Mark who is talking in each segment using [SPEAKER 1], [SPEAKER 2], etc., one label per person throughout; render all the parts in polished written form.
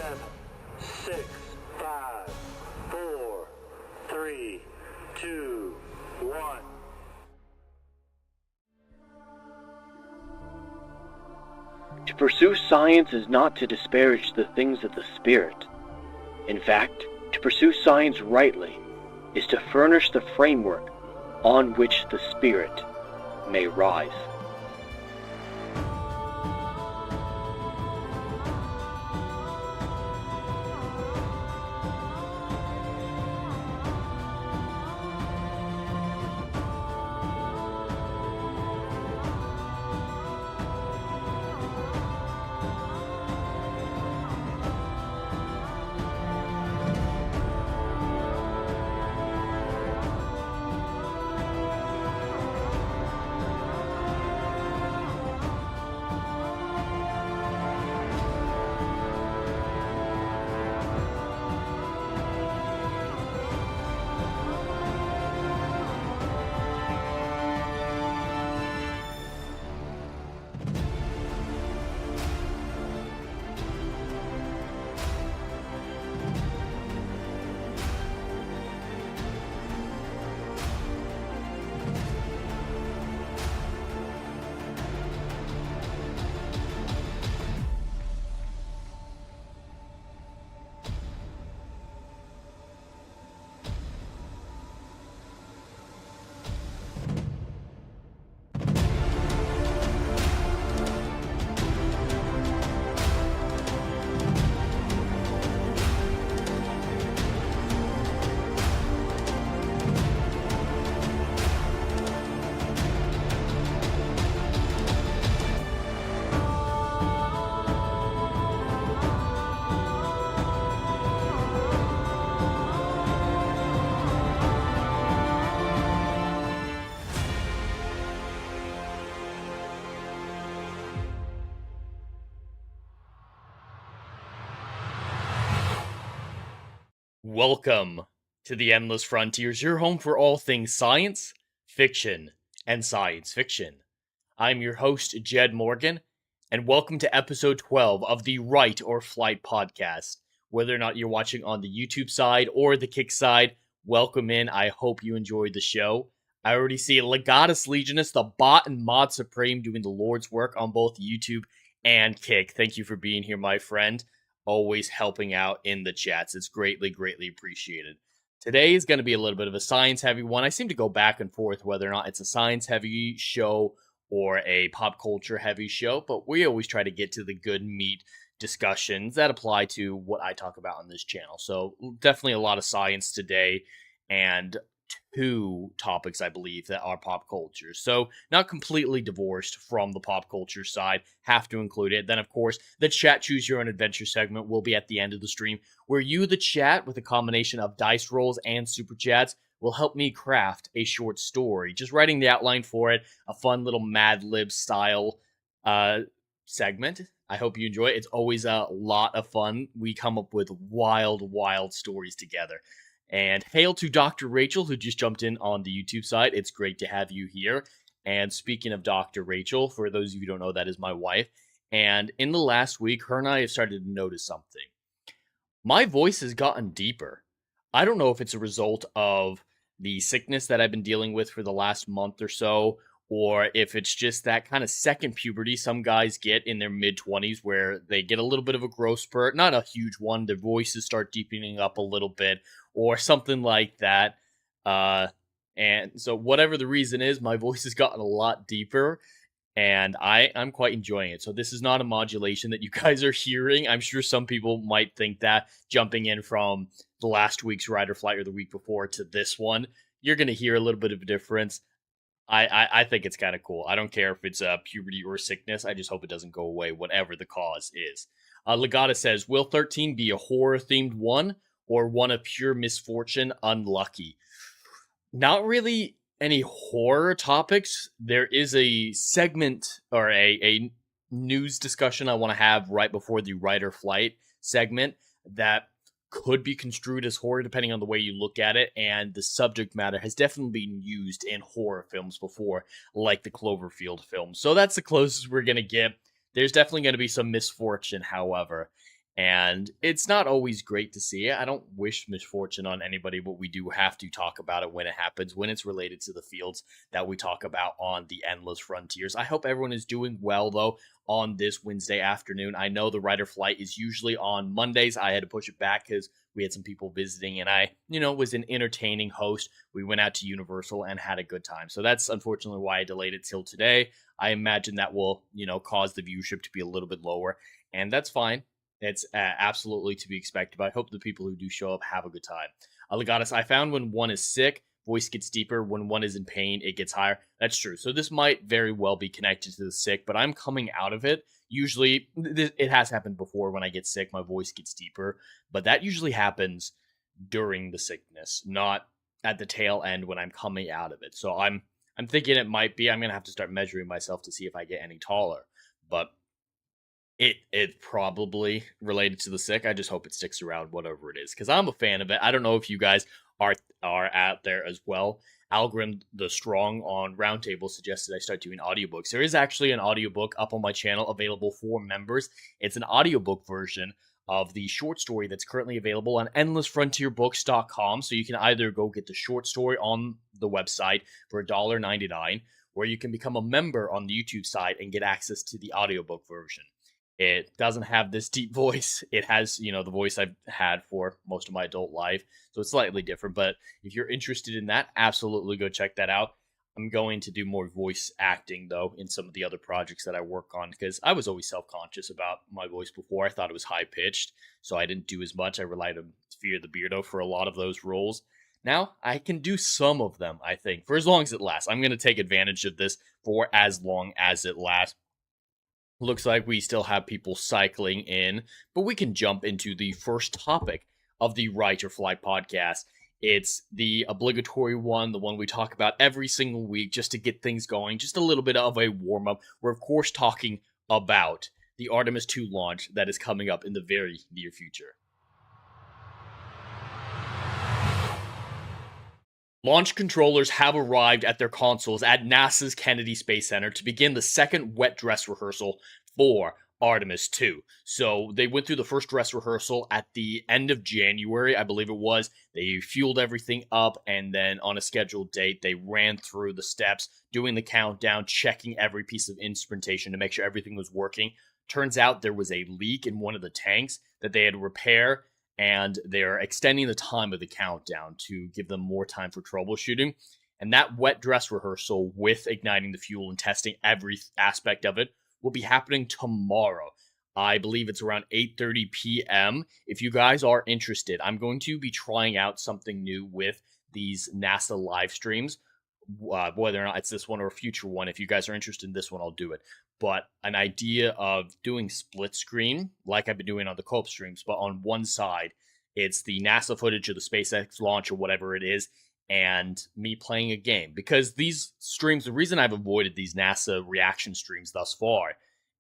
[SPEAKER 1] 7, 6, 5, 4, 3, 2, 1.
[SPEAKER 2] To pursue science is not to disparage the things of the spirit. In fact, to pursue science rightly is to furnish the framework on which the spirit may rise.
[SPEAKER 3] Welcome to the Endless Frontiers, your home for all things science, fiction, and science fiction. I'm your host, Jed Morgan, and welcome to episode 12 of the Write or Flight podcast. Whether or not you're watching on the YouTube side or the Kick side, welcome in. I hope you enjoyed the show. I already see Legatus Legionist, the bot and mod supreme, doing the Lord's work on both YouTube and Kick. Thank you for being here, my friend. Always helping out in the chats. It's greatly, greatly appreciated. Today is going to be a little bit of a science-heavy one. I seem to go back and forth whether or not it's a science-heavy show or a pop culture-heavy show, but we always try to get to the good meat discussions that apply to what I talk about on this channel. So definitely a lot of science today, and two topics, I believe, that are pop culture. So not completely divorced from the pop culture side, have to include it. Then, of course, the chat choose your own adventure segment will be at the end of the stream, where you, the chat, with a combination of dice rolls and super chats, will help me craft a short story. Just writing the outline for it, a fun little Mad Lib style segment. I hope you enjoy it. It's always a lot of fun. We come up with wild, wild stories together. And hail to Dr. Rachel, who just jumped in on the YouTube side. It's great to have you here. And speaking of Dr. Rachel, for those of you who don't know, that is my wife. And in the last week, her and I have started to notice something. My voice has gotten deeper. I don't know if it's a result of the sickness that I've been dealing with for the last month or so, or if it's just that kind of second puberty some guys get in their mid-20s where they get a little bit of a growth spurt, not a huge one, their voices start deepening up a little bit, or something like that. And so whatever the reason is, my voice has gotten a lot deeper, and I'm quite enjoying it. So this is not a modulation that you guys are hearing. I'm sure some people might think that, jumping in from the last week's Ride or Flight or the week before to this one, you're going to hear a little bit of a difference. I think it's kind of cool. I don't care if it's puberty or sickness. I just hope it doesn't go away, whatever the cause is. Legata says, will 13 be a horror-themed one or one of pure misfortune, unlucky? Not really any horror topics. There is a segment or a news discussion I want to have right before the Ride or Flight segment that could be construed as horror depending on the way you look at it, and the subject matter has definitely been used in horror films before, like the Cloverfield film. So that's the closest we're going to get. There's definitely going to be some misfortune, however. And it's not always great to see it. I don't wish misfortune on anybody, but we do have to talk about it when it happens, when it's related to the fields that we talk about on the Endless Frontiers. I hope everyone is doing well, though, on this Wednesday afternoon. I know the Writer Flight is usually on Mondays. I had to push it back because we had some people visiting, and I, was an entertaining host. We went out to Universal and had a good time. So that's unfortunately why I delayed it till today. I imagine that will, cause the viewership to be a little bit lower, and that's fine. It's absolutely to be expected, but I hope the people who do show up have a good time. Legatus, I found when one is sick, voice gets deeper. When one is in pain, it gets higher. That's true. So this might very well be connected to the sick, but I'm coming out of it. Usually, it has happened before when I get sick, my voice gets deeper, but that usually happens during the sickness, not at the tail end when I'm coming out of it. So I'm thinking it might be. I'm going to have to start measuring myself to see if I get any taller, but it probably related to the sick. I just hope it sticks around, whatever it is, because I'm a fan of it. I don't know if you guys are out there as well. Algrim the Strong on Roundtable suggested I start doing audiobooks. There is actually an audiobook up on my channel available for members. It's an audiobook version of the short story that's currently available on endlessfrontierbooks.com. So you can either go get the short story on the website for $1.99, or you can become a member on the YouTube side and get access to the audiobook version. It doesn't have this deep voice. It has, the voice I've had for most of my adult life. So it's slightly different. But if you're interested in that, absolutely go check that out. I'm going to do more voice acting, though, in some of the other projects that I work on, because I was always self-conscious about my voice before. I thought it was high-pitched, so I didn't do as much. I relied on Fear the Beardo for a lot of those roles. Now, I can do some of them, I think, for as long as it lasts. I'm going to take advantage of this for as long as it lasts. Looks like we still have people cycling in, but we can jump into the first topic of the Writer Flight podcast. It's the obligatory one, the one we talk about every single week just to get things going, just a little bit of a warm-up. We're, of course, talking about the Artemis 2 launch that is coming up in the very near future. Launch controllers have arrived at their consoles at NASA's Kennedy Space Center to begin the second wet dress rehearsal for Artemis 2. So they went through the first dress rehearsal at the end of January, I believe it was. They fueled everything up, and then on a scheduled date, they ran through the steps, doing the countdown, checking every piece of instrumentation to make sure everything was working. Turns out there was a leak in one of the tanks that they had to repair, and they're extending the time of the countdown to give them more time for troubleshooting. And that wet dress rehearsal with igniting the fuel and testing every aspect of it will be happening tomorrow. I believe it's around 8:30 p.m. If you guys are interested, I'm going to be trying out something new with these NASA live streams. Whether or not it's this one or a future one, if you guys are interested in this one, I'll do it. But an idea of doing split screen, like I've been doing on the co-op streams, but on one side, it's the NASA footage of the SpaceX launch or whatever it is, and me playing a game. Because these streams, the reason I've avoided these NASA reaction streams thus far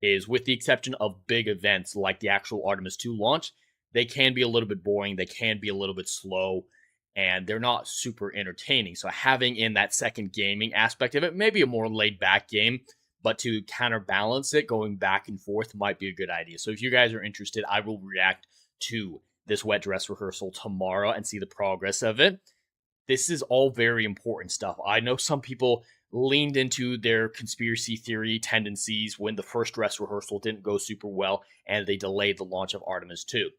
[SPEAKER 3] is, with the exception of big events like the actual Artemis 2 launch, they can be a little bit boring, they can be a little bit slow, and they're not super entertaining. So having in that second gaming aspect of it, maybe a more laid-back game, but to counterbalance it, going back and forth might be a good idea. So if you guys are interested, I will react to this wet dress rehearsal tomorrow and see the progress of it. This is all very important stuff. I know some people leaned into their conspiracy theory tendencies when the first dress rehearsal didn't go super well and they delayed the launch of Artemis 2.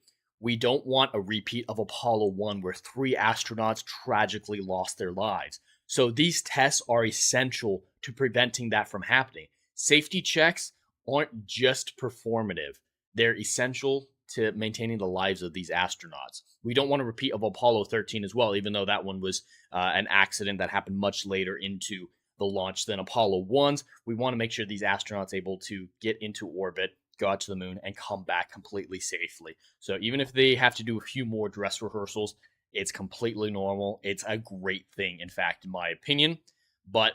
[SPEAKER 3] We don't want a repeat of Apollo 1 where 3 astronauts tragically lost their lives. So these tests are essential to preventing that from happening. Safety checks aren't just performative. They're essential to maintaining the lives of these astronauts. We don't want a repeat of Apollo 13 as well, even though that one was an accident that happened much later into the launch than Apollo 1's. We want to make sure these astronauts are able to get into orbit, go out to the moon, and come back completely safely. So even if they have to do a few more dress rehearsals, it's completely normal. It's a great thing, in fact, in my opinion. But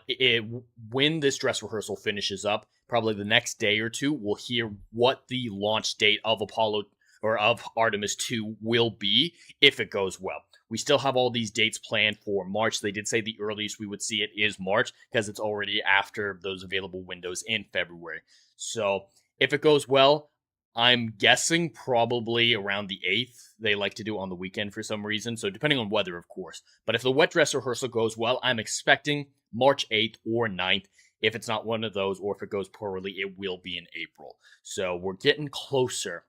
[SPEAKER 3] when this dress rehearsal finishes up, probably the next day or two, we'll hear what the launch date of Apollo or of Artemis 2 will be if it goes well. We still have all these dates planned for March. They did say the earliest we would see it is March because it's already after those available windows in February. So if it goes well, I'm guessing probably around the 8th. They like to do it on the weekend for some reason, so depending on weather, of course. But if the wet dress rehearsal goes well, I'm expecting March 8th or 9th. If it's not one of those, or if it goes poorly, it will be in April. So we're getting closer.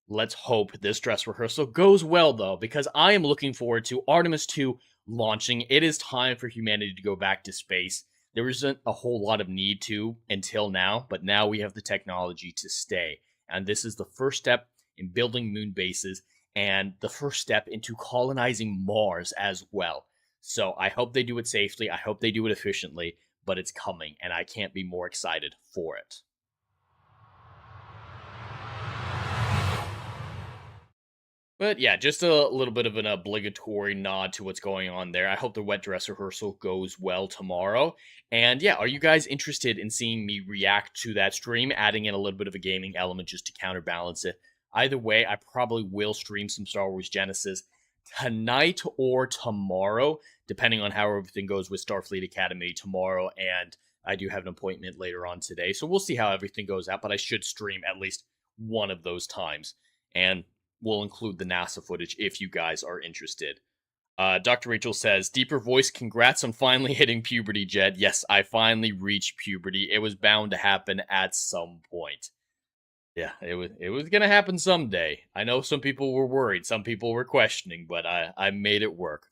[SPEAKER 3] Let's hope this dress rehearsal goes well, though, because I am looking forward to Artemis 2 launching. It is time for humanity to go back to space. There isn't a whole lot of need to until now, but now we have the technology to stay. And this is the first step in building moon bases and the first step into colonizing Mars as well. So I hope they do it safely. I hope they do it efficiently, but it's coming, and I can't be more excited for it. But yeah, just a little bit of an obligatory nod to what's going on there. I hope the wet dress rehearsal goes well tomorrow. And yeah, are you guys interested in seeing me react to that stream, adding in a little bit of a gaming element just to counterbalance it? Either way, I probably will stream some Star Wars Genesis tonight or tomorrow, depending on how everything goes with Starfleet Academy tomorrow. And I do have an appointment later on today, so we'll see how everything goes out, but I should stream at least one of those times. And we'll include the NASA footage if you guys are interested. Dr. Rachel says, Deeper Voice, congrats on finally hitting puberty, Jed. Yes, I finally reached puberty. It was bound to happen at some point. Yeah, it was going to happen someday. I know some people were worried, some people were questioning, but I made it work.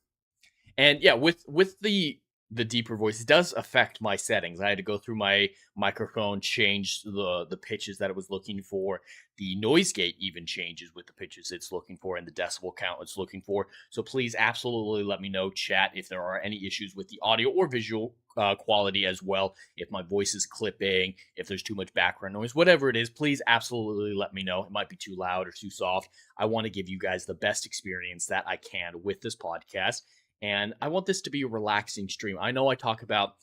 [SPEAKER 3] And yeah, with the deeper voice, it does affect my settings. I had to go through my microphone, change the pitches that it was looking for. The noise gate even changes with the pitches it's looking for and the decibel count it's looking for. So please absolutely let me know, chat, if there are any issues with the audio or visual quality as well. If my voice is clipping, if there's too much background noise, whatever it is, please absolutely let me know. It might be too loud or too soft. I want to give you guys the best experience that I can with this podcast. And I want this to be a relaxing stream. I know I talk about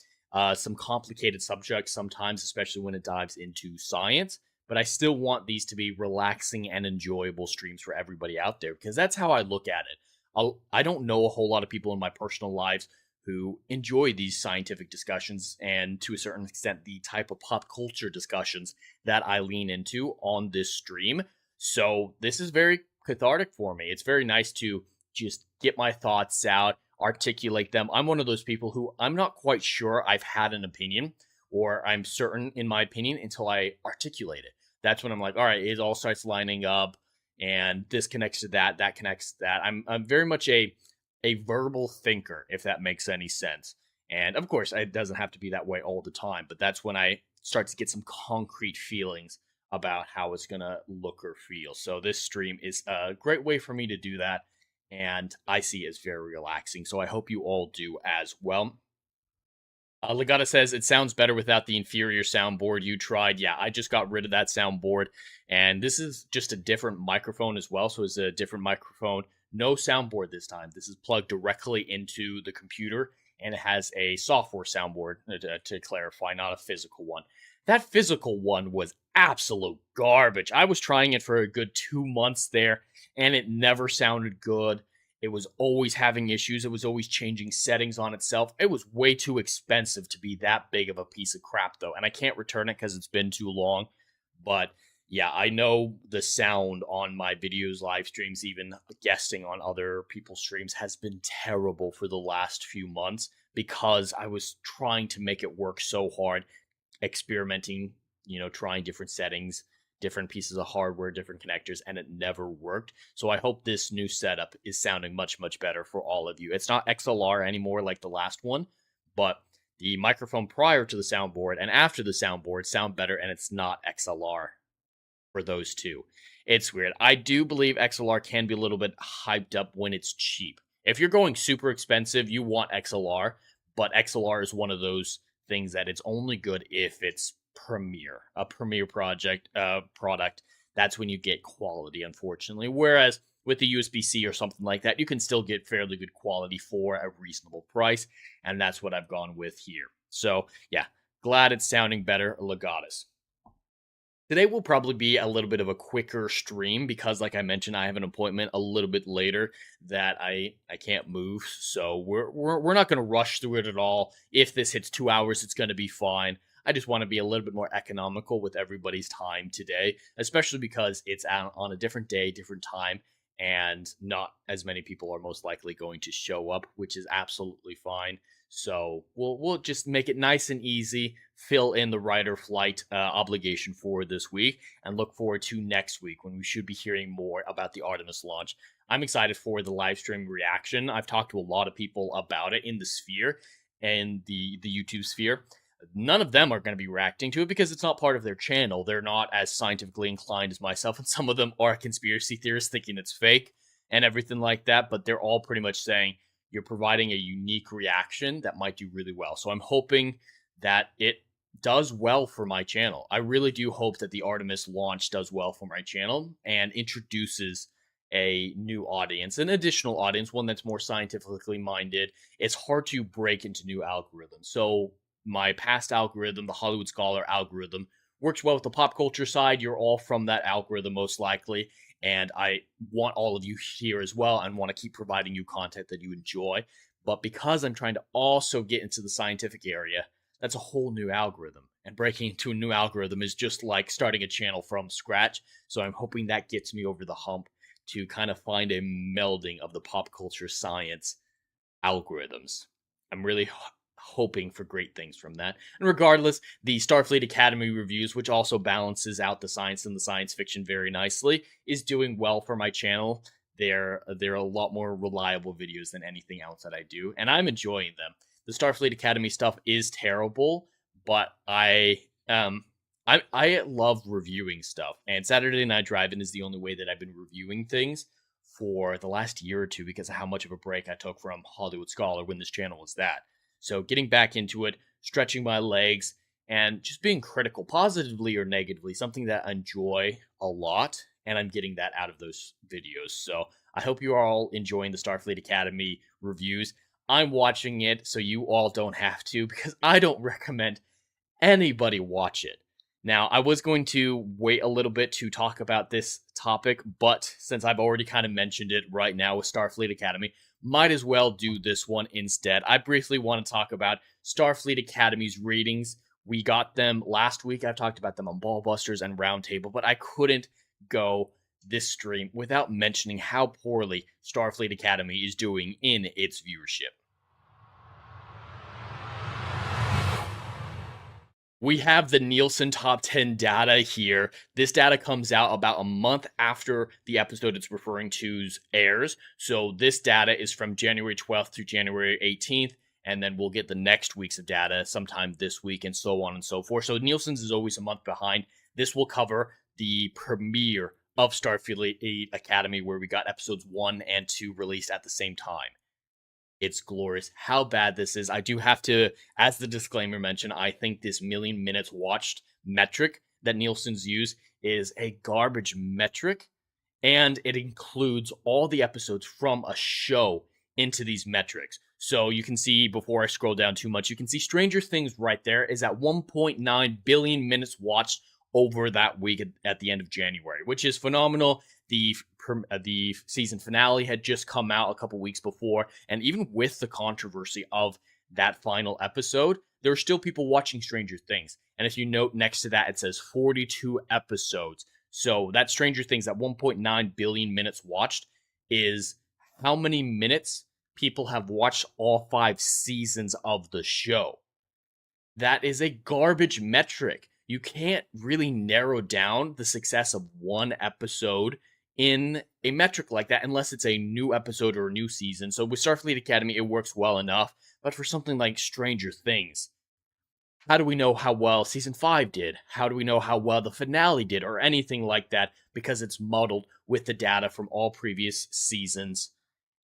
[SPEAKER 3] some complicated subjects sometimes, especially when it dives into science, but I still want these to be relaxing and enjoyable streams for everybody out there, because that's how I look at it. I don't know a whole lot of people in my personal lives who enjoy these scientific discussions and, to a certain extent, the type of pop culture discussions that I lean into on this stream. So this is very cathartic for me. It's very nice to just get my thoughts out, articulate them. I'm one of those people who I'm not quite sure I've had an opinion, or I'm certain in my opinion until I articulate it. That's when I'm like, all right, it all starts lining up, and this connects to that, that connects to that. I'm very much a verbal thinker, if that makes any sense. And of course, it doesn't have to be that way all the time, but that's when I start to get some concrete feelings about how it's going to look or feel. So this stream is a great way for me to do that, and I see it as very relaxing. So I hope you all do as well. Legata says, it sounds better without the inferior soundboard you tried. Yeah, I just got rid of that soundboard, and this is just a different microphone as well, so it's a different microphone. No soundboard this time. This is plugged directly into the computer, and it has a software soundboard, to clarify, not a physical one. That physical one was absolute garbage. I was trying it for a good 2 months there, and it never sounded good. It was always having issues. It was always changing settings on itself. It was way too expensive to be that big of a piece of crap, though. And I can't return it because it's been too long. But yeah, I know the sound on my videos, live streams, even guesting on other people's streams has been terrible for the last few months because I was trying to make it work so hard, experimenting, trying different settings, different pieces of hardware, different connectors, and it never worked. So I hope this new setup is sounding much, much better for all of you. It's not XLR anymore like the last one, but the microphone prior to the soundboard and after the soundboard sound better, and it's not XLR for those two. It's weird. I do believe XLR can be a little bit hyped up when it's cheap. If you're going super expensive, you want XLR, but XLR is one of those things that it's only good if it's a premier product. That's when you get quality, unfortunately. Whereas with the USB-C or something like that, you can still get fairly good quality for a reasonable price, and that's what I've gone with here. So yeah, glad it's sounding better, Legatus. Today will probably be a little bit of a quicker stream because, like I mentioned, I have an appointment a little bit later that I can't move. So we're not going to rush through it at all. If this hits 2 hours, it's going to be fine. I just want to be a little bit more economical with everybody's time today, especially because it's on a different day, different time, and not as many people are most likely going to show up, which is absolutely fine. So we'll just make it nice and easy, fill in the Rider Flight obligation for this week, and look forward to next week when we should be hearing more about the Artemis launch. I'm excited for the live stream reaction. I've talked to a lot of people about it in the sphere and the YouTube sphere. None of them are going to be reacting to it because it's not part of their channel. They're not as scientifically inclined as myself, and some of them are conspiracy theorists thinking it's fake and everything like that, but they're all pretty much saying you're providing a unique reaction that might do really well. So I'm hoping that it does well for my channel. I really do hope that the Artemis launch does well for my channel and introduces a new audience, an additional audience, one that's more scientifically minded. It's hard to break into new algorithms. So my past algorithm, the Hollywood Scholar algorithm, works well with the pop culture side. You're all from that algorithm most likely. And I want all of you here as well and want to keep providing you content that you enjoy. But because I'm trying to also get into the scientific area, that's a whole new algorithm. And breaking into a new algorithm is just like starting a channel from scratch. So I'm hoping that gets me over the hump to kind of find a melding of the pop culture science algorithms. I'm really hoping for great things from that. And regardless, the Starfleet Academy reviews, which also balances out the science and the science fiction very nicely, is doing well for my channel. They're a lot more reliable videos than anything else that I do, and I'm enjoying them. The Starfleet Academy stuff is terrible, but I love reviewing stuff, and Saturday Night Drive-In is the only way that I've been reviewing things for the last year or two because of how much of a break I took from Hollywood Scholar when this channel was that. So getting back into it, stretching my legs, and just being critical, positively or negatively, something that I enjoy a lot, and I'm getting that out of those videos. So I hope you are all enjoying the Starfleet Academy reviews. I'm watching it so you all don't have to because I don't recommend anybody watch it. Now, I was going to wait a little bit to talk about this topic, but since I've already kind of mentioned it right now with Starfleet Academy, might as well do this one instead. I briefly want to talk about Starfleet Academy's ratings. We got them last week. I've talked about them on Ballbusters and Roundtable, but I couldn't go this stream without mentioning how poorly Starfleet Academy is doing in its viewership. We have the Nielsen Top 10 data here. This data comes out about a month after the episode it's referring to's airs. So this data is from January 12th through January 18th, and then we'll get the next week's of data sometime this week and so on and so forth. So Nielsen's is always a month behind. This will cover the premiere of Starfleet Academy, where we got episodes 1 and 2 released at the same time. It's glorious how bad this is. I do have to, as the disclaimer mentioned, I think this million minutes watched metric that Nielsen's use is a garbage metric, and it includes all the episodes from a show into these metrics. So you can see, before I scroll down too much, you can see Stranger Things right there is at 1.9 billion minutes watched over that week at the end of January, which is phenomenal. The season finale had just come out a couple weeks before, and even with the controversy of that final episode, there are still people watching Stranger Things. And if you note next to that, it says 42 episodes. So that Stranger Things at 1.9 billion minutes watched is how many minutes people have watched all 5 seasons of the show. That is a garbage metric. You can't really narrow down the success of one episode in a metric like that unless it's a new episode or a new season. So with Starfleet Academy, it works well enough. But for something like Stranger Things, how do we know how well Season 5 did? How do we know how well the finale did or anything like that? Because it's muddled with the data from all previous seasons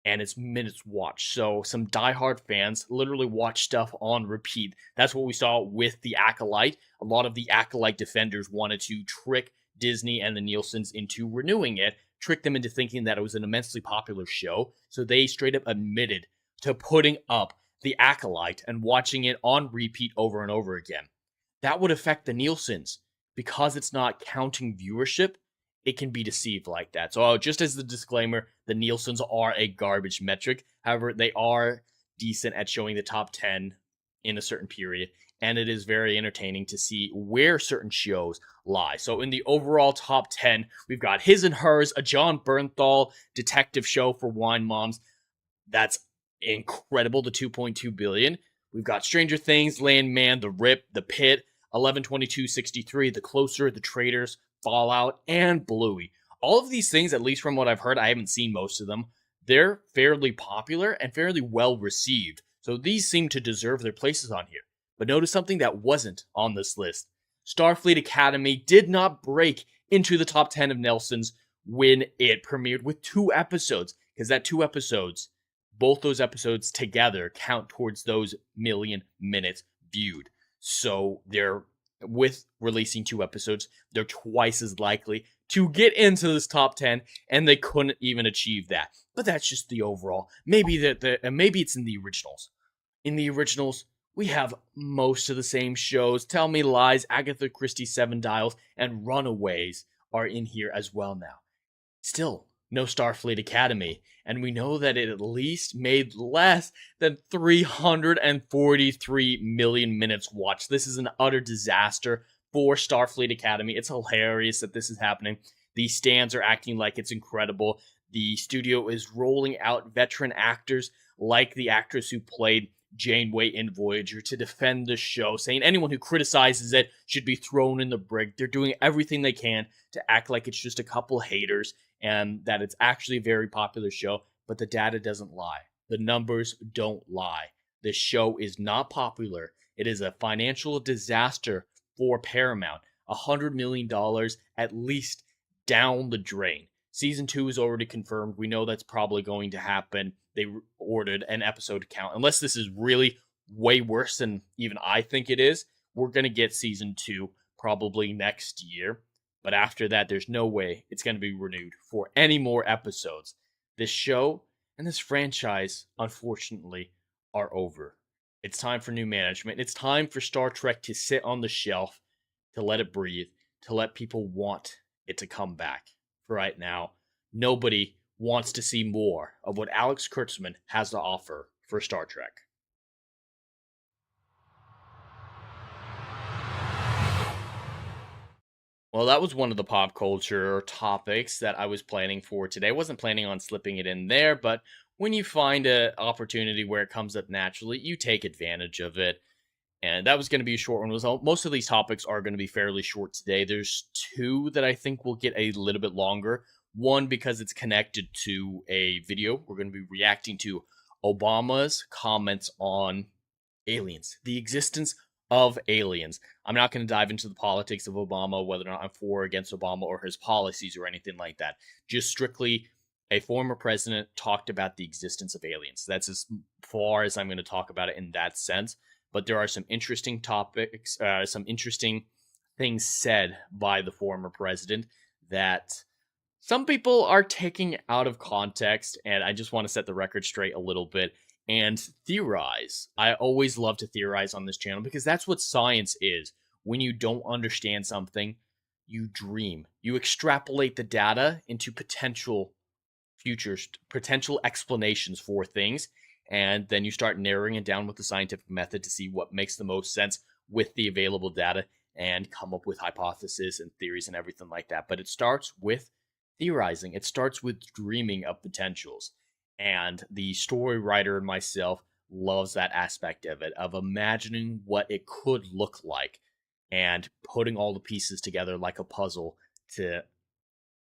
[SPEAKER 3] and it's minutes watched. So some diehard fans literally watch stuff on repeat. That's what we saw with The Acolyte. A lot of the Acolyte defenders wanted to trick Disney and the Nielsens into renewing it, trick them into thinking that it was an immensely popular show. So they straight up admitted to putting up The Acolyte and watching it on repeat over and over again. That would affect the Nielsens. Because it's not counting viewership, it can be deceived like that. So just as the disclaimer, the Nielsens are a garbage metric. However, they are decent at showing the top 10 in a certain period. and it is very entertaining to see where certain shows lie. So in the overall top 10, we've got His and Hers, a John Bernthal detective show for wine moms. That's incredible, the 2.2 billion. We've got Stranger Things, Landman, The Rip, The Pit, 11/22/63, The Closer, The Traitors, Fallout, and Bluey. All of these things, at least from what I've heard, I haven't seen most of them, they're fairly popular and fairly well received. So these seem to deserve their places on here. But notice something that wasn't on this list. Starfleet Academy did not break into the top 10 of Nelson's when it premiered with 2 episodes, because that 2 episodes, both those episodes together count towards those million minutes viewed. So they're, with releasing 2 episodes, they're twice as likely to get into this top 10, and they couldn't even achieve that. But that's just the overall. Maybe maybe it's in the originals. In the originals, we have most of the same shows. Tell Me Lies, Agatha Christie's Seven Dials, and Runaways are in here as well now. Still, no Starfleet Academy, and we know that it at least made less than 343 million minutes watched. This is an utter disaster for Starfleet Academy. It's hilarious that this is happening. The stands are acting like it's incredible. The studio is rolling out veteran actors like the actress who played Janeway in Voyager to defend the show, saying anyone who criticizes it should be thrown in the brig. They're doing everything they can to act like it's just a couple haters and that it's actually a very popular show, but the data doesn't lie. The numbers don't lie. The show is not popular. It is a financial disaster for Paramount. $100 million at least down the drain. Season 2 is already confirmed. We know that's probably going to happen. They ordered an episode count. Unless this is really way worse than even I think it is, we're going to get season 2 probably next year. But after that, there's no way it's going to be renewed for any more episodes. This show and this franchise, unfortunately, are over. It's time for new management. It's time for Star Trek to sit on the shelf, to let it breathe, to let people want it to come back. For right now, nobody wants to see more of what Alex Kurtzman has to offer for Star Trek. Well, that was one of the pop culture topics that I was planning for today. I wasn't planning on slipping it in there, but when you find an opportunity where it comes up naturally, you take advantage of it. And that was going to be a short one. Most of these topics are going to be fairly short today. There's 2 that I think will get a little bit longer. One, because it's connected to a video. We're going to be reacting to Obama's comments on aliens, the existence of aliens. I'm not going to dive into the politics of Obama, whether or not I'm for or against Obama or his policies or anything like that. Just strictly, a former president talked about the existence of aliens. That's as far as I'm going to talk about it in that sense. But there are some interesting topics, some interesting things said by the former president that some people are taking out of context, and I just want to set the record straight a little bit and theorize. I always love to theorize on this channel because that's what science is. When you don't understand something, you dream. You extrapolate the data into potential futures, potential explanations for things, and then you start narrowing it down with the scientific method to see what makes the most sense with the available data and come up with hypotheses and theories and everything like that. But it starts with theorizing. It starts with dreaming of potentials. And the story writer and myself loves that aspect of it, of imagining what it could look like and putting all the pieces together like a puzzle to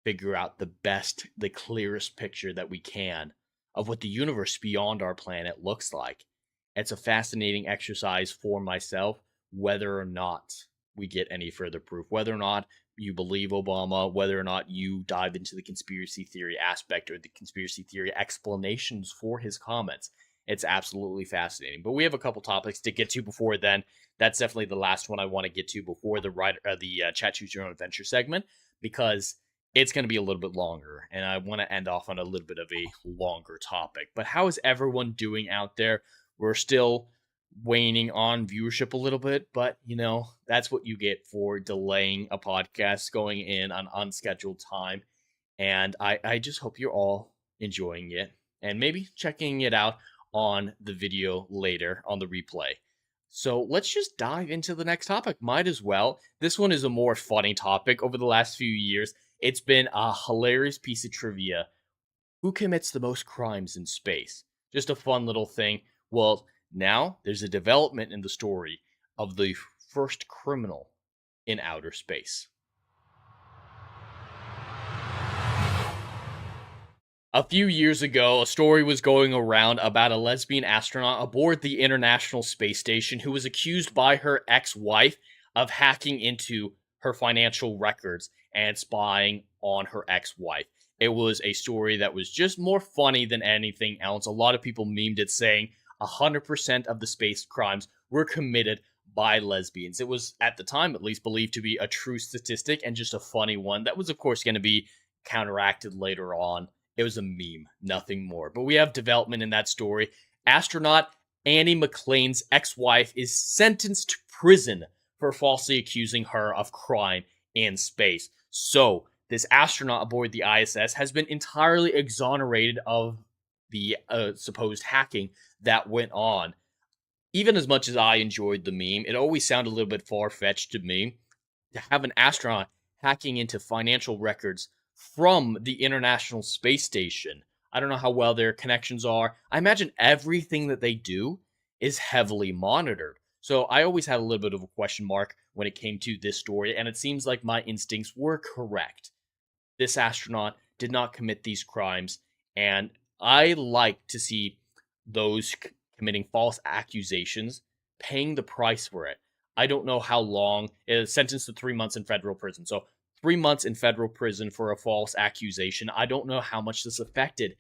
[SPEAKER 3] figure out the best, the clearest picture that we can of what the universe beyond our planet looks like. It's a fascinating exercise for myself, whether or not we get any further proof, whether or not you believe Obama, whether or not you dive into the conspiracy theory aspect or the conspiracy theory explanations for his comments. It's absolutely fascinating. But we have a couple topics to get to before then. That's definitely the last one I want to get to before the Chat Choose Your Own Adventure segment, because it's going to be a little bit longer, and I want to end off on a little bit of a longer topic. But how is everyone doing out there? We're still waning on viewership a little bit, but you know, that's what you get for delaying a podcast, going in on unscheduled time. And I just hope you're all enjoying it and maybe checking it out on the video later on the replay. So let's just dive into the next topic. Might as well. This one is a more funny topic. Over the last few years, it's been a hilarious piece of trivia. Who commits the most crimes in space? Just a fun little thing. Well, now there's a development in the story of the first criminal in outer space. A few years ago, a story was going around about a lesbian astronaut aboard the International Space Station who was accused by her ex-wife of hacking into her financial records and spying on her ex-wife. It was a story that was just more funny than anything else. A lot of people memed it saying 100% of the space crimes were committed by lesbians. It was, at the time at least, believed to be a true statistic and just a funny one. That was, of course, going to be counteracted later on. It was a meme, nothing more. But we have development in that story. Astronaut Annie McLean's ex-wife is sentenced to prison for falsely accusing her of crime in space. So, this astronaut aboard the ISS has been entirely exonerated of the supposed hacking that went on. Even as much as I enjoyed the meme, it always sounded a little bit far-fetched to me to have an astronaut hacking into financial records from the International Space Station. I don't know how well their connections are. I imagine everything that they do is heavily monitored. So I always had a little bit of a question mark when it came to this story, and it seems like my instincts were correct. This astronaut did not commit these crimes, and I like to see those committing false accusations paying the price for it. I don't know how long. It is sentenced to 3 months in federal prison. So 3 months in federal prison for a false accusation. I don't know how much this affected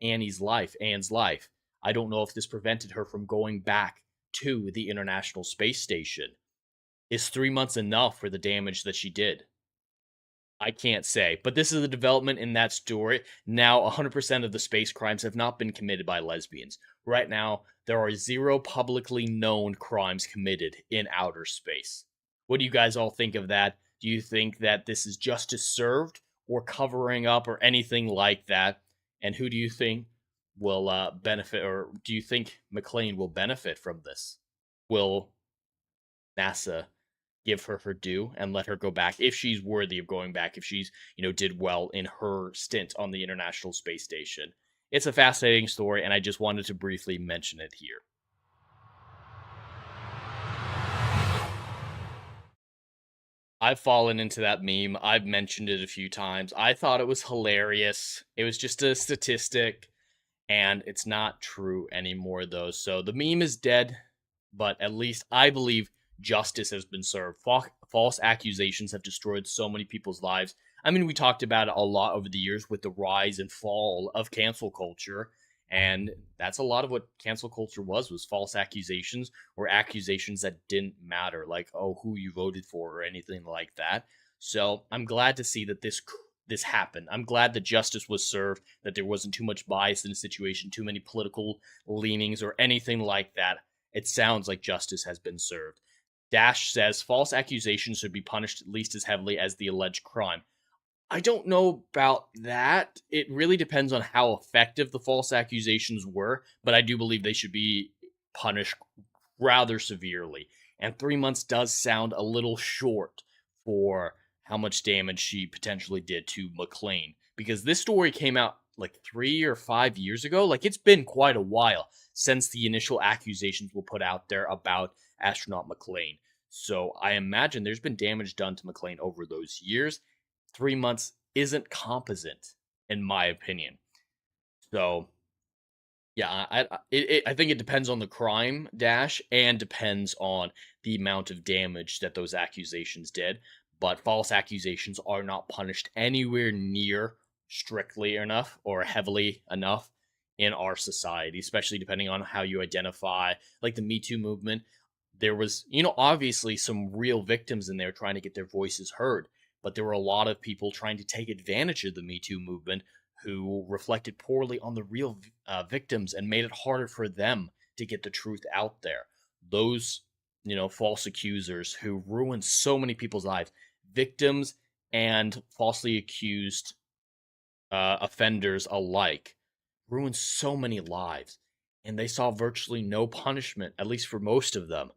[SPEAKER 3] Anne's life. I don't know if this prevented her from going back to the International Space Station. Is 3 months enough for the damage that she did? I can't say, but this is a development in that story. Now, 100% of the space crimes have not been committed by lesbians. Right now, there are 0 publicly known crimes committed in outer space. What do you guys all think of that? Do you think that this is justice served or covering up or anything like that? And who do you think will benefit, or do you think McLean will benefit from this? Will NASA give her her due and let her go back if she's worthy of going back, if she's, did well in her stint on the International Space Station? It's a fascinating story, and I just wanted to briefly mention it here. I've fallen into that meme. I've mentioned it a few times. I thought it was hilarious. It was just a statistic, and it's not true anymore, though. So the meme is dead, but at least I believe justice has been served. False accusations have destroyed so many people's lives. I mean, we talked about it a lot over the years with the rise and fall of cancel culture, and that's a lot of what cancel culture was false accusations or accusations that didn't matter, like, oh, who you voted for or anything like that. So I'm glad to see that this happened. I'm glad that justice was served, that there wasn't too much bias in the situation, too many political leanings or anything like that. It sounds like justice has been served. Dash says false accusations should be punished at least as heavily as the alleged crime. I don't know about that. It really depends on how effective the false accusations were, but I do believe they should be punished rather severely. And 3 months does sound a little short for how much damage she potentially did to McLean, because this story came out like 3 or 5 years ago. Like, it's been quite a while since the initial accusations were put out there about astronaut McLean. So I imagine there's been damage done to McLean over those years. 3 months isn't competent, in my opinion. So, yeah, I think it depends on the crime, Dash, and depends on the amount of damage that those accusations did. But false accusations are not punished anywhere near strictly enough or heavily enough in our society, especially depending on how you identify. Like the Me Too movement, there was, obviously some real victims in there trying to get their voices heard. But there were a lot of people trying to take advantage of the Me Too movement who reflected poorly on the real victims and made it harder for them to get the truth out there. Those, false accusers who ruined so many people's lives, victims and falsely accused offenders alike, ruined so many lives. And they saw virtually no punishment, at least for most of them.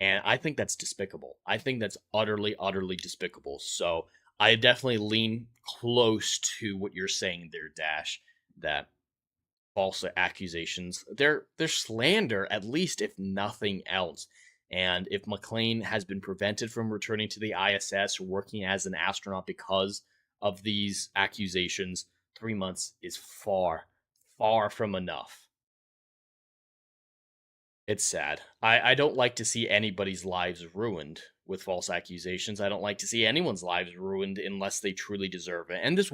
[SPEAKER 3] And I think that's despicable. I think that's utterly, utterly despicable. So I definitely lean close to what you're saying there, Dash, that false accusations, they're slander, at least if nothing else. And if McLean has been prevented from returning to the ISS or working as an astronaut because of these accusations, 3 months is far, far from enough. It's sad. I don't like to see anybody's lives ruined with false accusations. I don't like to see anyone's lives ruined unless they truly deserve it. And this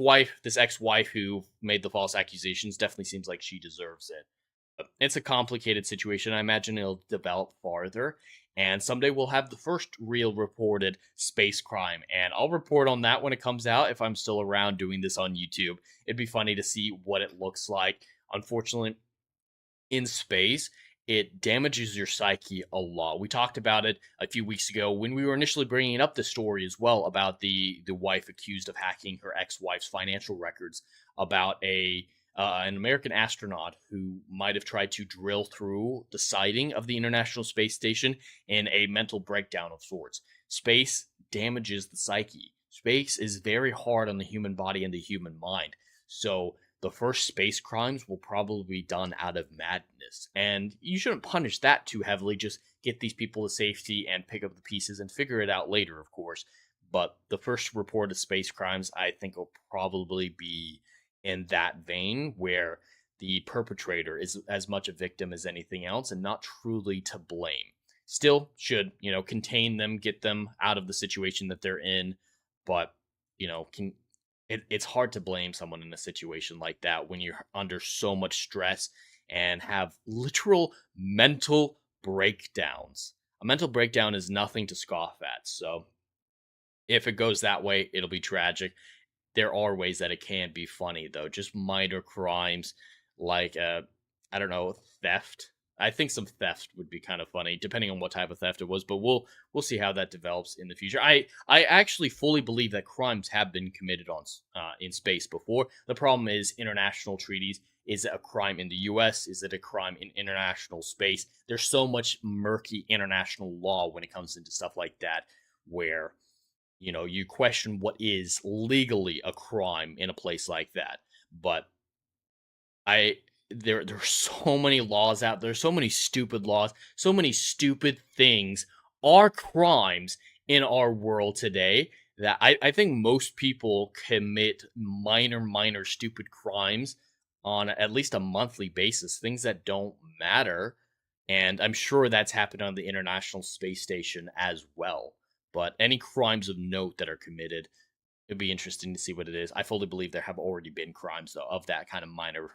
[SPEAKER 3] ex-wife who made the false accusations, definitely seems like she deserves it. But it's a complicated situation. I imagine it'll develop farther. And someday we'll have the first real reported space crime. And I'll report on that when it comes out if I'm still around doing this on YouTube. It'd be funny to see what it looks like. Unfortunately, in space, it damages your psyche a lot. We talked about it a few weeks ago when we were initially bringing up the story as well about the wife accused of hacking her ex-wife's financial records, about an American astronaut who might have tried to drill through the siding of the International Space Station in a mental breakdown of sorts. Space damages the psyche. Space is very hard on the human body and the human mind. So the first space crimes will probably be done out of madness. And you shouldn't punish that too heavily. Just get these people to safety and pick up the pieces and figure it out later, of course. But the first reported space crimes, I think, will probably be in that vein where the perpetrator is as much a victim as anything else and not truly to blame. Still should, contain them, get them out of the situation that they're in. But, it's hard to blame someone in a situation like that when you're under so much stress and have literal mental breakdowns. A mental breakdown is nothing to scoff at. So if it goes that way, it'll be tragic. There are ways that it can be funny, though. Just minor crimes like, I don't know, theft. I think some theft would be kind of funny, depending on what type of theft it was. But we'll see how that develops in the future. I actually fully believe that crimes have been committed on in space before. The problem is international treaties. Is it a crime in the U.S.? Is it a crime in international space? There's so much murky international law when it comes into stuff like that, where you question what is legally a crime in a place like that. But there's so many laws out there, so many stupid laws, so many stupid things are crimes in our world today that I think most people commit minor stupid crimes on at least a monthly basis, things that don't matter. And I'm sure that's happened on the International Space Station as well. But any crimes of note that are committed, it'd be interesting to see what it is. I fully believe there have already been crimes, though, of that kind of minor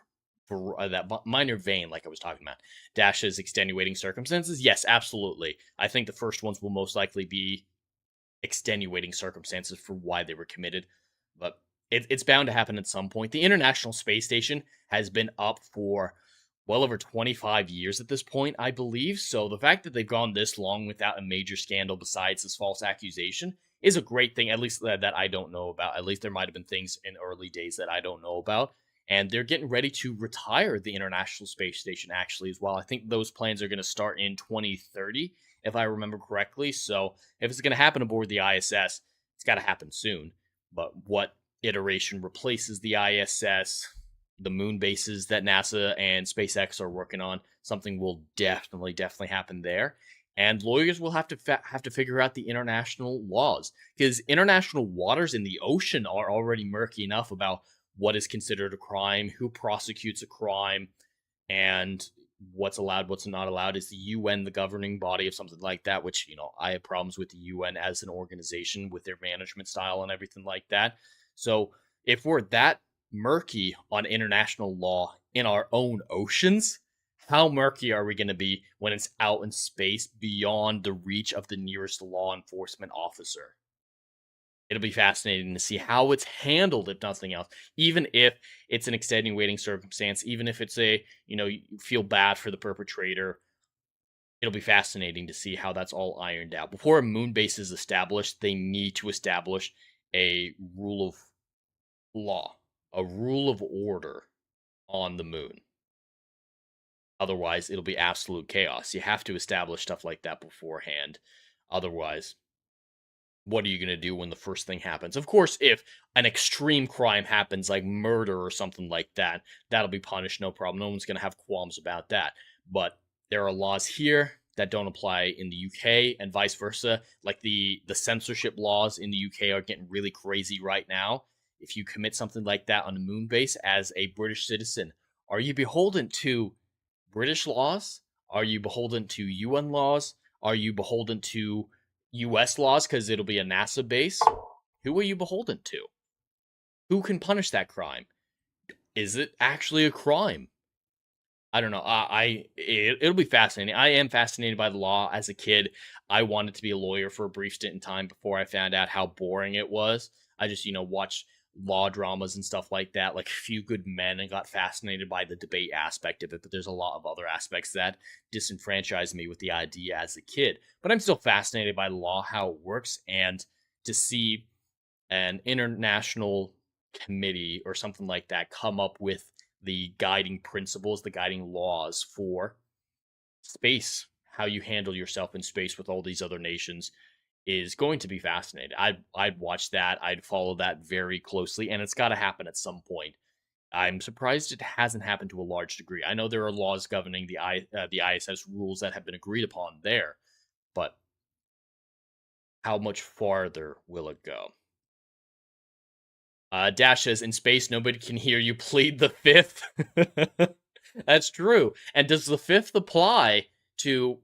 [SPEAKER 3] vein, like I was talking about. Dash's extenuating circumstances? Yes, absolutely. I think the first ones will most likely be extenuating circumstances for why they were committed. But it's bound to happen at some point. The International Space Station has been up for well over 25 years at this point, I believe. So the fact that they've gone this long without a major scandal besides this false accusation is a great thing, at least that I don't know about. At least there might have been things in early days that I don't know about. And they're getting ready to retire the International Space Station, actually, as well. I think those plans are going to start in 2030, if I remember correctly. So if it's going to happen aboard the ISS, it's got to happen soon. But what iteration replaces the ISS? The moon bases that NASA and SpaceX are working on, something will definitely happen there. And lawyers will have to figure out the international laws, because international waters in the ocean are already murky enough about what is considered a crime, who prosecutes a crime, and what's allowed, what's not allowed. Is the UN the governing body of something like that? Which, I have problems with the UN as an organization with their management style and everything like that. So if we're that murky on international law in our own oceans, how murky are we going to be when it's out in space beyond the reach of the nearest law enforcement officer? It'll be fascinating to see how it's handled, if nothing else. Even if it's an extenuating circumstance, even if it's you feel bad for the perpetrator, it'll be fascinating to see how that's all ironed out. Before a moon base is established, they need to establish a rule of law, a rule of order on the moon. Otherwise, it'll be absolute chaos. You have to establish stuff like that beforehand. Otherwise, what are you going to do when the first thing happens? Of course, if an extreme crime happens, like murder or something like that, that'll be punished, no problem. No one's going to have qualms about that. But there are laws here that don't apply in the UK and vice versa. Like the censorship laws in the UK are getting really crazy right now. If you commit something like that on a moon base as a British citizen, are you beholden to British laws? Are you beholden to UN laws? Are you beholden to US laws because it'll be a NASA base? Who are you beholden to? Who can punish that crime? Is it actually a crime? I don't know. It'll be fascinating. I am fascinated by the law. As a kid, I wanted to be a lawyer for a brief stint in time before I found out how boring it was. I just, watched law dramas and stuff like that, like A Few Good Men, and got fascinated by the debate aspect of it. But there's a lot of other aspects that disenfranchised me with the idea as a kid. But I'm still fascinated by the law, how it works, and to see an international committee or something like that come up with the guiding principles, the guiding laws for space, how you handle yourself in space with all these other nations is going to be fascinating. I'd watch that. I'd follow that very closely, and it's got to happen at some point. I'm surprised it hasn't happened to a large degree. I know there are laws governing the ISS rules that have been agreed upon there, but how much farther will it go? Dash says, in space, nobody can hear you plead the fifth. That's true. And does the fifth apply to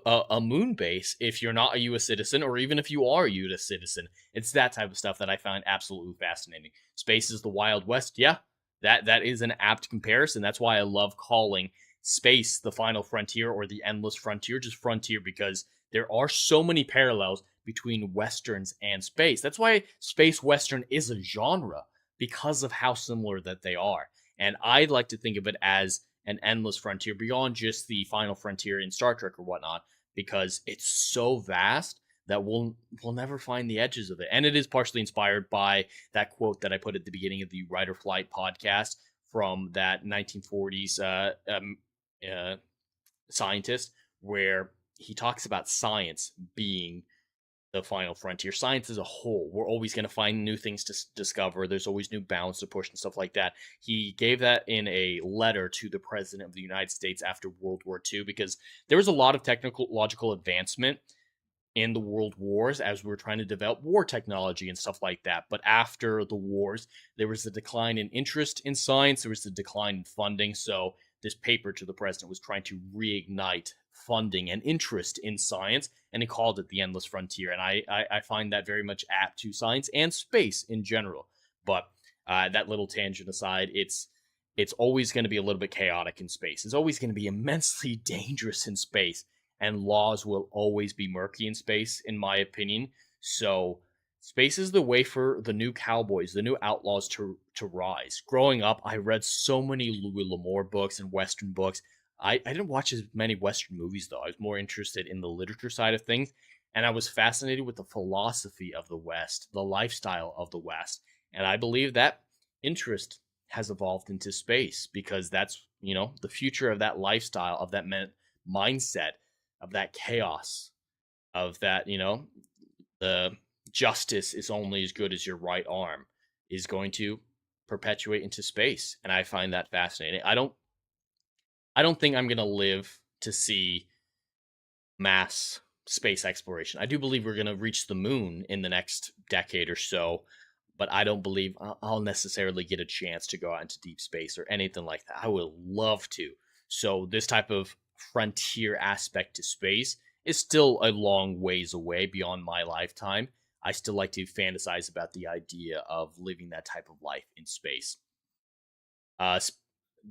[SPEAKER 3] a moon base if you're not a U.S. citizen, or even if you are a U.S. citizen? It's that type of stuff that I find absolutely fascinating. Space is the Wild West. Yeah, that is an apt comparison. That's why I love calling space the final frontier or the endless frontier, just frontier, because there are so many parallels between westerns and space. That's why space western is a genre, because of how similar that they are. And I'd like to think of it as an endless frontier beyond just the final frontier in Star Trek or whatnot, because it's so vast that we'll never find the edges of it. And it is partially inspired by that quote that I put at the beginning of the Writer Flight podcast from that 1940s scientist, where he talks about science being the final frontier. Science as a whole, we're always going to find new things to discover. There's always new bounds to push and stuff like that. He gave that in a letter to the president of the United States after World War II, because there was a lot of technological advancement in the world wars as we were trying to develop war technology and stuff like that. But after the wars, there was a decline in interest in science. There was a decline in funding. So this paper to the president was trying to reignite funding and interest in science, and he called it the endless frontier. And I find that very much apt to science and space in general. But that little tangent aside, it's always going to be a little bit chaotic in space. It's always going to be immensely dangerous in space, and laws will always be murky in space, in my opinion. So space is the way for the new cowboys, the new outlaws to rise. Growing up, I read so many Louis L'Amour books and Western books. I didn't watch as many Western movies, though. I was more interested in the literature side of things, and I was fascinated with the philosophy of the West, the lifestyle of the West. And I believe that interest has evolved into space, because that's, the future of that lifestyle, of that mindset, of that chaos, of that, the justice is only as good as your right arm, is going to perpetuate into space. And I find that fascinating. I don't think I'm going to live to see mass space exploration. I do believe we're going to reach the moon in the next decade or so, but I don't believe I'll necessarily get a chance to go out into deep space or anything like that. I would love to. So this type of frontier aspect to space is still a long ways away beyond my lifetime. I still like to fantasize about the idea of living that type of life in space.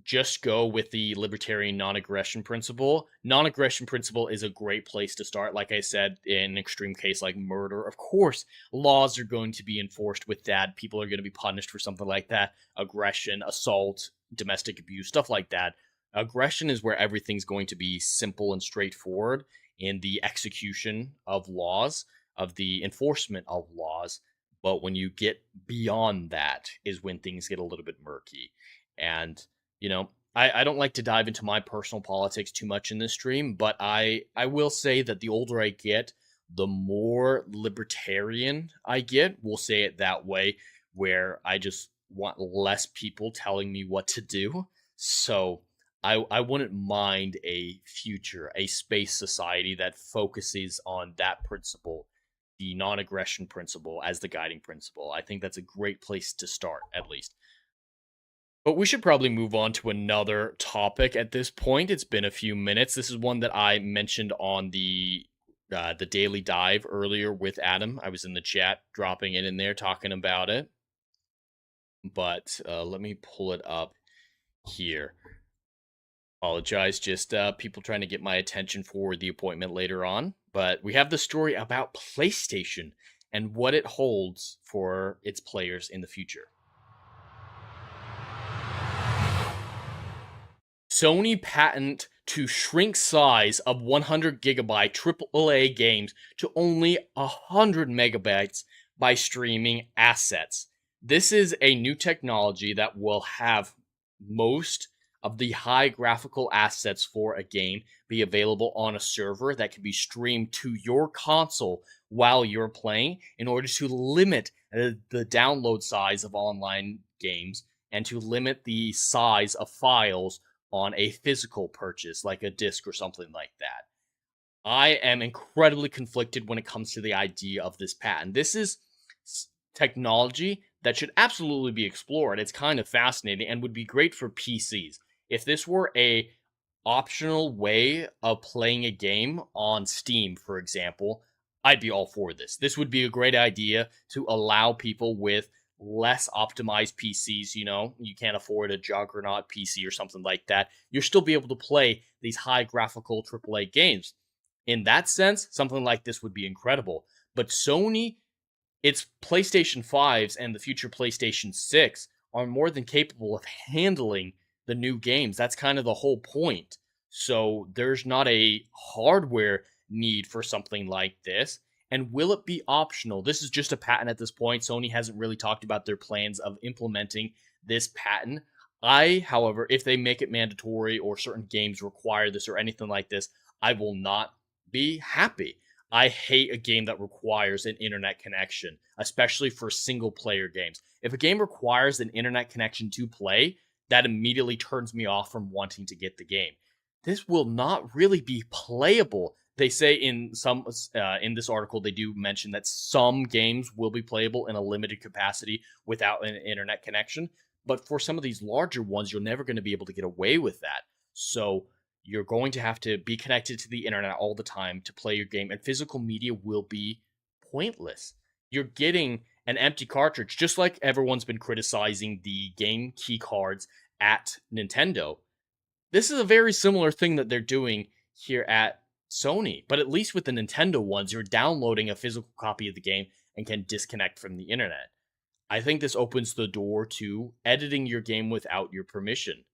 [SPEAKER 3] Just go with the libertarian non-aggression principle. Non-aggression principle is a great place to start. Like I said, in an extreme case like murder, of course, laws are going to be enforced with that. People are going to be punished for something like that. Aggression, assault, domestic abuse, stuff like that. Aggression is where everything's going to be simple and straightforward in the execution of laws, of the enforcement of laws. But when you get beyond that is when things get a little bit murky. And I don't like to dive into my personal politics too much in this stream, but I will say that the older I get, the more libertarian I get. We'll say it that way, where I just want less people telling me what to do. So I wouldn't mind a future, a space society that focuses on that principle, the non-aggression principle, as the guiding principle. I think that's a great place to start, at least. But we should probably move on to another topic at this point. It's been a few minutes. This is one that I mentioned on the daily dive earlier with Adam. I was in the chat dropping it in there talking about it. But let me pull it up here. Apologize, just people trying to get my attention for the appointment later on. But we have the story about PlayStation and what it holds for its players in the future. Sony patent to shrink size of 100 gigabyte AAA games to only 100 megabytes by streaming assets. This is a new technology that will have most of the high graphical assets for a game be available on a server that can be streamed to your console while you're playing, in order to limit the download size of online games and to limit the size of files on a physical purchase, like a disc or something like that. I am incredibly conflicted when it comes to the idea of this patent. This is technology that should absolutely be explored. It's kind of fascinating and would be great for PCs. If this were a optional way of playing a game on Steam, for example, I'd be all for this. This would be a great idea to allow people with less optimized PCs, you can't afford a juggernaut PC or something like that, you'll still be able to play these high graphical AAA games. In that sense, something like this would be incredible. But Sony, its PlayStation 5s and the future PlayStation 6 are more than capable of handling the new games. That's kind of the whole point. So there's not a hardware need for something like this. And will it be optional? This is just a patent at this point. Sony hasn't really talked about their plans of implementing this patent. However, if they make it mandatory or certain games require this or anything like this, I will not be happy. I hate a game that requires an internet connection, especially for single-player games. If a game requires an internet connection to play, that immediately turns me off from wanting to get the game. This will not really be playable. They say in this article, they do mention that some games will be playable in a limited capacity without an internet connection. But for some of these larger ones, you're never going to be able to get away with that. So you're going to have to be connected to the internet all the time to play your game, and physical media will be pointless. You're getting an empty cartridge, just like everyone's been criticizing the game key cards at Nintendo. This is a very similar thing that they're doing here at Sony, but at least with the Nintendo ones, you're downloading a physical copy of the game and can disconnect from the internet. I think this opens the door to editing your game without your permission.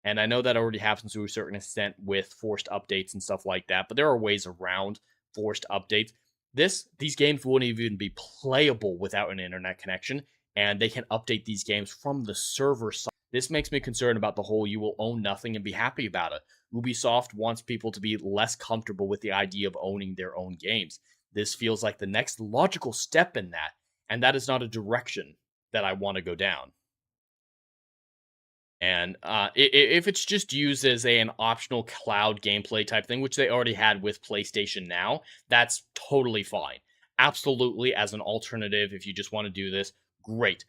[SPEAKER 3] And I know that already happens to a certain extent with forced updates and stuff like that, but there are ways around forced updates. These games wouldn't even be playable without an internet connection, and they can update these games from the server side. This makes me concerned about the whole you will own nothing and be happy about it. Ubisoft wants people to be less comfortable with the idea of owning their own games. This feels like the next logical step in that, and that is not a direction that I want to go down. And if it's just used as an optional cloud gameplay type thing, which they already had with PlayStation Now, that's totally fine. Absolutely, as an alternative, if you just want to do this, great.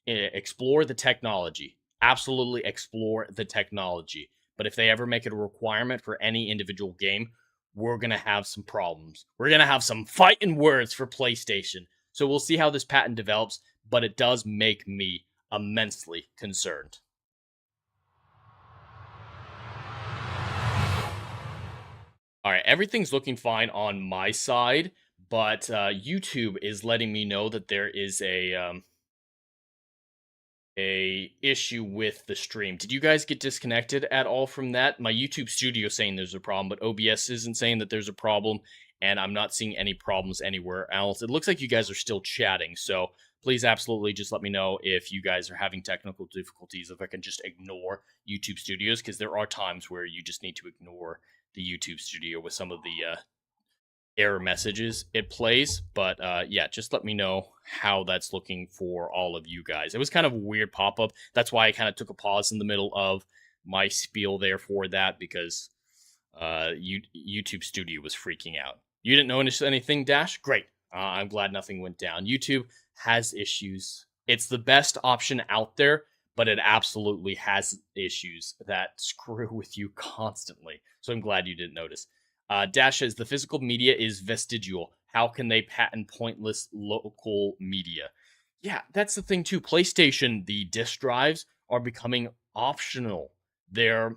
[SPEAKER 3] Explore the technology. Absolutely explore the technology. But if they ever make it a requirement for any individual game, we're going to have some problems. We're going to have some fighting words for PlayStation. So we'll see how this patent develops, but it does make me immensely concerned. All right, everything's looking fine on my side, but YouTube is letting me know that there is a issue with the stream. Did you guys get disconnected at all from that? My YouTube studio saying there's a problem, but OBS isn't saying that there's a problem, and I'm not seeing any problems anywhere else. It looks like you guys are still chatting, so please absolutely just let me know if you guys are having technical difficulties, if I can just ignore YouTube Studios, because there are times where you just need to ignore the YouTube Studio with some of the error messages it plays. But yeah, just let me know how that's looking for all of you guys. It was kind of a weird pop-up. That's why I kind of took a pause in the middle of my spiel there for that, because YouTube Studio was freaking out. You didn't notice anything, Dash? Great. I'm glad nothing went down. YouTube has issues. It's the best option out there, but it absolutely has issues that screw with you constantly. So I'm glad you didn't notice. Dash says the physical media is vestigial. How can they patent pointless local media? Yeah, that's the thing too. PlayStation, the disk drives are becoming optional. They're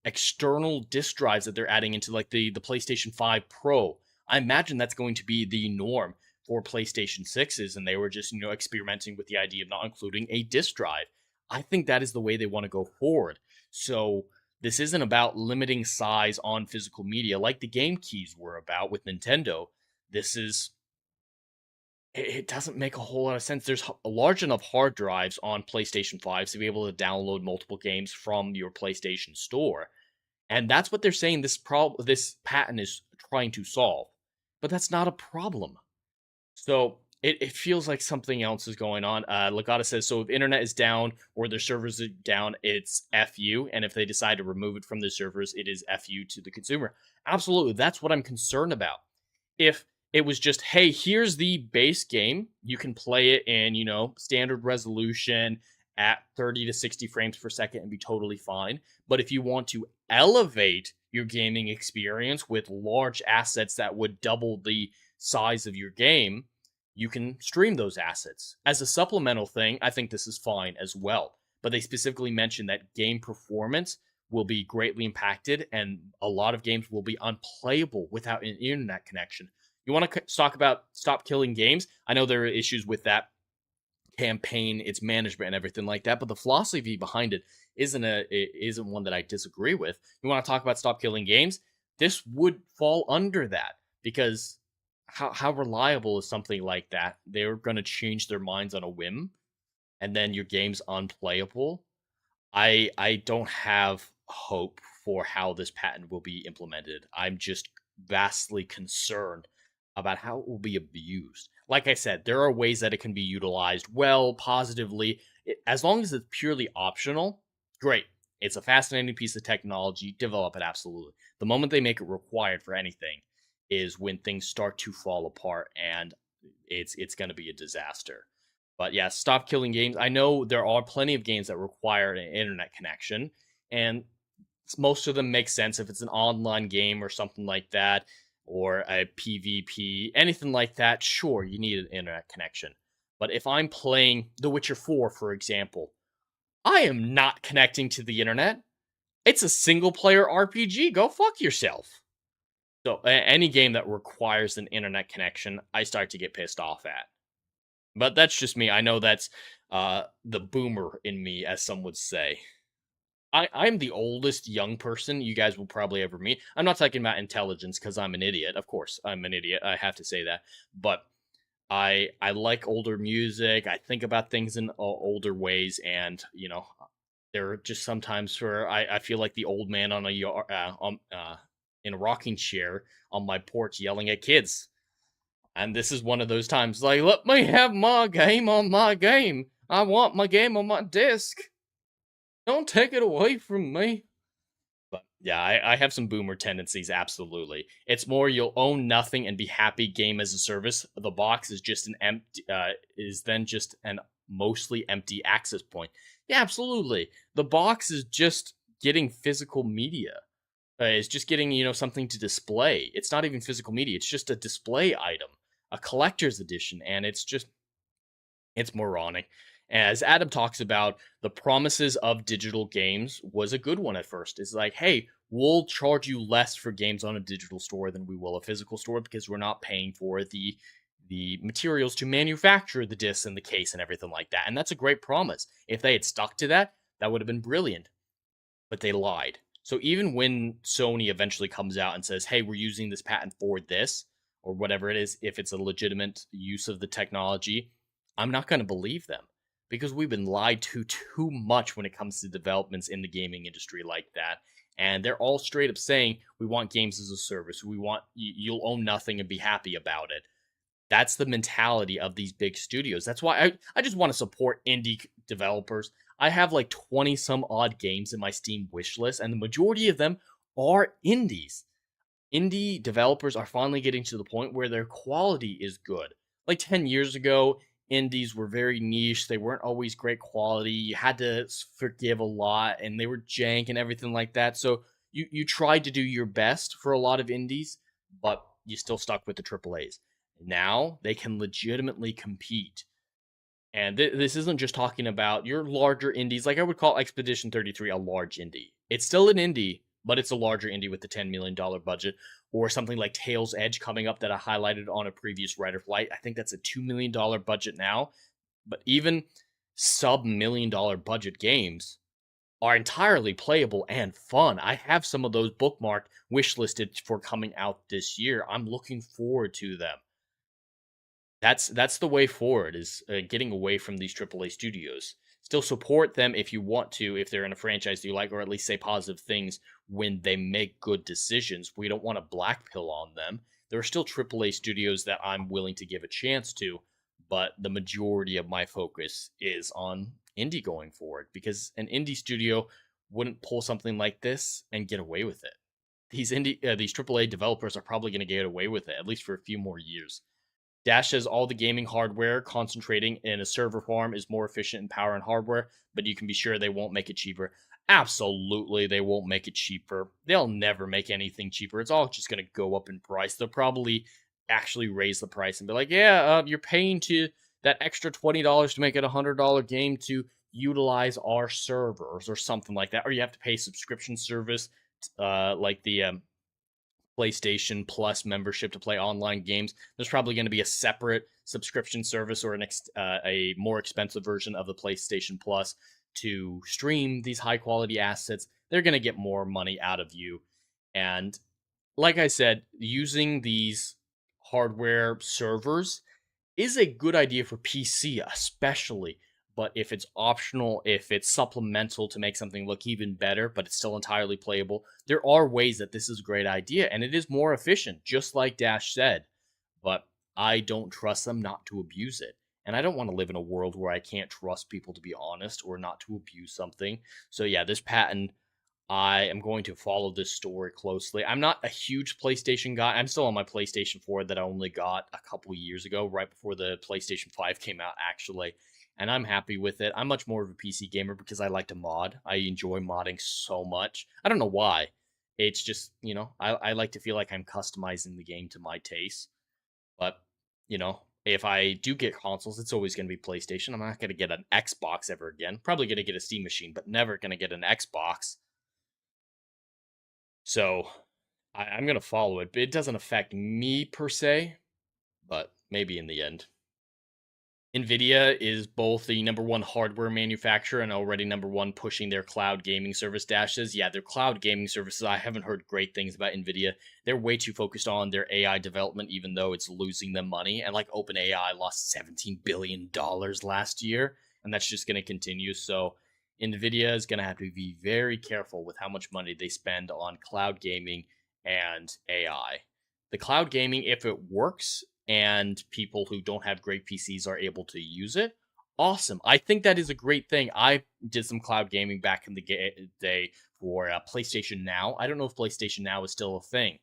[SPEAKER 3] external disk drives that they're adding into like the PlayStation 5 Pro. I imagine that's going to be the norm for PlayStation 6s, and they were just, experimenting with the idea of not including a disk drive. I think that is the way they want to go forward. So this isn't about limiting size on physical media like the game keys were about with Nintendo. It doesn't make a whole lot of sense. There's large enough hard drives on PlayStation 5 to be able to download multiple games from your PlayStation Store. And that's what they're saying this patent is trying to solve. But that's not a problem. So it feels like something else is going on. Legata says, so if internet is down or their servers are down, it's FU. And if they decide to remove it from the servers, it is FU to the consumer. Absolutely. That's what I'm concerned about. If it was just, hey, here's the base game, you can play it in, standard resolution at 30 to 60 frames per second and be totally fine. But if you want to elevate your gaming experience with large assets that would double the size of your game, you can stream those assets. As a supplemental thing, I think this is fine as well. But they specifically mentioned that game performance will be greatly impacted and a lot of games will be unplayable without an internet connection. You want to talk about stop killing games? I know there are issues with that campaign, its management and everything like that, but the philosophy behind it isn't one that I disagree with. You want to talk about stop killing games? This would fall under that, because how reliable is something like that? They're going to change their minds on a whim, and then your game's unplayable. I don't have hope for how this patent will be implemented. I'm just vastly concerned about how it will be abused. Like I said, there are ways that it can be utilized well, positively. As long as it's purely optional, great. It's a fascinating piece of technology. Develop it, absolutely. The moment they make it required for anything is when things start to fall apart, and it's going to be a disaster. But yeah, stop killing games. I know there are plenty of games that require an internet connection, and most of them make sense if it's an online game or something like that, or a PvP, anything like that. Sure, you need an internet connection. But if I'm playing The Witcher 4, for example, I am not connecting to the internet. It's a single-player RPG. Go fuck yourself. So any game that requires an internet connection, I start to get pissed off at. But that's just me. I know that's the boomer in me, as some would say. I'm the oldest young person you guys will probably ever meet. I'm not talking about intelligence because I'm an idiot. Of course, I'm an idiot. I have to say that. But I like older music. I think about things in older ways, and there are just sometimes where I feel like the old man on in a rocking chair on my porch yelling at kids. And this is one of those times, like, let me have my game on my game. I want my game on my disc. Don't take it away from me. But yeah, I have some boomer tendencies, absolutely. It's more you'll own nothing and be happy game as a service. The box is just an mostly empty access point. Yeah, absolutely. The box is just getting physical media. It's just getting, something to display. It's not even physical media. It's just a display item, a collector's edition, and it's moronic. As Adam talks about, the promises of digital games was a good one at first. It's like, hey, we'll charge you less for games on a digital store than we will a physical store because we're not paying for the materials to manufacture the discs and the case and everything like that. And that's a great promise. If they had stuck to that, that would have been brilliant. But they lied. So even when Sony eventually comes out and says, hey, we're using this patent for this, or whatever it is, if it's a legitimate use of the technology, I'm not going to believe them because we've been lied to too much when it comes to developments in the gaming industry like that. And they're all straight up saying, we want games as a service. We want, you'll own nothing and be happy about it. That's the mentality of these big studios. That's why I just want to support indie developers. I have like 20 some odd games in my Steam wish list, and the majority of them are indies. Indie developers are finally getting to the point where their quality is good. Like 10 years ago, indies were very niche. They weren't always great quality. You had to forgive a lot, and they were jank and everything like that. So you tried to do your best for a lot of indies, but you still stuck with the AAAs. Now they can legitimately compete. And this isn't just talking about your larger indies. Like I would call Expedition 33 a large indie. It's still an indie, but it's a larger indie with the $10 million budget. Or something like Tail's Edge coming up that I highlighted on a previous Writer Flight. I think that's a $2 million budget now. But even sub-$1 million budget games are entirely playable and fun. I have some of those bookmarked, wishlisted for coming out this year. I'm looking forward to them. That's the way forward, is getting away from these AAA studios. Still support them if you want to, if they're in a franchise you like, or at least say positive things when they make good decisions. We don't want to blackpill on them. There are still AAA studios that I'm willing to give a chance to, but the majority of my focus is on indie going forward, because an indie studio wouldn't pull something like this and get away with it. These AAA developers are probably going to get away with it, at least for a few more years. Dash says all the gaming hardware concentrating in a server farm is more efficient in power and hardware, but you can be sure they won't make it cheaper. Absolutely, they won't make it cheaper. They'll never make anything cheaper. It's all just going to go up in price. They'll probably actually raise the price and be like, yeah, you're paying to that extra $20 to make it a $100 game to utilize our servers or something like that. Or you have to pay subscription service like the PlayStation Plus membership to play online games. There's probably going to be a separate subscription service or a more expensive version of the PlayStation Plus to stream these high quality assets. They're going to get more money out of you. And like I said, using these hardware servers is a good idea for PC, especially. But if it's optional, if it's supplemental to make something look even better, but it's still entirely playable, there are ways that this is a great idea, and it is more efficient, just like Dash said. But I don't trust them not to abuse it. And I don't want to live in a world where I can't trust people to be honest or not to abuse something. So yeah, this patent, I am going to follow this story closely. I'm not a huge PlayStation guy. I'm still on my PlayStation 4 that I only got a couple years ago, right before the PlayStation 5 came out, actually. And I'm happy with it. I'm much more of a PC gamer because I like to mod. I enjoy modding so much. I don't know why. It's just, I like to feel like I'm customizing the game to my taste. But, if I do get consoles, it's always going to be PlayStation. I'm not going to get an Xbox ever again. Probably going to get a Steam machine, but never going to get an Xbox. So, I'm going to follow it. But it doesn't affect me per se, but maybe in the end. NVIDIA is both the #1 hardware manufacturer and already #1 pushing their cloud gaming service. Dashes. Yeah, their cloud gaming services, I haven't heard great things about NVIDIA. They're way too focused on their AI development, even though it's losing them money. And like OpenAI lost $17 billion last year, and that's just going to continue. So NVIDIA is going to have to be very careful with how much money they spend on cloud gaming and AI. The cloud gaming, if it works, and people who don't have great PCs are able to use it, awesome. I think that is a great thing. I did some cloud gaming back in the day for PlayStation Now. I don't know if PlayStation Now is still a thing,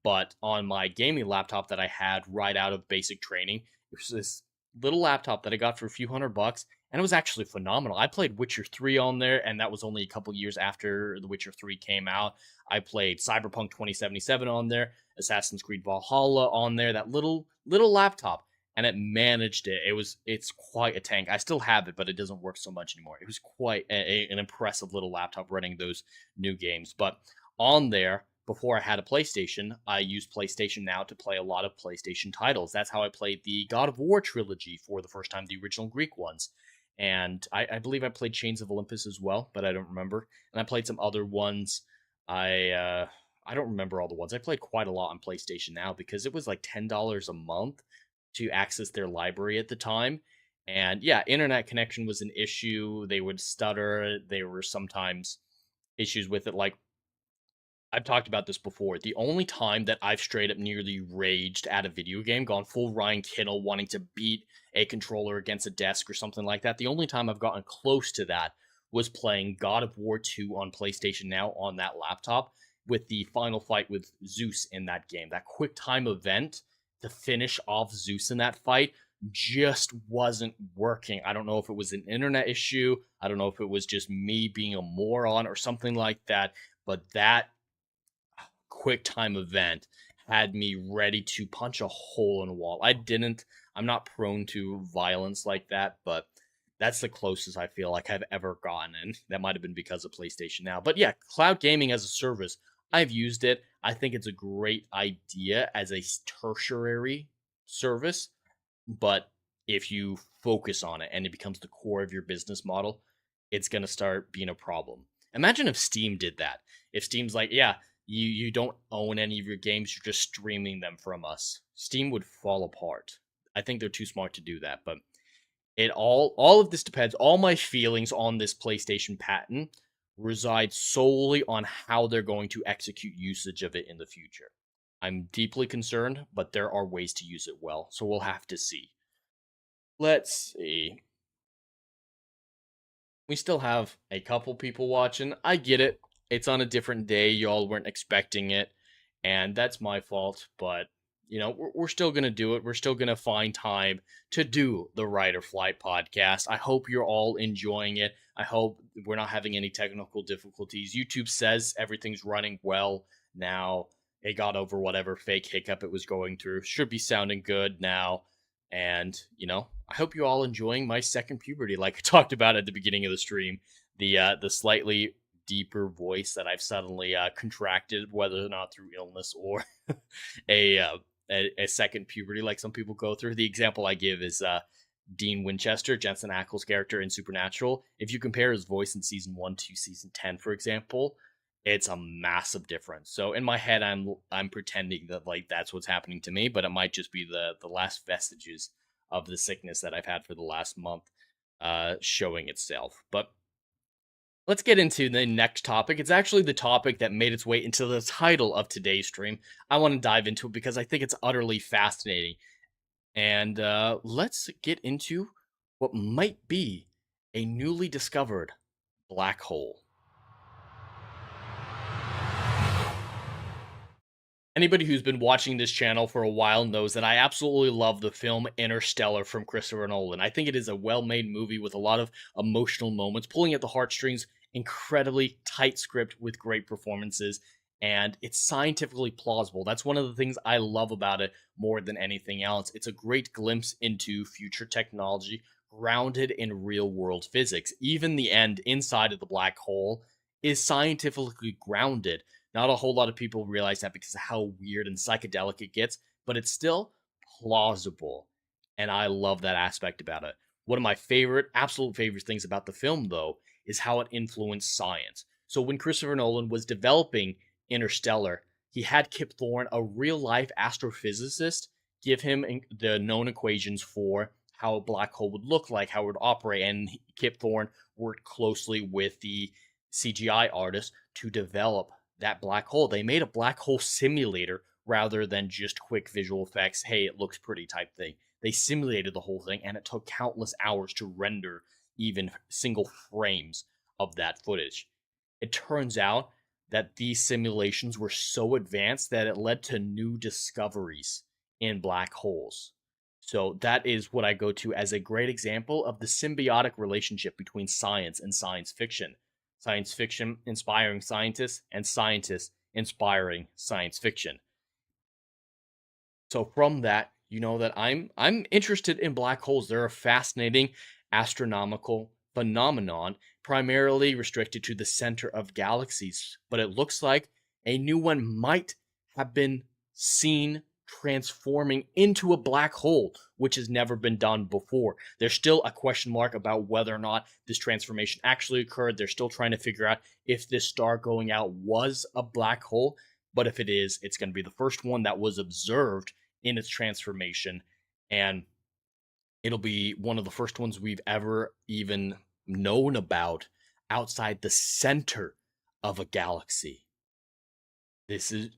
[SPEAKER 3] but on my gaming laptop that I had right out of basic training, it was this little laptop that I got for a few $100, and it was actually phenomenal. I played Witcher 3 on there, and that was only a couple years after The Witcher 3 came out. I played Cyberpunk 2077 on there, Assassin's Creed Valhalla on there, that little laptop, and it managed it. It's quite a tank. I still have it, but it doesn't work so much anymore. It was quite an impressive little laptop running those new games. But on there, before I had a PlayStation, I used PlayStation Now to play a lot of PlayStation titles. That's how I played the God of War trilogy for the first time, the original Greek ones. And I believe I played Chains of Olympus as well, but I don't remember. And I played some other ones. I don't remember all the ones. I played quite a lot on PlayStation Now because it was like $10 a month to access their library at the time. And yeah, internet connection was an issue. They would stutter. There were sometimes issues with it. Like, I've talked about this before. The only time that I've straight up nearly raged at a video game, gone full Ryan Kittle, wanting to beat a controller against a desk or something like that, the only time I've gotten close to that was playing God of War 2 on PlayStation Now on that laptop with the final fight with Zeus in that game. That quick time event to finish off Zeus in that fight just wasn't working. I don't know if it was an internet issue. I don't know if it was just me being a moron or something like that. But that quick time event had me ready to punch a hole in a wall. I'm not prone to violence like that, but that's the closest I feel like I've ever gotten. And that might have been because of PlayStation Now. But yeah, cloud gaming as a service, I've used it. I think it's a great idea as a tertiary service. But if you focus on it and it becomes the core of your business model, it's going to start being a problem. Imagine if Steam did that. If Steam's like, yeah, you don't own any of your games, you're just streaming them from us. Steam would fall apart. I think they're too smart to do that, but all of this depends. All my feelings on this PlayStation patent reside solely on how they're going to execute usage of it in the future. I'm deeply concerned, but there are ways to use it well, so we'll have to see. Let's see. We still have a couple people watching. I get it. It's on a different day. Y'all weren't expecting it, and that's my fault, but you know, we're still going to do it. We're still going to find time to do the Ride or Flight podcast. I hope you're all enjoying it. I hope we're not having any technical difficulties. YouTube says everything's running well now. It got over whatever fake hiccup it was going through. Should be sounding good now. And, you know, I hope you all enjoying my second puberty, like I talked about at the beginning of the stream. The slightly deeper voice that I've suddenly contracted, whether or not through illness or a second puberty like some people go through. The example I give is Dean Winchester, Jensen Ackles' character in Supernatural. If you compare his voice in season 1 to season 10, for example, it's a massive difference. So in my head, I'm pretending that like that's what's happening to me, but it might just be the last vestiges of the sickness that I've had for the last month showing itself. But let's get into the next topic. It's actually the topic that made its way into the title of today's stream. I want to dive into it because I think it's utterly fascinating. And let's get into what might be a newly discovered black hole. Anybody who's been watching this channel for a while knows that I absolutely love the film Interstellar from Christopher Nolan. I think it is a well-made movie with a lot of emotional moments, pulling at the heartstrings, incredibly tight script with great performances, and it's scientifically plausible. That's one of the things I love about it more than anything else. It's a great glimpse into future technology grounded in real-world physics. Even the end inside of the black hole is scientifically grounded. Not a whole lot of people realize that because of how weird and psychedelic it gets, but it's still plausible. And I love that aspect about it. One of my absolute favorite things about the film, though, is how it influenced science. So when Christopher Nolan was developing Interstellar, he had Kip Thorne, a real-life astrophysicist, give him the known equations for how a black hole would look like, how it would operate, and Kip Thorne worked closely with the CGI artist to develop that black hole. They made a black hole simulator rather than just quick visual effects, hey, it looks pretty type thing. They simulated the whole thing, and it took countless hours to render even single frames of that footage. It turns out that these simulations were so advanced that it led to new discoveries in black holes. So that is what I go to as a great example of the symbiotic relationship between science and science fiction. Science fiction inspiring scientists, and scientists inspiring science fiction. So from that, you know that I'm interested in black holes. They're a fascinating astronomical phenomenon, primarily restricted to the center of galaxies. But it looks like a new one might have been seen transforming into a black hole, which has never been done before. There's still a question mark about whether or not this transformation actually occurred. They're still trying to figure out if this star going out was a black hole, but if it is, it's going to be the first one that was observed in its transformation. And It'll be one of the first ones we've ever even known about outside the center of a galaxy. This is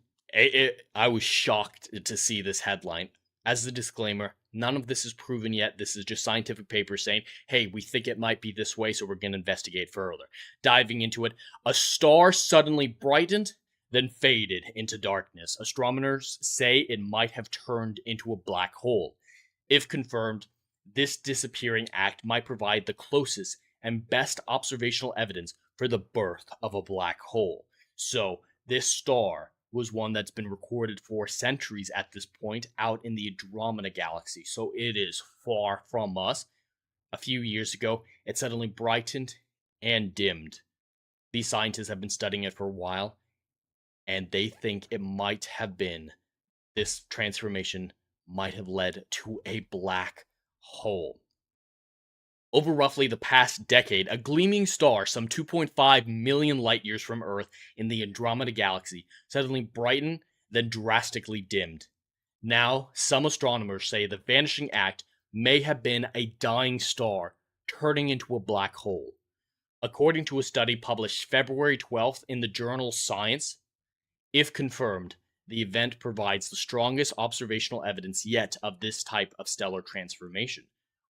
[SPEAKER 3] I was shocked to see this headline. As a disclaimer, none of this is proven yet. This is just scientific papers saying, hey, we think it might be this way, so we're going to investigate further. Diving into it, a star suddenly brightened, then faded into darkness. Astronomers say it might have turned into a black hole. If confirmed, this disappearing act might provide the closest and best observational evidence for the birth of a black hole. So, this star was one that's been recorded for centuries at this point out in the Andromeda galaxy. So, it is far from us. A few years ago, it suddenly brightened and dimmed. These scientists have been studying it for a while, and they think it might have been this transformation might have led to a black hole. Over roughly the past decade, a gleaming star some 2.5 million light years from Earth in the Andromeda galaxy suddenly brightened, then drastically dimmed. Now, some astronomers say the vanishing act may have been a dying star turning into a black hole. According to a study published February 12th in the journal Science, if confirmed, the event provides the strongest observational evidence yet of this type of stellar transformation.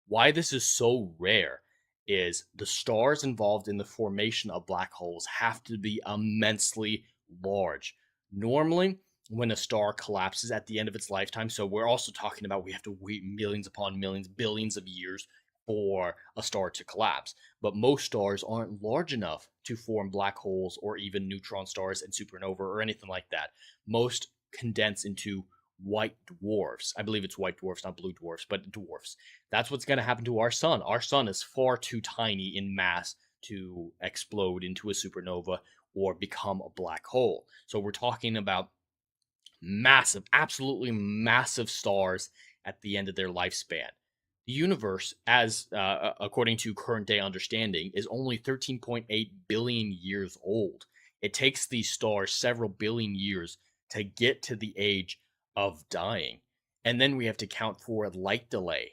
[SPEAKER 3] Why this is so rare is the stars involved in the formation of black holes have to be immensely large. Normally, when a star collapses at the end of its lifetime, so we're also talking about we have to wait millions upon millions, billions of years for a star to collapse. But most stars aren't large enough to form black holes or even neutron stars and supernova or anything like that. Most condense into white dwarfs. I believe it's white dwarfs, not blue dwarfs, but dwarfs. That's what's going to happen to our sun. Our sun is far too tiny in mass to explode into a supernova or become a black hole. So we're talking about massive, absolutely massive stars at the end of their lifespan. The universe, as according to current day understanding, is only 13.8 billion years old. It takes these stars several billion years to get to the age of dying. And then we have to count for light delay,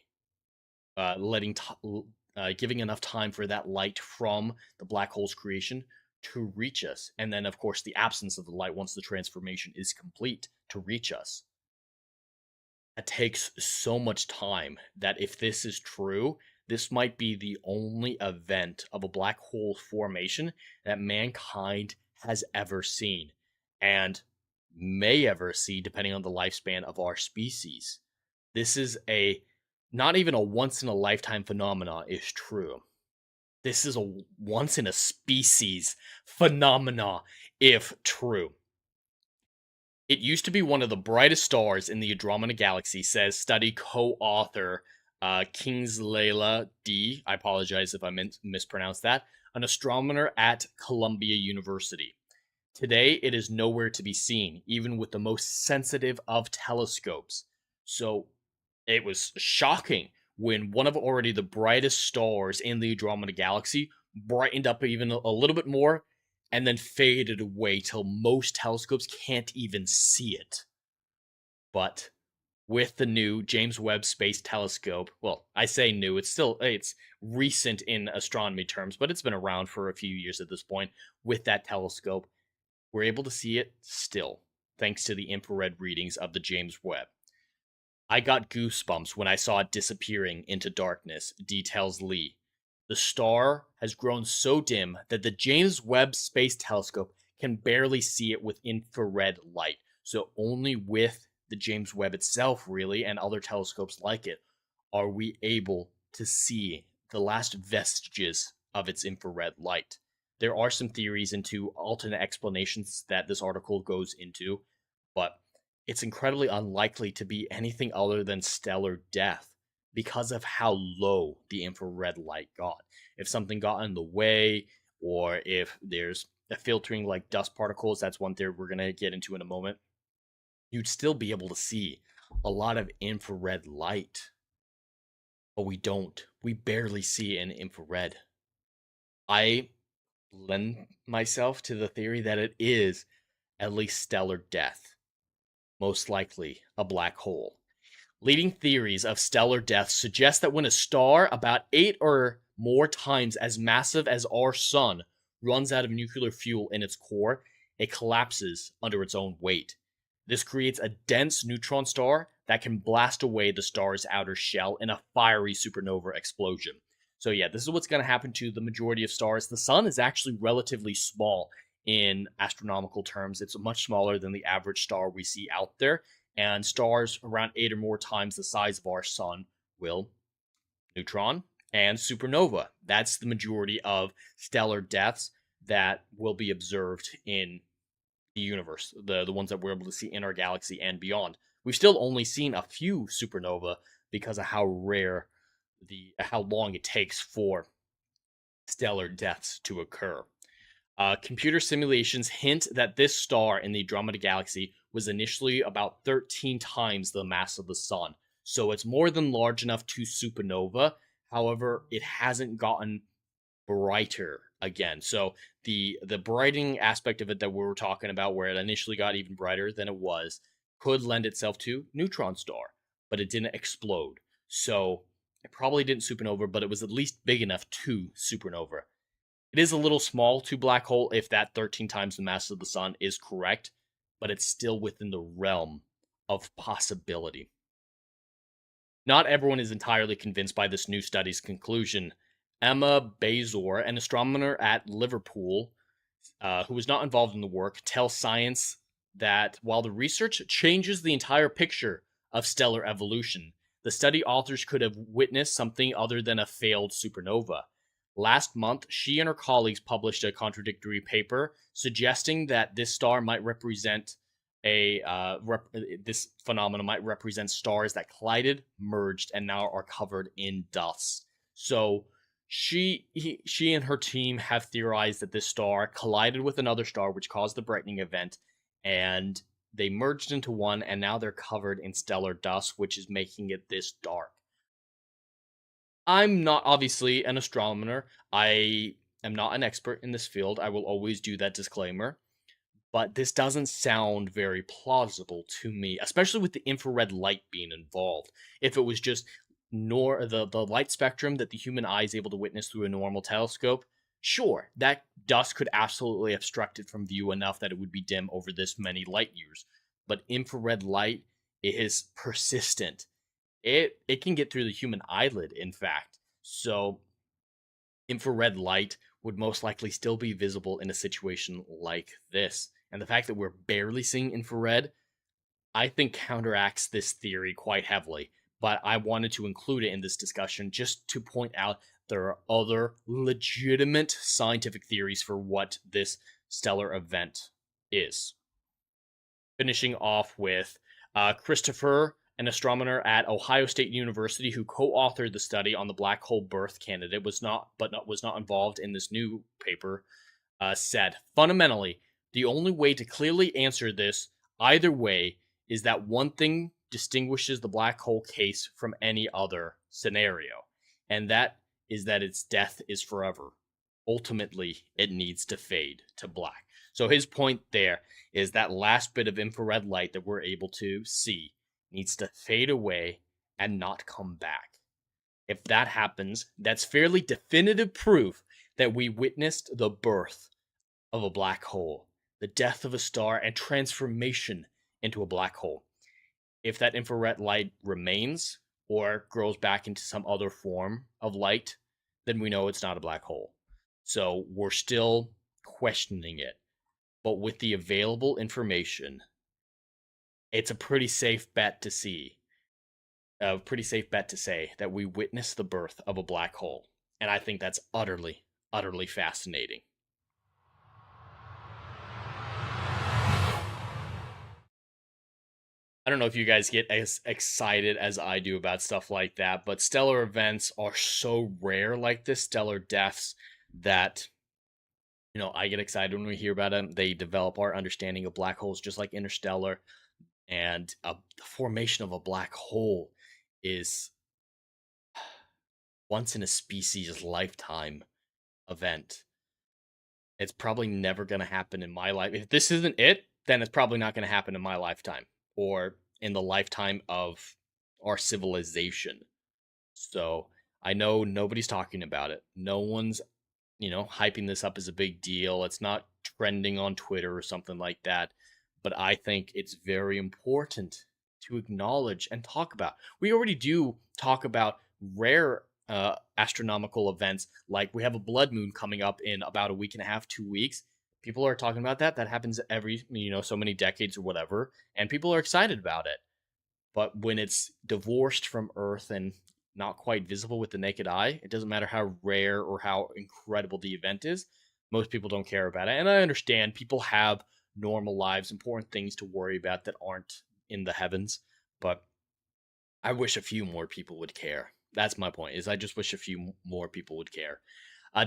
[SPEAKER 3] giving enough time for that light from the black hole's creation to reach us. And then, of course, the absence of the light once the transformation is complete to reach us. That takes so much time that if this is true, this might be the only event of a black hole formation that mankind has ever seen and may ever see, depending on the lifespan of our species. This is not even a once in a lifetime phenomena is true. This is a once in a species phenomena if true. It used to be one of the brightest stars in the Andromeda galaxy, says study co-author Kingsleila D. I apologize if I mispronounced that, an astronomer at Columbia University. Today, it is nowhere to be seen, even with the most sensitive of telescopes. So, it was shocking when one of already the brightest stars in the Andromeda galaxy brightened up even a little bit more and then faded away till most telescopes can't even see it. But with the new James Webb Space Telescope, well, I say new, it's recent in astronomy terms, but it's been around for a few years at this point. With that telescope, we're able to see it still, thanks to the infrared readings of the James Webb. I got goosebumps when I saw it disappearing into darkness, details Lee. The star has grown so dim that the James Webb Space Telescope can barely see it with infrared light. So only with the James Webb itself, really, and other telescopes like it, are we able to see the last vestiges of its infrared light. There are some theories into alternate explanations that this article goes into, but it's incredibly unlikely to be anything other than stellar death because of how low the infrared light got. If something got in the way, or if there's a filtering like dust particles, that's one theory we're going to get into in a moment, you'd still be able to see a lot of infrared light. But we don't. We barely see in infrared. I lend myself to the theory that it is at least stellar death. Most likely a black hole. Leading theories of stellar death suggest that when a star about 8 or more times as massive as our sun runs out of nuclear fuel in its core, it collapses under its own weight. This creates a dense neutron star that can blast away the star's outer shell in a fiery supernova explosion. So yeah, this is what's going to happen to the majority of stars. The sun is actually relatively small in astronomical terms. It's much smaller than the average star we see out there, and stars around 8 or more times the size of our sun will neutron and supernova. That's the majority of stellar deaths that will be observed in the universe, the ones that we're able to see in our galaxy and beyond. We've still only seen a few supernova because of how rare how long it takes for stellar deaths to occur. Computer simulations hint that this star in the Andromeda Galaxy was initially about 13 times the mass of the sun, so it's more than large enough to supernova. However, it hasn't gotten brighter again. So the brightening aspect of it that we were talking about, where it initially got even brighter than it was, could lend itself to neutron star, but it didn't explode. So it probably didn't supernova, but it was at least big enough to supernova. It is a little small to black hole if that 13 times the mass of the sun is correct, but it's still within the realm of possibility. Not everyone is entirely convinced by this new study's conclusion. Emma Bazor, an astronomer at Liverpool, who was not involved in the work, tells Science that while the research changes the entire picture of stellar evolution, the study authors could have witnessed something other than a failed supernova. Last month, she and her colleagues published a contradictory paper suggesting that this star might represent this phenomenon might represent stars that collided, merged, and now are covered in dust. So she and her team have theorized that this star collided with another star, which caused the brightening event, and they merged into one, and now they're covered in stellar dust, which is making it this dark. I'm not obviously an astronomer. I am not an expert in this field. I will always do that disclaimer. But this doesn't sound very plausible to me, especially with the infrared light being involved. If it was just the light spectrum that the human eye is able to witness through a normal telescope, sure, that dust could absolutely obstruct it from view enough that it would be dim over this many light years. But infrared light is persistent. It can get through the human eyelid, in fact. So infrared light would most likely still be visible in a situation like this. And the fact that we're barely seeing infrared, I think counteracts this theory quite heavily. But I wanted to include it in this discussion just to point out there are other legitimate scientific theories for what this stellar event is. Finishing off with Christopher, an astronomer at Ohio State University who co-authored the study on the black hole birth candidate, was not involved in this new paper, said, fundamentally, the only way to clearly answer this either way is that one thing distinguishes the black hole case from any other scenario, and that is that its death is forever. Ultimately, it needs to fade to black. So his point there is that last bit of infrared light that we're able to see needs to fade away and not come back. If that happens, that's fairly definitive proof that we witnessed the birth of a black hole, the death of a star, and transformation into a black hole. If that infrared light remains or grows back into some other form of light, then we know it's not a black hole. So we're still questioning it. But with the available information, it's a pretty safe bet to say that we witnessed the birth of a black hole. And I think that's utterly, utterly fascinating. I don't know if you guys get as excited as I do about stuff like that, but stellar events are so rare like this, stellar deaths, that, I get excited when we hear about them. They develop our understanding of black holes just like Interstellar. And the formation of a black hole is once in a species lifetime event. It's probably never going to happen in my life. If this isn't it, then it's probably not going to happen in my lifetime or in the lifetime of our civilization. So I know nobody's talking about it. No one's, hyping this up as a big deal. It's not trending on Twitter or something like that. But I think it's very important to acknowledge and talk about. We already do talk about rare astronomical events, like we have a blood moon coming up in about a week and a half, 2 weeks. People are talking about that. That happens every, so many decades or whatever, and people are excited about it. But when it's divorced from Earth and not quite visible with the naked eye, it doesn't matter how rare or how incredible the event is. Most people don't care about it. And I understand people have normal lives, important things to worry about that aren't in the heavens. But I wish a few more people would care. That's my point, is I just wish a few more people would care.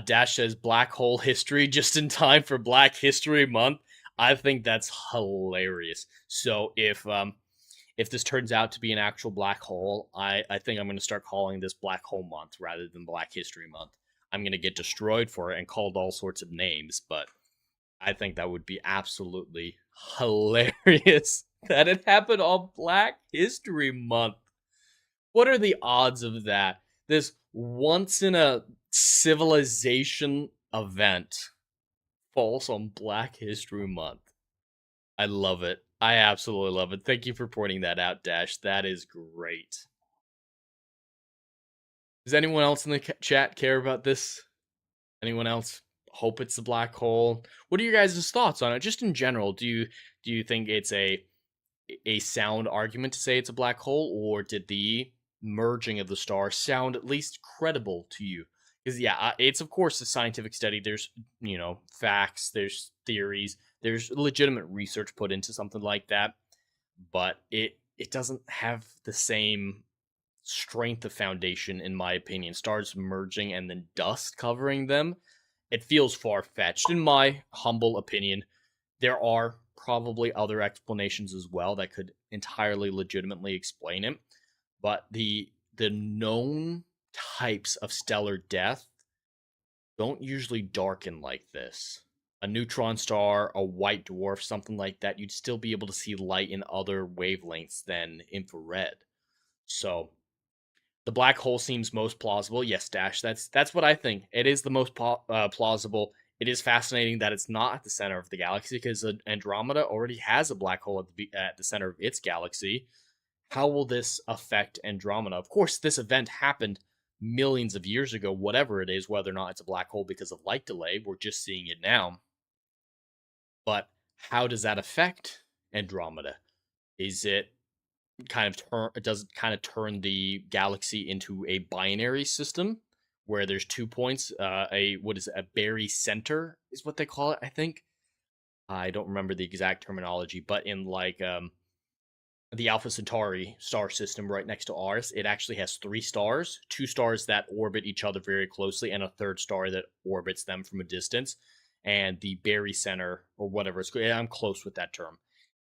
[SPEAKER 3] Dash says black hole history just in time for Black History Month. I think that's hilarious. So if this turns out to be an actual black hole, I think I'm going to start calling this Black Hole Month rather than Black History Month. I'm going to get destroyed for it and called all sorts of names, but I think that would be absolutely hilarious that it happened on Black History Month. What are the odds of that? This once in a civilization event falls on Black History Month. I love it. I absolutely love it. Thank you for pointing that out, Dash. That is great. Does anyone else in the chat care about this? Anyone else hope it's a black hole? What are your guys' thoughts on it? Just in general, do you think it's a sound argument to say it's a black hole, or did the merging of the stars sound at least credible to you? Because it's of course a scientific study. There's facts, there's theories, there's legitimate research put into something like that, but it doesn't have the same strength of foundation, in my opinion. Stars merging and then dust covering them, it feels far-fetched, in my humble opinion. There are probably other explanations as well that could entirely legitimately explain it, but the known types of stellar death don't usually darken like this. A neutron star, a white dwarf, something like that, you'd still be able to see light in other wavelengths than infrared. So the black hole seems most plausible. Yes, Dash, that's what I think. It is the most plausible. It is fascinating that it's not at the center of the galaxy, because Andromeda already has a black hole at the center of its galaxy. How will this affect Andromeda? Of course, this event happened millions of years ago, whatever it is, whether or not it's a black hole because of light delay. We're just seeing it now. But how does that affect Andromeda? Does it kind of turn the galaxy into a binary system where there's 2 points? A Berry center is what they call it, I think. I don't remember the exact terminology, but in the Alpha Centauri star system right next to ours, it actually has 3 stars, 2 stars that orbit each other very closely, and a third star that orbits them from a distance. And the Berry center, or whatever it's called, I'm close with that term,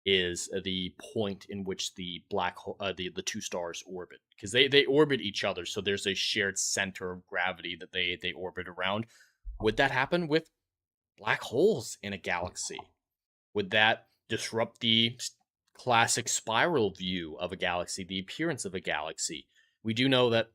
[SPEAKER 3] is the point in which the black hole, the 2 stars orbit, because they orbit each other, so there's a shared center of gravity that they orbit around. Would that happen with black holes in a galaxy? Would that disrupt the classic spiral view of a galaxy, the appearance of a galaxy? We do know that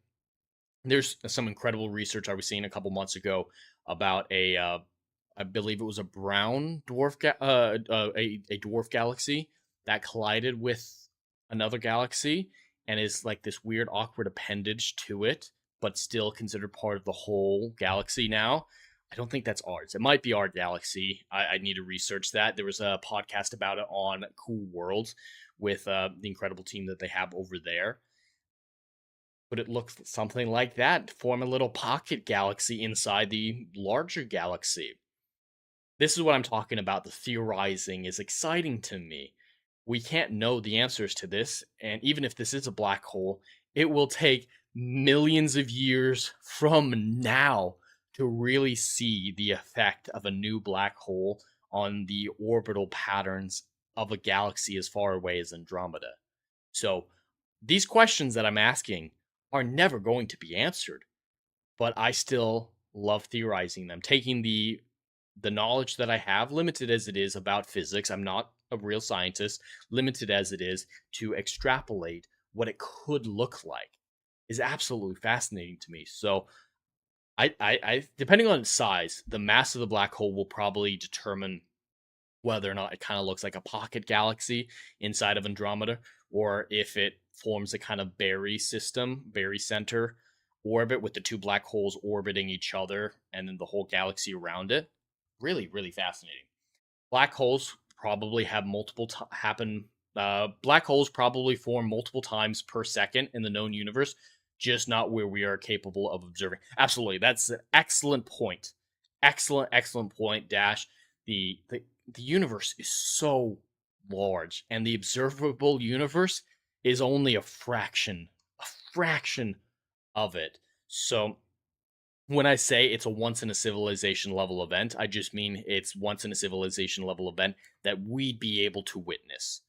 [SPEAKER 3] there's some incredible research I was seeing a couple months ago about I believe it was a brown dwarf, a dwarf galaxy that collided with another galaxy and is like this weird, awkward appendage to it, but still considered part of the whole galaxy now. I don't think that's ours. It might be our galaxy. I need to research that. There was a podcast about it on Cool Worlds with the incredible team that they have over there. But it looks something like that. Form a little pocket galaxy inside the larger galaxy. This is what I'm talking about. The theorizing is exciting to me. We can't know the answers to this, and even if this is a black hole, it will take millions of years from now to really see the effect of a new black hole on the orbital patterns of a galaxy as far away as Andromeda. So these questions that I'm asking are never going to be answered, but I still love theorizing them, taking the knowledge that I have, limited as it is about physics. I'm not a real scientist, limited as it is, to extrapolate what it could look like is absolutely fascinating to me. So I depending on its size, the mass of the black hole will probably determine whether or not it kind of looks like a pocket galaxy inside of Andromeda, or if it forms a kind of Berry center orbit with the two black holes orbiting each other and then the whole galaxy around it. Really, really fascinating. Black holes probably have black holes probably form multiple times per second in the known universe, just not where we are capable of observing. Absolutely, that's an excellent point. Excellent point, Dash. The universe is so large, and the observable universe is only a fraction of it. So when I say it's a once in a civilization level event, I just mean it's once in a civilization level event that we'd be able to witness.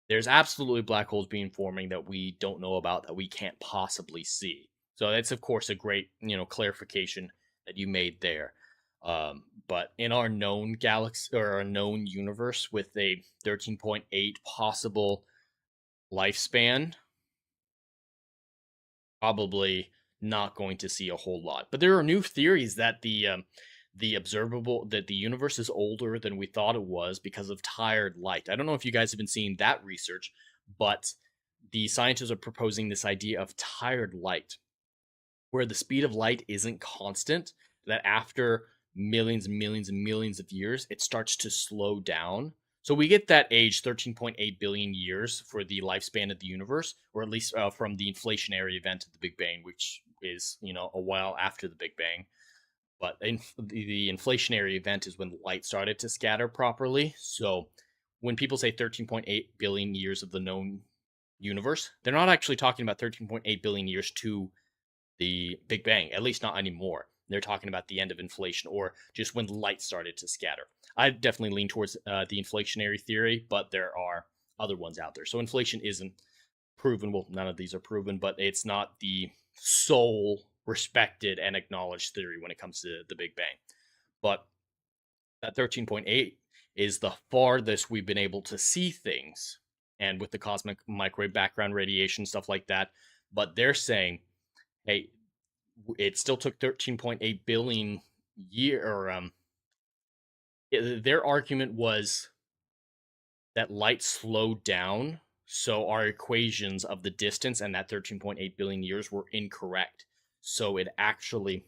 [SPEAKER 3] There's absolutely black holes being forming that we don't know about, that we can't possibly see. So that's of course a great, clarification that you made there. But in our known galaxy or our known universe with a 13.8 possible lifespan, probably not going to see a whole lot. But there are new theories that the universe is older than we thought it was because of tired light. I don't know if you guys have been seeing that research, but the scientists are proposing this idea of tired light, where the speed of light isn't constant, that after millions and millions and millions of years, it starts to slow down. So we get that age, 13.8 billion years for the lifespan of the universe, or at least from the inflationary event of the Big Bang, which is, a while after the Big Bang. But the inflationary event is when light started to scatter properly. So when people say 13.8 billion years of the known universe, they're not actually talking about 13.8 billion years to the Big Bang, at least not anymore. They're talking about the end of inflation, or just when light started to scatter. I definitely lean towards the inflationary theory, but there are other ones out there. So inflation isn't proven. Well, none of these are proven, but it's not the sole respected and acknowledged theory when it comes to the Big Bang. But that 13.8 is the farthest we've been able to see things, and with the cosmic microwave background radiation, stuff like that. But they're saying, hey, it still took 13.8 billion their argument was that light slowed down, so our equations of the distance and that 13.8 billion years were incorrect. So it actually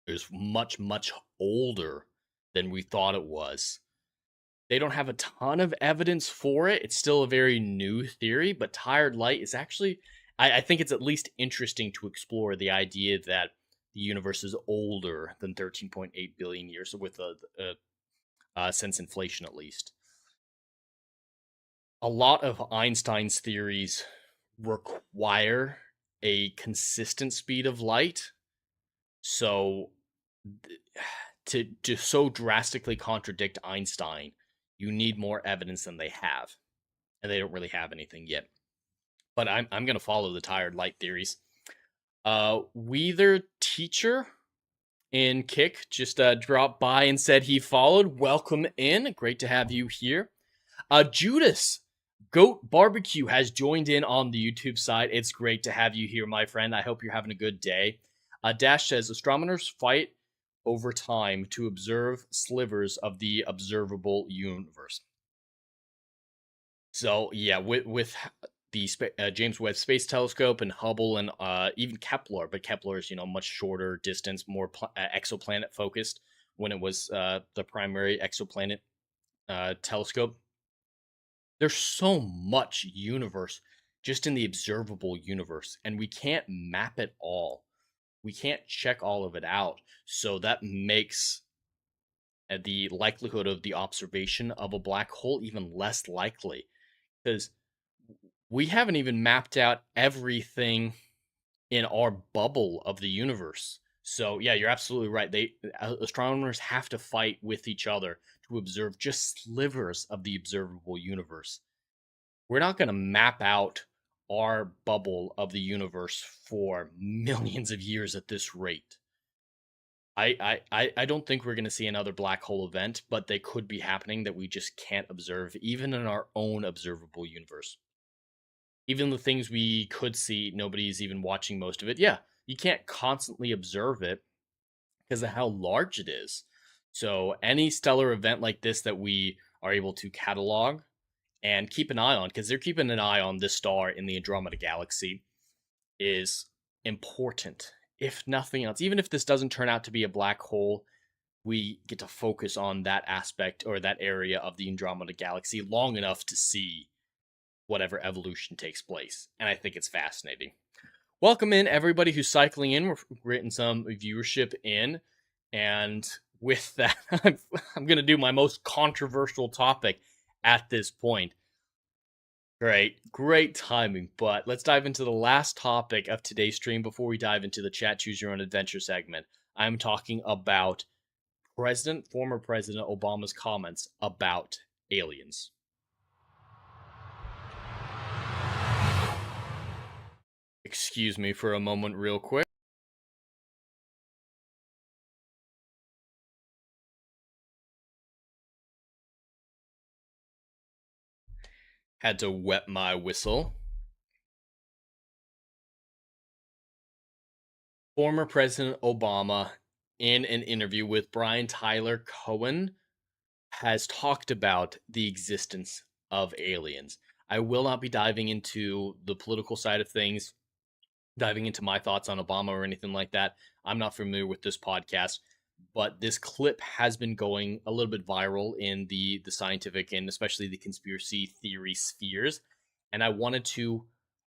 [SPEAKER 3] is much, much older than we thought it was. They don't have a ton of evidence for it. It's still a very new theory, but tired light is actually, I think it's at least interesting to explore the idea that the universe is older than 13.8 billion years, with since inflation at least. A lot of Einstein's theories require a consistent speed of light. So to so drastically contradict Einstein, you need more evidence than they have. And they don't really have anything yet. But I'm going to follow the tired light theories. Weir Teacher in Kick just dropped by and said he followed. Welcome in. Great to have you here. Judas Goat Barbecue has joined in on the YouTube side. It's great to have you here, my friend. I hope you're having a good day. Dash says, astronomers fight over time to observe slivers of the observable universe. So, yeah, with the James Webb Space Telescope and Hubble and even Kepler, but Kepler is, much shorter distance, more exoplanet focused when it was the primary exoplanet telescope. There's so much universe just in the observable universe, and we can't map it all. We can't check all of it out. So that makes the likelihood of the observation of a black hole even less likely, because we haven't even mapped out everything in our bubble of the universe. So yeah, you're absolutely right. Astronomers have to fight with each other to observe just slivers of the observable universe. We're not going to map out our bubble of the universe for millions of years at this rate. I don't think we're going to see another black hole event, but they could be happening that we just can't observe, even in our own observable universe. even the things we could see, nobody's even watching most of it. Yeah, you can't constantly observe it because of how large it is. So any stellar event like this that we are able to catalog and keep an eye on, because they're keeping an eye on this star in the Andromeda Galaxy, is important, if nothing else. Even if this doesn't turn out to be a black hole, we get to focus on that aspect or that area of the Andromeda Galaxy long enough to see whatever evolution takes place. And I think it's fascinating. Welcome in everybody who's cycling in. We're getting some viewership in. And with that, I'm going to do my most controversial topic at this point. Great timing. But let's dive into the last topic of today's stream before we dive into the chat choose your own adventure segment. I'm talking about former President Obama's comments about aliens. Excuse me for a moment real quick. Had to wet my whistle. Former President Obama, in an interview with Brian Tyler Cohen, has talked about the existence of aliens. I will not be diving into the political side of things, diving into my thoughts on Obama or anything like that. I'm not familiar with this podcast, but this clip has been going a little bit viral in the scientific and especially the conspiracy theory spheres, and I wanted to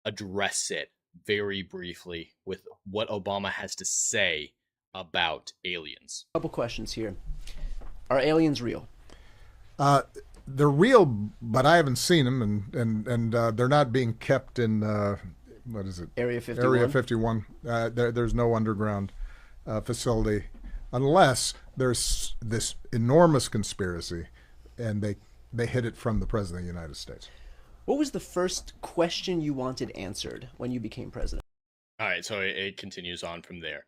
[SPEAKER 3] address it very briefly with what Obama has to say about aliens.
[SPEAKER 4] Couple questions here. Are aliens real?
[SPEAKER 5] They're real, but I haven't seen them, and they're not being kept in what is it?
[SPEAKER 4] Area 51.
[SPEAKER 5] Area 51. There's no underground facility, unless there's this enormous conspiracy, and they hid it from the President of the United States.
[SPEAKER 4] What was the first question you wanted answered when you became president?
[SPEAKER 3] All right, so it continues on from there.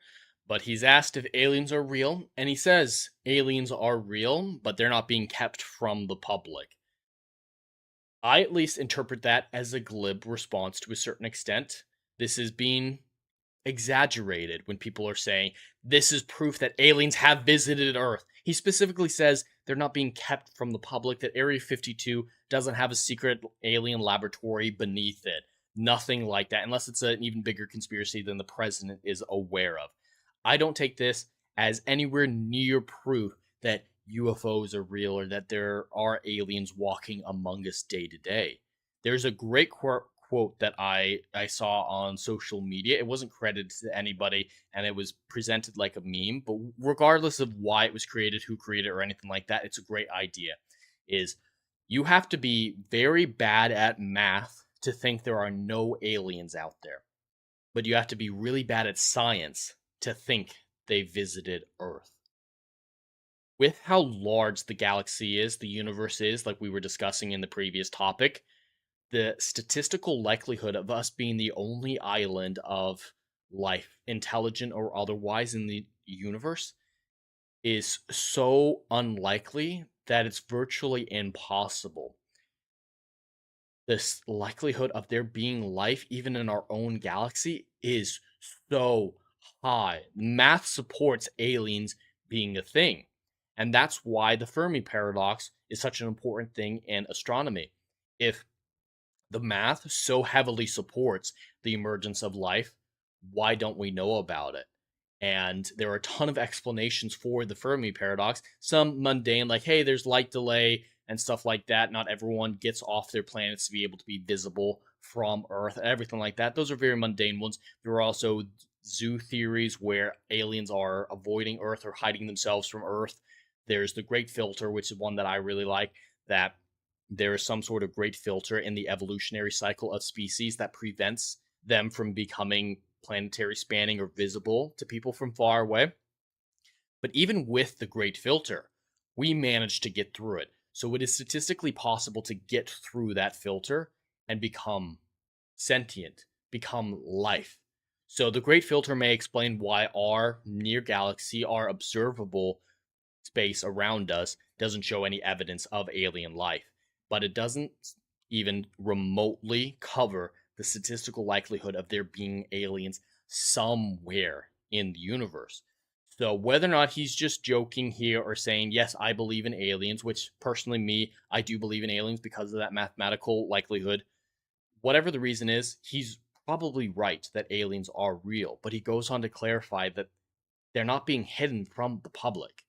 [SPEAKER 3] But he's asked if aliens are real, and he says aliens are real, but they're not being kept from the public. I at least interpret that as a glib response to a certain extent. This is being exaggerated when people are saying, this is proof that aliens have visited Earth. He specifically says they're not being kept from the public, that Area 52 doesn't have a secret alien laboratory beneath it. Nothing like that, unless it's an even bigger conspiracy than the president is aware of. I don't take this as anywhere near proof that UFOs are real or that there are aliens walking among us day to day. There's a great quote that I saw on social media. It wasn't credited to anybody, and it was presented like a meme, but regardless of why it was created, who created it, or anything like that, it's a great idea. Is you have to be very bad at math to think there are no aliens out there, but you have to be really bad at science to think they visited Earth. With how large the galaxy is, the universe is, like we were discussing in the previous topic, the statistical likelihood of us being the only island of life, intelligent or otherwise, in the universe is so unlikely that it's virtually impossible. This likelihood of there being life, even in our own galaxy, is so high. Math supports aliens being a thing. And that's why the Fermi paradox is such an important thing in astronomy. If the math so heavily supports the emergence of life, why don't we know about it? And there are a ton of explanations for the Fermi paradox. Some mundane, like, hey, there's light delay and stuff like that. Not everyone gets off their planets to be able to be visible from Earth, everything like that. Those are very mundane ones. There are also zoo theories where aliens are avoiding Earth or hiding themselves from Earth. There's the Great Filter, which is one that I really like, that there is some sort of great filter in the evolutionary cycle of species that prevents them from becoming planetary spanning or visible to people from far away. But even with the Great Filter, we managed to get through it. So it is statistically possible to get through that filter and become sentient, become life. So the Great Filter may explain why our near galaxy, our observable space around us, doesn't show any evidence of alien life. But it doesn't even remotely cover the statistical likelihood of there being aliens somewhere in the universe. So whether or not he's just joking here or saying, yes, I believe in aliens, which personally I do believe in aliens because of that mathematical likelihood. Whatever the reason is, he's probably right that aliens are real, but he goes on to clarify that they're not being hidden from the public.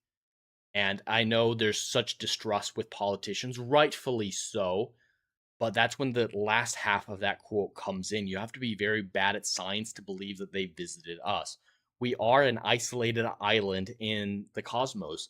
[SPEAKER 3] And I know there's such distrust with politicians, rightfully so, but that's when the last half of that quote comes in. You have to be very bad at science to believe that they visited us. We are an isolated island in the cosmos.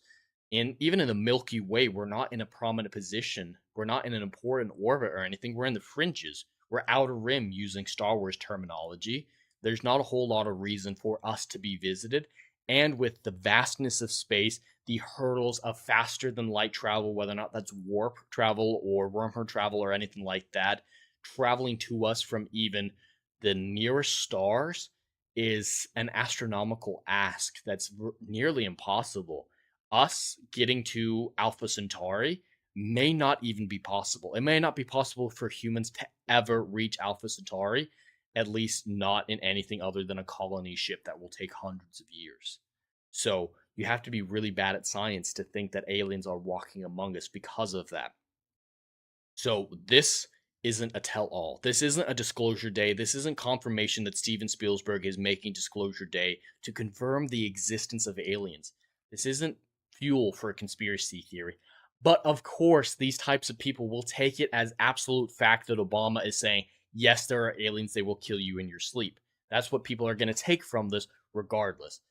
[SPEAKER 3] Even in the Milky Way, we're not in a prominent position. We're not in an important orbit or anything. We're in the fringes. We're outer rim using Star Wars terminology. There's not a whole lot of reason for us to be visited. And with the vastness of space, the hurdles of faster than light travel, whether or not that's warp travel or wormhole travel or anything like that, traveling to us from even the nearest stars is an astronomical ask that's nearly impossible. Us getting to Alpha Centauri may not even be possible. It may not be possible for humans to ever reach Alpha Centauri, at least not in anything other than a colony ship that will take hundreds of years. So you have to be really bad at science to think that aliens are walking among us because of that. So this isn't a tell-all. This isn't a disclosure day. This isn't confirmation that Steven Spielberg is making disclosure day to confirm the existence of aliens. This isn't fuel for a conspiracy theory. But of course, these types of people will take it as absolute fact that Obama is saying, yes, there are aliens, they will kill you in your sleep. That's what people are going to take from this regardless.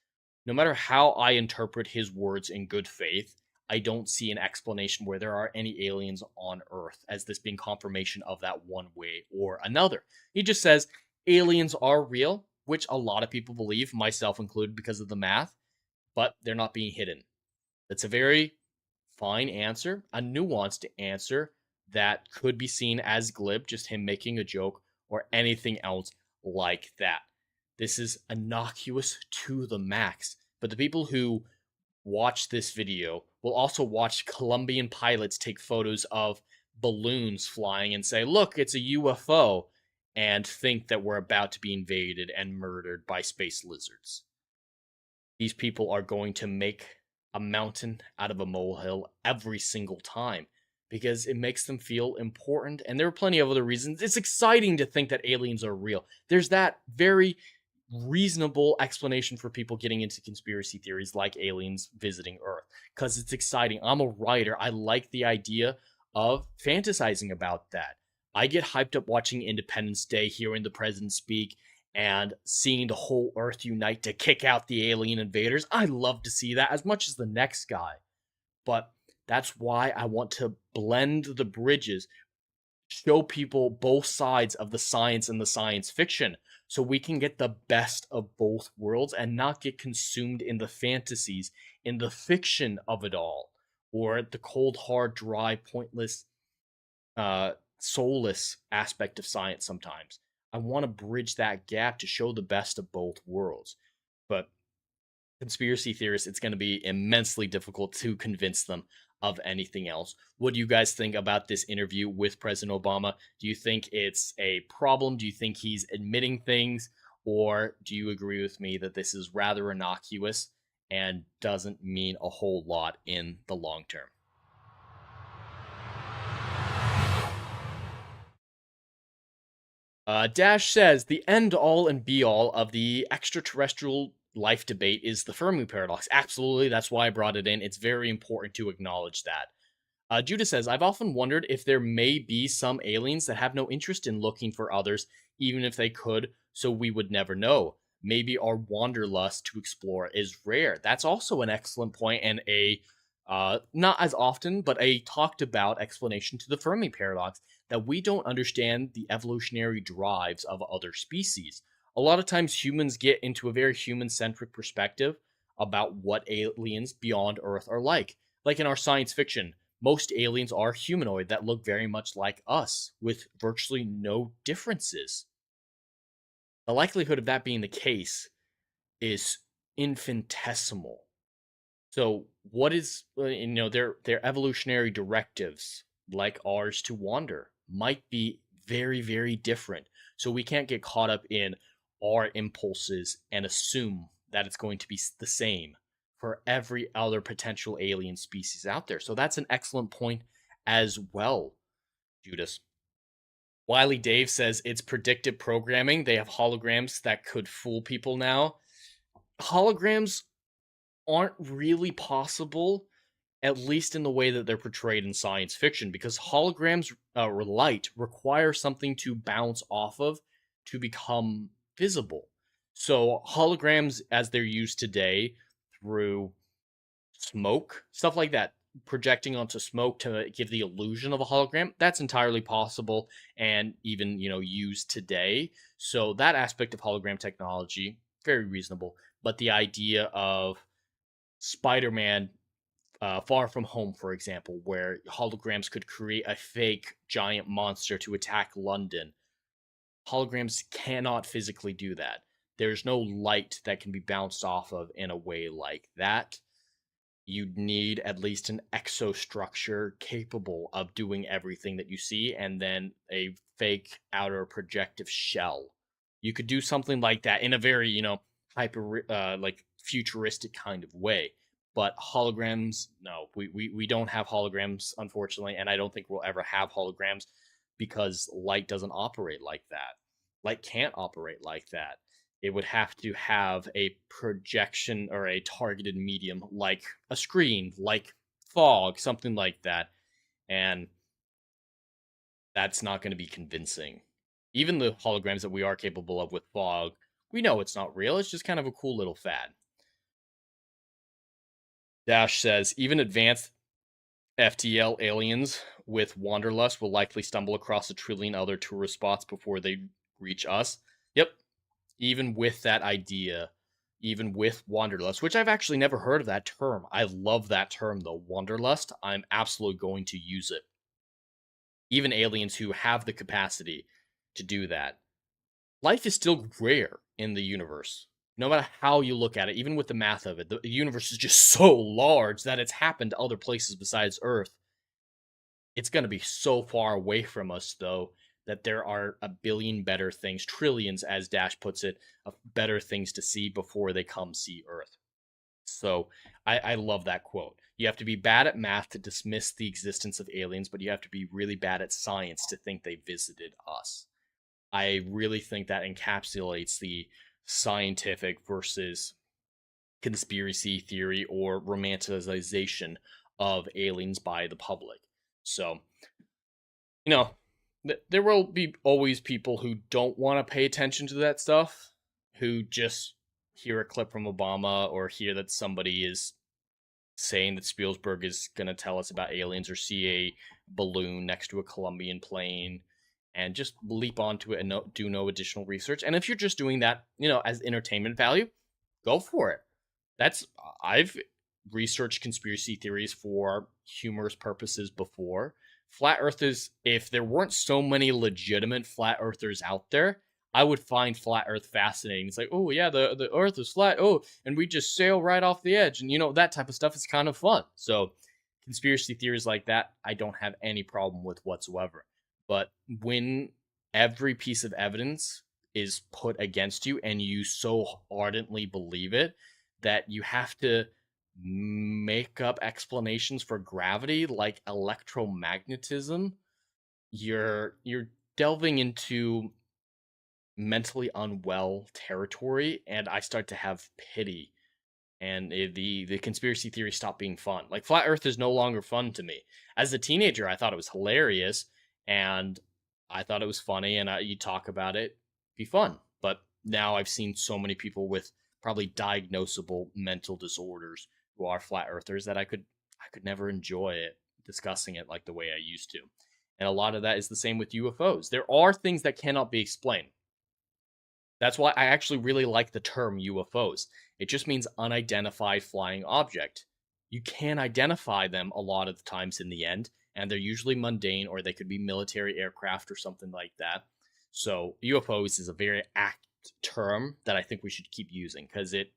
[SPEAKER 3] No matter how I interpret his words in good faith, I don't see an explanation where there are any aliens on Earth as this being confirmation of that one way or another. He just says aliens are real, which a lot of people believe, myself included because of the math, but they're not being hidden. That's a very fine answer, a nuanced answer that could be seen as glib, just him making a joke, or anything else like that. This is innocuous to the max, but the people who watch this video will also watch Colombian pilots take photos of balloons flying and say, look, it's a UFO, and think that we're about to be invaded and murdered by space lizards. These people are going to make a mountain out of a molehill every single time because it makes them feel important, and there are plenty of other reasons. It's exciting to think that aliens are real. There's that very reasonable explanation for people getting into conspiracy theories like aliens visiting Earth because it's exciting. I'm a writer. I like the idea of fantasizing about that. I get hyped up watching Independence Day, hearing the president speak, and seeing the whole Earth unite to kick out the alien invaders. I love to see that as much as the next guy. But that's why I want to blend the bridges, show people both sides of the science and the science fiction, so we can get the best of both worlds and not get consumed in the fantasies, in the fiction of it all, or the cold, hard, dry, pointless, soulless aspect of science sometimes. I want to bridge that gap to show the best of both worlds. But conspiracy theorists, it's going to be immensely difficult to convince them of anything else. What do you guys think about this interview with President Obama? Do you think it's a problem? Do you think he's admitting things? Or do you agree with me that this is rather innocuous and doesn't mean a whole lot in the long term? Dash says, the end-all and be-all of the extraterrestrial life debate is the Fermi paradox. Absolutely, that's why I brought it in. It's very important to acknowledge that. Judah says, I've often wondered if there may be some aliens that have no interest in looking for others, even if they could, so we would never know. Maybe our wanderlust to explore is rare. That's also an excellent point and a, not as often, but a talked about explanation to the Fermi paradox, that we don't understand the evolutionary drives of other species. A lot of times humans get into a very human-centric perspective about what aliens beyond Earth are like. Like in our science fiction, most aliens are humanoid that look very much like us, with virtually no differences. The likelihood of that being the case is infinitesimal. So what is, their evolutionary directives, like ours to wander, might be very, very different. So we can't get caught up in our impulses and assume that it's going to be the same for every other potential alien species out there. So that's an excellent point as well, Judas. Wiley Dave says it's predictive programming. They have holograms that could fool people now. Holograms aren't really possible, at least in the way that they're portrayed in science fiction, because holograms or light require something to bounce off of to become visible. So holograms, as they're used today through smoke, stuff like that, projecting onto smoke to give the illusion of a hologram, that's entirely possible and even, used today. So that aspect of hologram technology, very reasonable. But the idea of Spider-Man Far From Home, for example, where holograms could create a fake giant monster to attack London. Holograms cannot physically do that. There's no light that can be bounced off of in a way like that. You'd need at least an exostructure capable of doing everything that you see, and then a fake outer projective shell. You could do something like that in a very, hyper, futuristic kind of way. But holograms, no, we don't have holograms, unfortunately, and I don't think we'll ever have holograms because light doesn't operate like that. Light can't operate like that. It would have to have a projection or a targeted medium like a screen, like fog, something like that. And that's not going to be convincing. Even the holograms that we are capable of with fog, we know it's not real. It's just kind of a cool little fad. Dash says, even advanced FTL aliens with wanderlust will likely stumble across a trillion other tourist spots before they reach us. Yep. Even with that idea, even with wanderlust, which I've actually never heard of that term. I love that term, though, wanderlust. I'm absolutely going to use it. Even aliens who have the capacity to do that. Life is still rare in the universe. No matter how you look at it, even with the math of it, the universe is just so large that it's happened to other places besides Earth. It's going to be so far away from us, though, that there are a billion better things, trillions, as Dash puts it, of better things to see before they come see Earth. So I love that quote. You have to be bad at math to dismiss the existence of aliens, but you have to be really bad at science to think they visited us. I really think that encapsulates the scientific versus conspiracy theory or romanticization of aliens by the public. So, there will be always people who don't want to pay attention to that stuff, who just hear a clip from Obama or hear that somebody is saying that Spielberg is going to tell us about aliens, or see a balloon next to a Colombian plane and just leap onto it and do no additional research. And if you're just doing that, as entertainment value, go for it. I've researched conspiracy theories for humorous purposes before. Flat earthers, if there weren't so many legitimate flat earthers out there, I would find flat earth fascinating. It's like, oh yeah, the earth is flat. Oh, and we just sail right off the edge. And that type of stuff is kind of fun. So conspiracy theories like that, I don't have any problem with whatsoever. But when every piece of evidence is put against you and you so ardently believe it that you have to make up explanations for gravity like electromagnetism, you're delving into mentally unwell territory, and I start to have pity, and the conspiracy theories stop being fun. Like, flat earth is no longer fun to me. As a teenager, I thought it was hilarious, and I thought it was funny, and you talk about it, be fun. But now I've seen so many people with probably diagnosable mental disorders who are flat earthers that I could never enjoy it, discussing it like the way I used to. And a lot of that is the same with UFOs. There are things that cannot be explained. That's why I actually really like the term UFOs. It just means unidentified flying object. You can identify them a lot of the times in the end, and they're usually mundane, or they could be military aircraft or something like that. So UFOs is a very apt term that I think we should keep using, because it,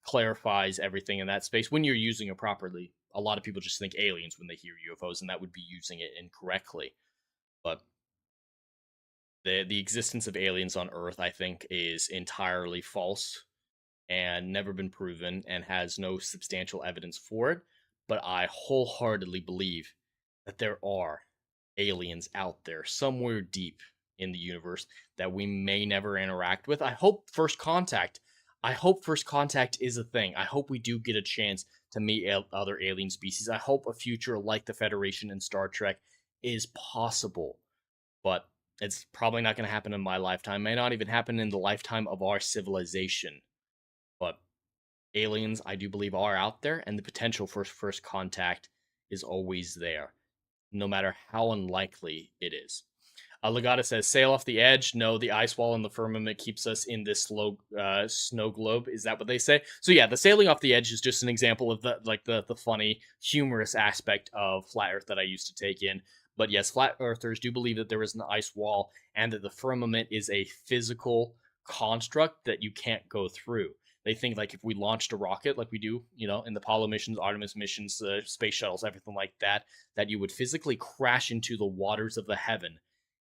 [SPEAKER 3] clarifies everything in that space. When you're using it properly, a lot of people just think aliens when they hear UFOs, and that would be using it incorrectly. But The existence of aliens on Earth, I think, is entirely false and never been proven and has no substantial evidence for it. But I wholeheartedly believe that there are aliens out there somewhere deep in the universe that we may never interact with. I hope First Contact. I hope First Contact is a thing. I hope we do get a chance to meet other alien species. I hope a future like the Federation and Star Trek is possible. But it's probably not going to happen in my lifetime. May not even happen in the lifetime of our civilization. But aliens, I do believe, are out there, and the potential for First Contact is always there, no matter how unlikely it is. Legata says, sail off the edge. No, the ice wall in the firmament keeps us in this snow globe. Is that what they say? So yeah, the sailing off the edge is just an example of the funny, humorous aspect of Flat Earth that I used to take in. But yes, Flat Earthers do believe that there is an ice wall and that the firmament is a physical construct that you can't go through. They think like if we launched a rocket like we do, in the Apollo missions, Artemis missions, space shuttles, everything like that, that you would physically crash into the waters of the heaven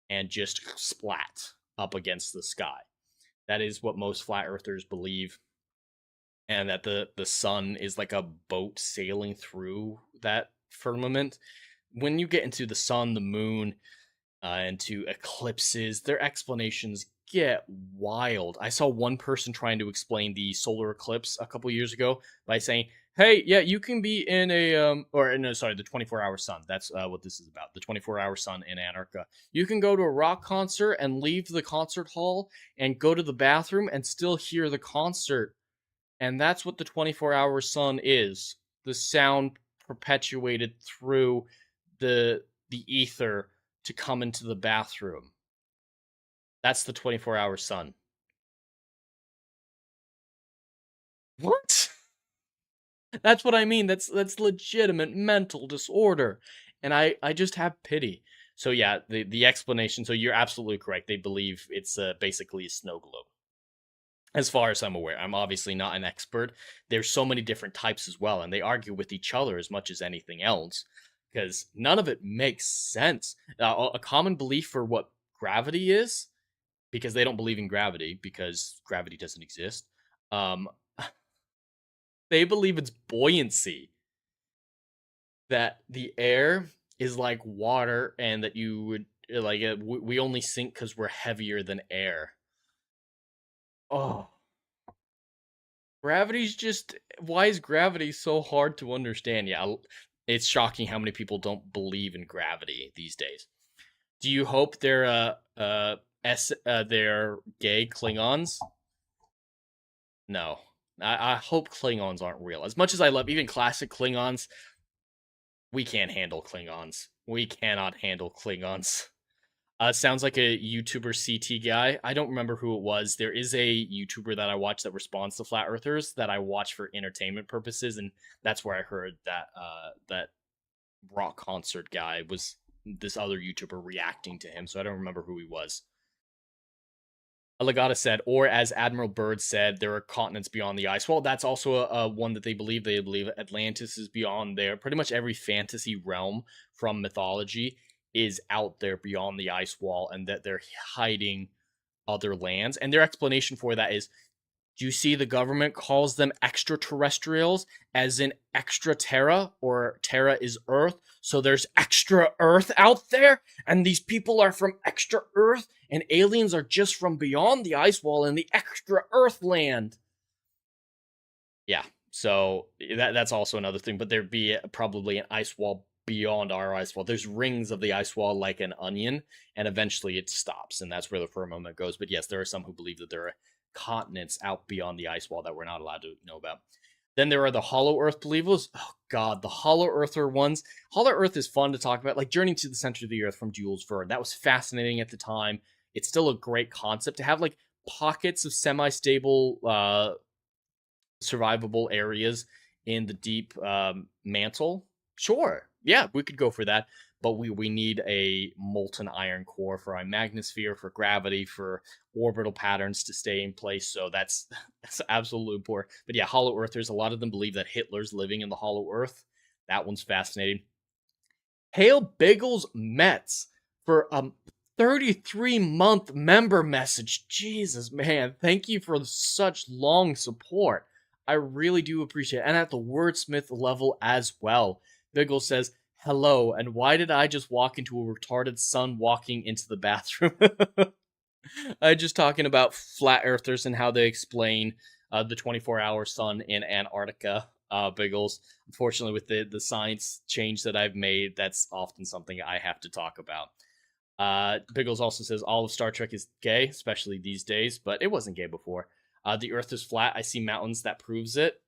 [SPEAKER 3] and just splat up against the sky. That is what most flat earthers believe. And that the sun is like a boat sailing through that firmament. When you get into the sun, the moon, into eclipses, their explanations get wild. I saw one person trying to explain the solar eclipse a couple years ago by saying, hey, yeah, you can be in the 24-hour sun. That's what this is about. The 24-hour sun in Antarctica. You can go to a rock concert and leave the concert hall and go to the bathroom and still hear the concert. And that's what the 24-hour sun is. The sound perpetuated through the ether to come into the bathroom. That's the 24-hour sun. What? That's what I mean. That's legitimate mental disorder. And I just have pity. So yeah, the explanation, so you're absolutely correct. They believe it's basically a snow globe. As far as I'm aware, I'm obviously not an expert. There's so many different types as well, and they argue with each other as much as anything else, because none of it makes sense. A common belief for what gravity is, because they don't believe in gravity, because gravity doesn't exist, they believe it's buoyancy. That the air is like water, and that you would, we only sink because we're heavier than air. Oh. Gravity's just... Why is gravity so hard to understand? Yeah, it's shocking how many people don't believe in gravity these days. Do you hope they're gay Klingons? No. I hope Klingons aren't real. As much as I love even classic Klingons, we can't handle Klingons. We cannot handle Klingons. Sounds like a YouTuber CT guy. I don't remember who it was. There is a YouTuber that I watch that responds to Flat Earthers that I watch for entertainment purposes, and that's where I heard that that rock concert guy was this other YouTuber reacting to him, so I don't remember who he was. Legata said, or as Admiral Byrd said, there are continents beyond the ice wall. That's also a one that they believe. They believe Atlantis is beyond there. Pretty much every fantasy realm from mythology is out there beyond the ice wall, and that they're hiding other lands. And their explanation for that is, do you see the government calls them extraterrestrials, as in extra terra, or terra is Earth, so there's extra Earth out there, and these people are from extra Earth, and aliens are just from beyond the ice wall in the extra Earth land. Yeah, so that's also another thing, but there'd be probably an ice wall beyond our ice wall. There's rings of the ice wall like an onion, and eventually it stops, and that's where the firmament goes. But yes, there are some who believe that there are continents out beyond the ice wall that we're not allowed to know about. Then there are the Hollow Earth believers. Oh god, the Hollow Earther ones. Hollow Earth is fun to talk about, like Journey to the Center of the Earth from Jules Verne. That was fascinating at the time. It's still a great concept to have like pockets of semi-stable survivable areas in the deep mantle. Sure, yeah, we could go for that, but we need a molten iron core for our magnosphere, for gravity, for orbital patterns to stay in place, so that's absolutely poor. But yeah, Hollow Earthers, a lot of them believe that Hitler's living in the Hollow Earth. That one's fascinating. Hail Bagels Mets for 33-month member message. Jesus, man. Thank you for such long support. I really do appreciate it. And at the wordsmith level as well. Biggle says, hello, and why did I just walk into a retarded son walking into the bathroom? I'm just talking about flat earthers and how they explain the 24-hour sun in Antarctica. Biggles. Unfortunately, with the science change that I've made, that's often something I have to talk about. Biggles also says all of Star Trek is gay, especially these days, but it wasn't gay before. The Earth is flat. I see mountains. That proves it.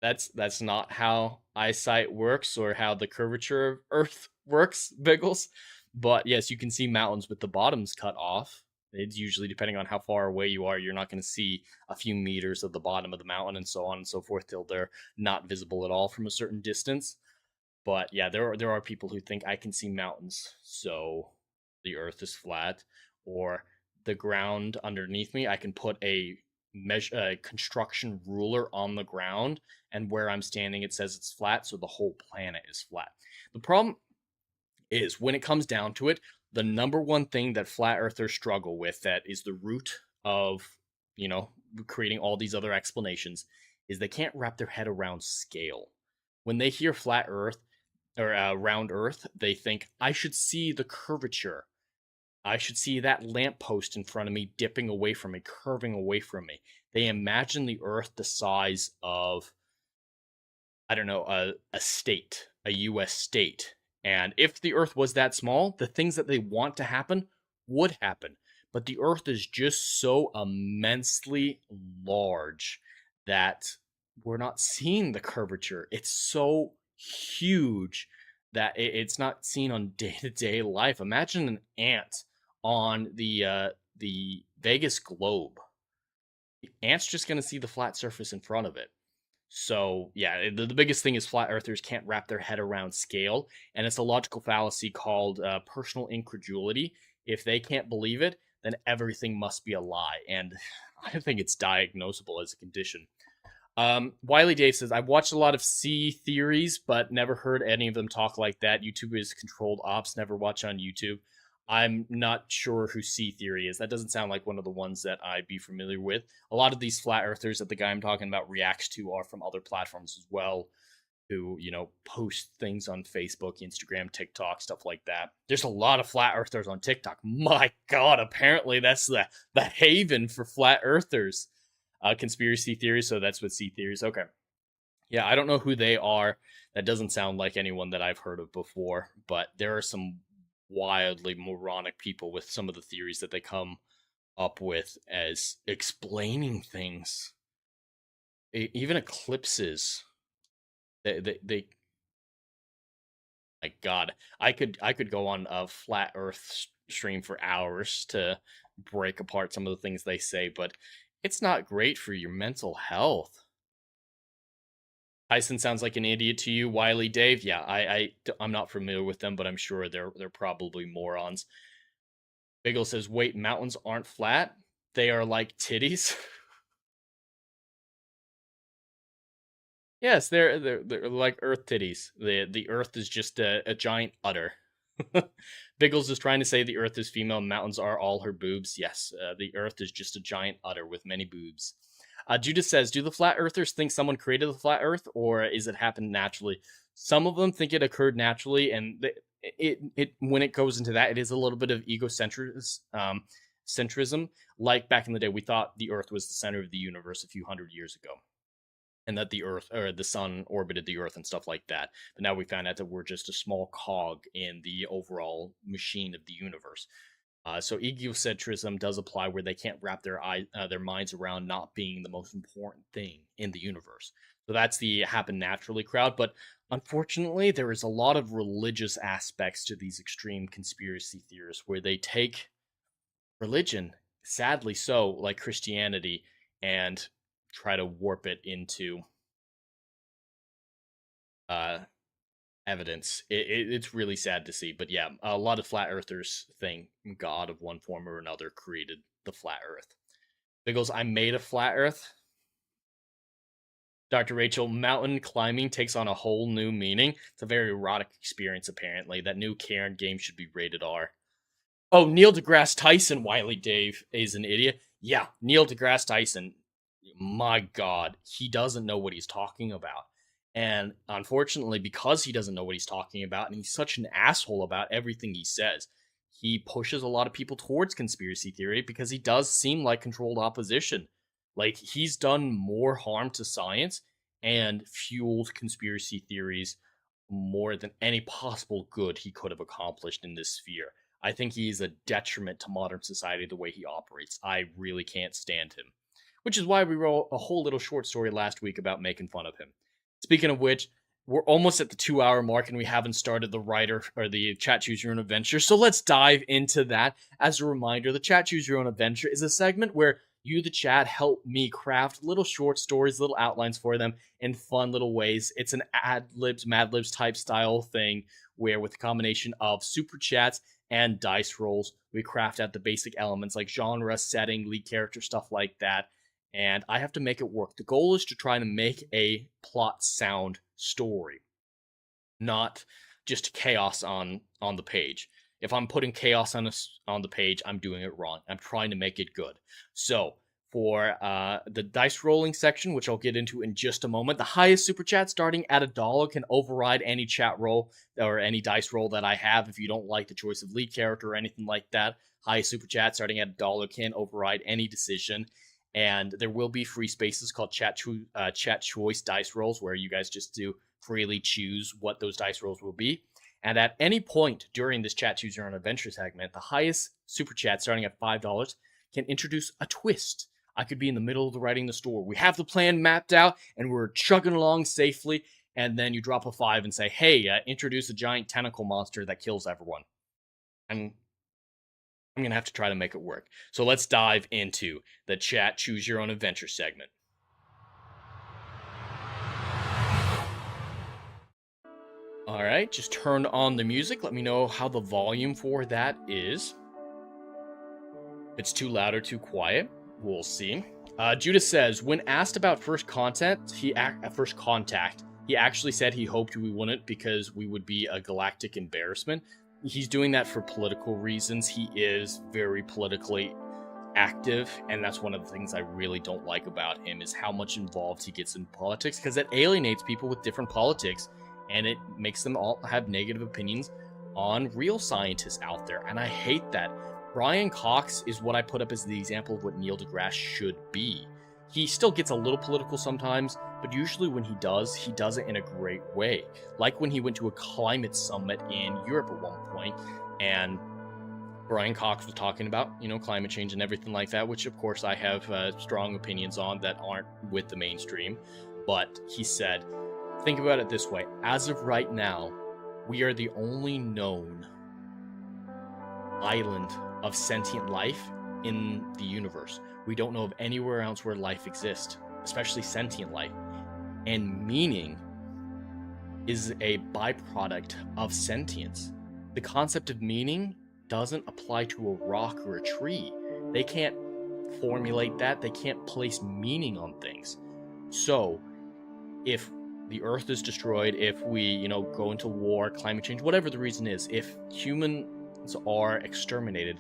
[SPEAKER 3] That's not how eyesight works or how the curvature of Earth works, Biggles. But yes, you can see mountains with the bottoms cut off. It's usually, depending on how far away you are, you're not going to see a few meters of the bottom of the mountain and so on and so forth till they're not visible at all from a certain distance. But yeah, there are people who think I can see mountains, so the Earth is flat, or the ground underneath me, I can put a construction ruler on the ground, and where I'm standing, it says it's flat, so the whole planet is flat. The problem is, when it comes down to it, the number one thing that flat earthers struggle with, that is the root of, creating all these other explanations, is they can't wrap their head around scale. When they hear flat Earth, or round Earth, they think, I should see the curvature. I should see that lamppost in front of me dipping away from me, curving away from me. They imagine the Earth the size of, I don't know, a state, a U.S. state. And if the Earth was that small, the things that they want to happen would happen. But the Earth is just so immensely large that we're not seeing the curvature. It's so huge that it's not seen on day-to-day life. Imagine an ant on the Vegas globe. The ant's just going to see the flat surface in front of it. So, yeah, the biggest thing is flat earthers can't wrap their head around scale, and it's a logical fallacy called personal incredulity. If they can't believe it, then everything must be a lie, and I think it's diagnosable as a condition. Wiley Dave says, I've watched a lot of C theories, but never heard any of them talk like that. YouTube is controlled ops, never watch on YouTube. I'm not sure who C theory is. That doesn't sound like one of the ones that I'd be familiar with. A lot of these flat earthers that the guy I'm talking about reacts to are from other platforms as well, who, post things on Facebook, Instagram, TikTok, stuff like that. There's a lot of flat earthers on TikTok. My God, apparently that's the haven for flat earthers. Conspiracy theories, so that's what C theories. Okay. Yeah, I don't know who they are. That doesn't sound like anyone that I've heard of before, but there are some wildly moronic people with some of the theories that they come up with as explaining things. Even eclipses. They my God, I could go on a flat Earth stream for hours to break apart some of the things they say, but it's not great for your mental health. Tyson sounds like an idiot to you. Wiley Dave, yeah, I'm not familiar with them, but I'm sure they're probably morons. Biggle says, wait, mountains aren't flat? They are like titties? Yes, they're like Earth titties. The Earth is just a giant udder. Biggles is trying to say the Earth is female and mountains are all her boobs. Yes, the Earth is just a giant udder with many boobs. Judith says, do the flat earthers think someone created the flat Earth, or is it happened naturally? Some of them think it occurred naturally, and it when it goes into that, it is a little bit of centrism. Like back in the day, we thought the Earth was the center of the universe a few hundred years ago, and that the Earth or the sun orbited the Earth and stuff like that. But now we found out that we're just a small cog in the overall machine of the universe. So egocentrism does apply where they can't wrap their minds around not being the most important thing in the universe. So that's the happen naturally crowd. But unfortunately, there is a lot of religious aspects to these extreme conspiracy theorists where they take religion, sadly so, like Christianity, and try to warp it into evidence. It's really sad to see, but yeah, a lot of flat earthers think God of one form or another created the flat Earth. Biggles, I made a flat Earth. Dr. Rachel, mountain climbing takes on a whole new meaning. It's a very erotic experience, apparently. That new Karen game should be rated R. Oh, Neil deGrasse Tyson, Wiley Dave is an idiot. Yeah, Neil deGrasse Tyson, my God, he doesn't know what he's talking about. And unfortunately, because he doesn't know what he's talking about, and he's such an asshole about everything he says, he pushes a lot of people towards conspiracy theory because he does seem like controlled opposition. Like, he's done more harm to science and fueled conspiracy theories more than any possible good he could have accomplished in this sphere. I think he's a detriment to modern society the way he operates. I really can't stand him. Which is why we wrote a whole little short story last week about making fun of him. Speaking of which, we're almost at the 2-hour mark and we haven't started the writer or the Chat Choose Your Own Adventure. So let's dive into that. As a reminder, the Chat Choose Your Own Adventure is a segment where you, the chat, help me craft little short stories, little outlines for them in fun little ways. It's an ad-libs, Mad Libs type style thing where with a combination of super chats and dice rolls, we craft out the basic elements like genre, setting, lead character, stuff like that. And I have to make it work. The goal is to try to make a plot sound story, not just chaos on the page. If I'm putting chaos on the page, I'm doing it wrong. I'm trying to make it good. So for the dice rolling section, which I'll get into in just a moment, the highest super chat starting at $1 can override any chat roll or any dice roll that I have. If you don't like the choice of lead character or anything like that, highest super chat starting at $1 can override any decision. And there will be free spaces called chat choice dice rolls where you guys just do freely choose what those dice rolls will be. And at any point during this Chat Choose Your Own Adventure segment, the highest super chat starting at $5 can introduce a twist. I could be in the middle of writing the story. We have the plan mapped out and we're chugging along safely. And then you drop a 5 and say, hey, introduce a giant tentacle monster that kills everyone. I'm going to have to try to make it work. So let's dive into the Chat Choose Your Own Adventure segment. All right, just turn on the music. Let me know how the volume for that is. If it's too loud or too quiet, we'll see. Judas says, when asked about first contact, he actually said he hoped we wouldn't because we would be a galactic embarrassment. He's doing that for political reasons. He is very politically active, and that's one of the things I really don't like about him is how much involved he gets in politics, because it alienates people with different politics, and it makes them all have negative opinions on real scientists out there, and I hate that. Brian Cox is what I put up as the example of what Neil deGrasse should be. He still gets a little political sometimes, but usually when he does it in a great way. Like when he went to a climate summit in Europe at one point, and Brian Cox was talking about, climate change and everything like that, which of course I have strong opinions on that aren't with the mainstream. But he said, think about it this way. As of right now, we are the only known island of sentient life in the universe. We don't know of anywhere else where life exists, especially sentient life. And meaning is a byproduct of sentience. The concept of meaning doesn't apply to a rock or a tree. They can't formulate that. They can't place meaning on things. So if the earth is destroyed, if we, go into war, climate change, whatever the reason is, if humans are exterminated,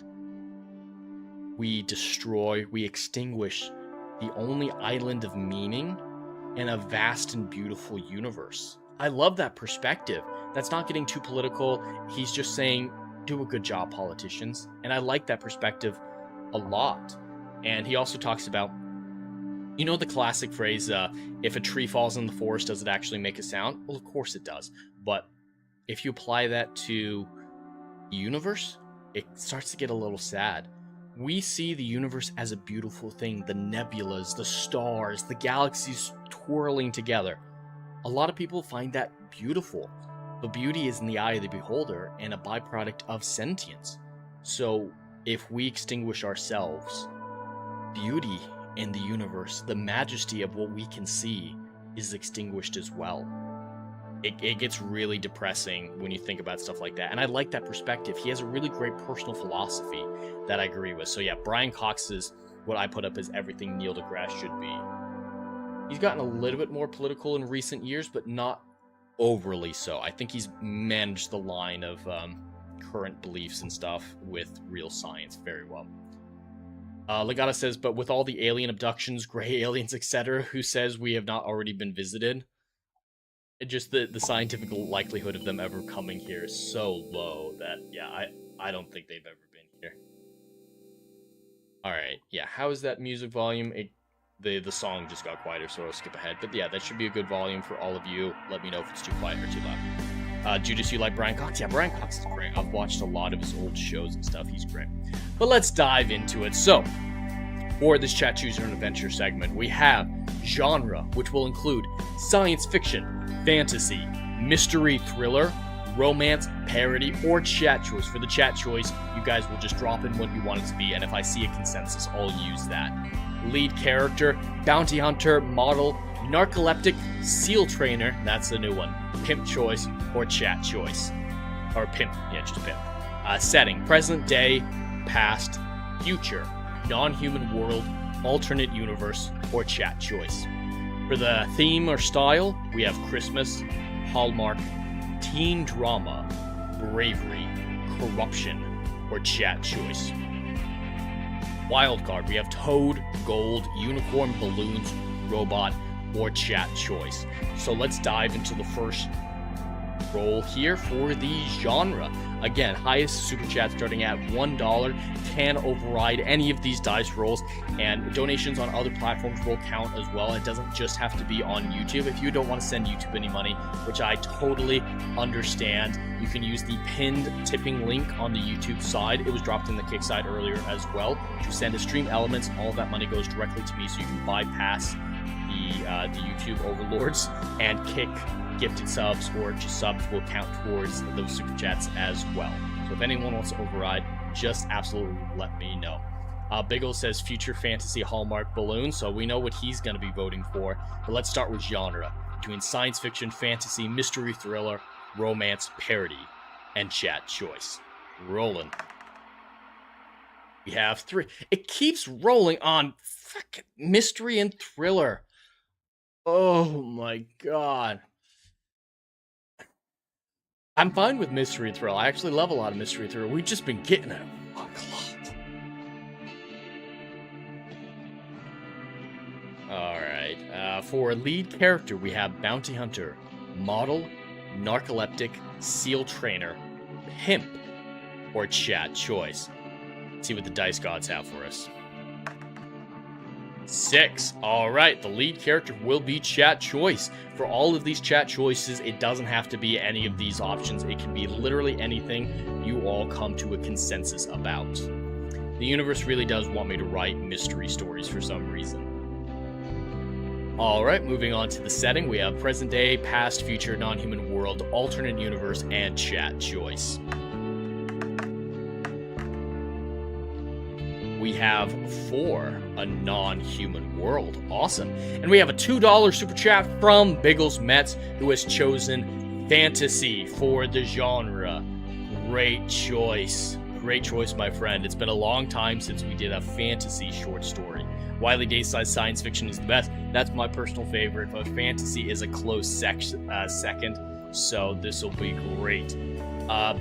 [SPEAKER 3] we destroy, we extinguish the only island of meaning in a vast and beautiful universe. I love that perspective. That's not getting too political. He's just saying, do a good job, politicians. And I like that perspective a lot. And he also talks about, the classic phrase, if a tree falls in the forest, does it actually make a sound? Well, of course it does. But if you apply that to the universe, it starts to get a little sad. We see the universe as a beautiful thing, the nebulas, the stars, the galaxies twirling together. A lot of people find that beautiful. But beauty is in the eye of the beholder and a byproduct of sentience. So if we extinguish ourselves, beauty in the universe, the majesty of what we can see, is extinguished as well. It gets really depressing when you think about stuff like that. And I like that perspective. He has a really great personal philosophy that I agree with. So yeah, Brian Cox is what I put up as everything Neil deGrasse should be. He's gotten a little bit more political in recent years, but not overly so. I think he's managed the line of current beliefs and stuff with real science very well. Legata says, but with all the alien abductions, gray aliens, etc., who says we have not already been visited? Just the scientific likelihood of them ever coming here is so low that, yeah, I don't think they've ever been here. Alright, yeah, how is that music volume? The song just got quieter, so I'll skip ahead. But yeah, that should be a good volume for all of you. Let me know if it's too quiet or too loud. Judas, you like Brian Cox? Yeah, Brian Cox is great. I've watched a lot of his old shows and stuff. He's great. But let's dive into it. So, for this Chat Choose Your Own Adventure segment, we have genre, which will include science fiction, fantasy, mystery thriller, romance, parody, or chat choice. For the chat choice, you guys will just drop in what you want it to be, and if I see a consensus, I'll use that. Lead character, bounty hunter, model, narcoleptic, seal trainer, that's the new one, pimp choice, or chat choice. Or pimp, yeah, just pimp. Setting, present day, past, future, non-human world, alternate universe, or chat choice. For the theme or style, we have Christmas, Hallmark, teen drama, bravery, corruption, or chat choice. Wildcard, we have Toad, Gold, Unicorn, Balloons, Robot, or chat choice. So let's dive into the first roll here for the genre. Again, highest super chat starting at $1 can override any of these dice rolls, and donations on other platforms will count as well. It doesn't just have to be on YouTube. If you don't want to send YouTube any money, which I totally understand, you can use the pinned tipping link on the YouTube side. It was dropped in the Kick side earlier as well. To send to Stream Elements, all of that money goes directly to me, so you can bypass the YouTube overlords, and Kick gifted subs or just subs will count towards those super chats as well. So if anyone wants to override, just absolutely let me know. Biggle says future fantasy Hallmark balloon, so we know what he's going to be voting for. But let's start with genre. Between science fiction, fantasy, mystery thriller, romance, parody, and chat choice. Rolling. We have 3. It keeps rolling on fucking mystery and thriller. Oh my god. I'm fine with mystery thriller. I actually love a lot of mystery thriller. We've just been getting it a lot. Alright, for lead character, we have bounty hunter, model, narcoleptic, seal trainer, pimp, or chat choice. Let's see what the dice gods have for us. 6. Alright, the lead character will be chat choice. For all of these chat choices, it doesn't have to be any of these options. It can be literally anything you all come to a consensus about. The universe really does want me to write mystery stories for some reason. Alright, moving on to the setting, we have present day, past, future, non-human world, alternate universe, and chat choice. We have 4, a non-human world. Awesome. And we have a $2 super chat from Biggles Metz, who has chosen fantasy for the genre. Great choice. Great choice, my friend. It's been a long time since we did a fantasy short story. Wiley Dayside science fiction is the best. That's my personal favorite, but fantasy is a close second, so this will be great.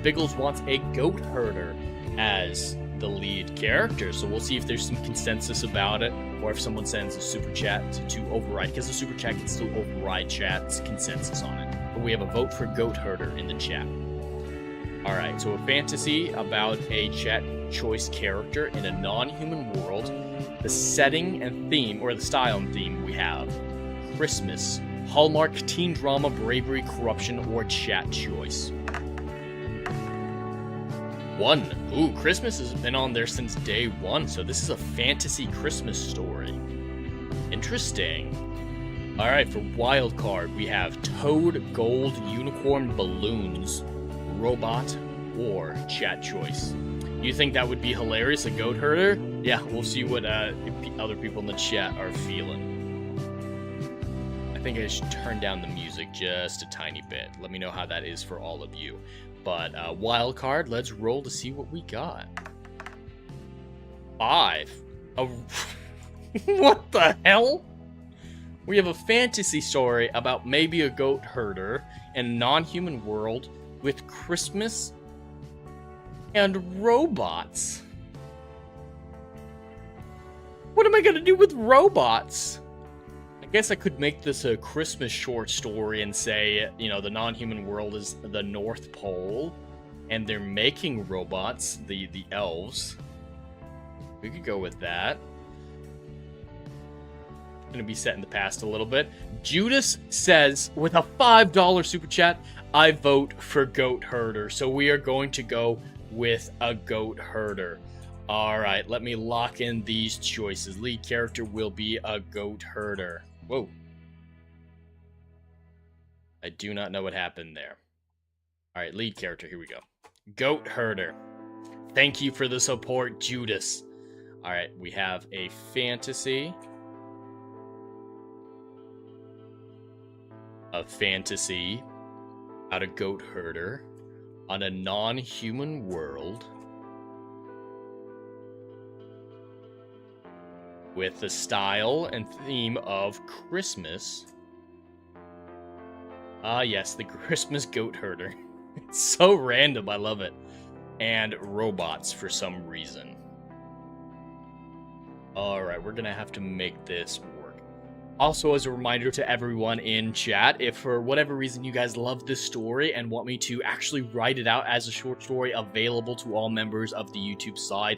[SPEAKER 3] Biggles wants a goat herder as the lead character, so we'll see if there's some consensus about it, or if someone sends a super chat to override, because the super chat can still override chat's consensus on it. But we have a vote for goat herder in the chat. Alright, so a fantasy about a chat choice character in a non-human world. The setting and theme, or the style and theme, we have Christmas, Hallmark, teen drama, bravery, corruption, or chat choice. 1. Ooh, Christmas has been on there since day 1, so this is a fantasy Christmas story. Interesting. Alright, for wildcard, we have Toad, Gold, Unicorn, Balloons, Robot, or chat choice. You think that would be hilarious, a goat herder? Yeah, we'll see what other people in the chat are feeling. I think I should turn down the music just a tiny bit. Let me know how that is for all of you. But wild card, let's roll to see what we got. 5. What the hell? We have a fantasy story about maybe a goat herder in a non-human world with Christmas and robots. What am I gonna do with robots? I guess I could make this a Christmas short story and say, you know, the non-human world is the North Pole, and they're making robots, the elves. We could go with that. Gonna be set in the past a little bit. Judas says, with a $5 super chat, I vote for goat herder. So we are going to go with a goat herder. All right, let me lock in these choices. Lead character will be a goat herder. Whoa. I do not know what happened there. All right, lead character, here we go. Goat herder. Thank you for the support, Judas. All right, we have a fantasy. A fantasy about a goat herder on a non-human world with the style and theme of Christmas. Ah, yes, the Christmas goat herder. It's so random, I love it. And robots for some reason. Alright, we're gonna have to make this work. Also, as a reminder to everyone in chat, if for whatever reason you guys love this story and want me to actually write it out as a short story available to all members of the YouTube side,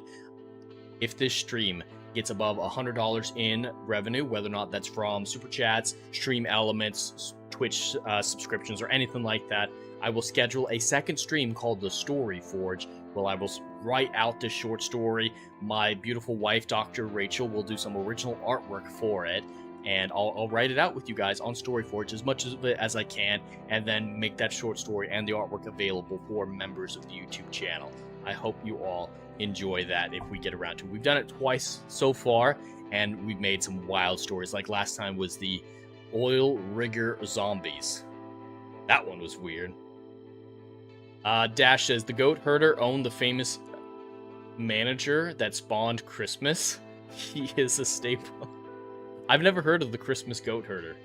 [SPEAKER 3] if this stream gets above $100 in revenue, whether or not that's from super chats, stream elements, Twitch subscriptions, or anything like that, I will schedule a second stream called the Story Forge, where I will write out this short story. My beautiful wife, Dr. Rachel, will do some original artwork for it, and I'll write it out with you guys on Storyforge as much of it as I can, and then make that short story and the artwork available for members of the YouTube channel. I hope you all enjoy that if we get around to it. We've done it twice so far, and we've made some wild stories. Like last time was the oil rigger zombies. That one was weird. Dash says, the goat herder owned the famous manager that spawned Christmas. He is a staple. I've never heard of the Christmas goat herder.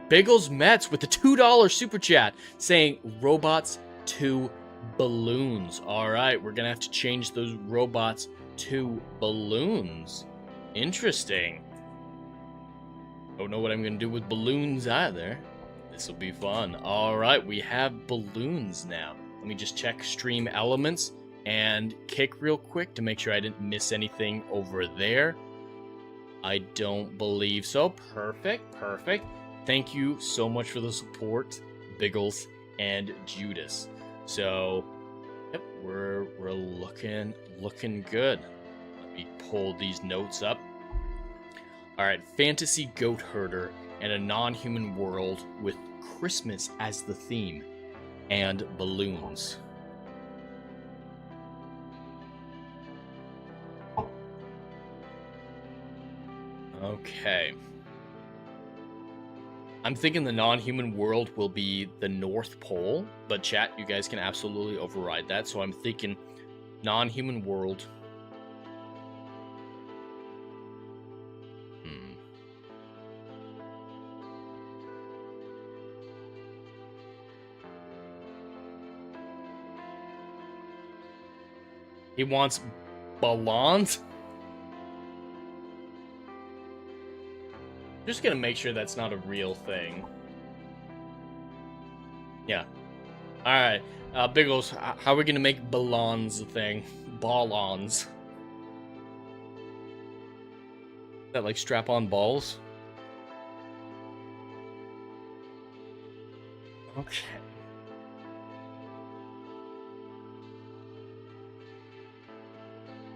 [SPEAKER 3] Biggles Metz with the $2 super chat saying robots to balloons. Alright, we're gonna have to change those robots to balloons. Interesting. Don't know what I'm gonna do with balloons either. This will be fun. Alright, we have balloons now. Let me just check stream elements and kick real quick to make sure I didn't miss anything over there. I don't believe so. Perfect, perfect. Thank you so much for the support, Biggles and Judas. So, yep, we're looking good. Let me pull these notes up. All right, fantasy goat herder and a non-human world with Christmas as the theme and balloons. Okay. I'm thinking the non-human world will be the North Pole, but chat, you guys can absolutely override that. So I'm thinking non-human world. He wants ballons? Just gonna make sure that's not a real thing. Yeah. Alright. Biggles, how are we gonna make ballons a thing? Ballons. Is that like strap-on balls? Okay.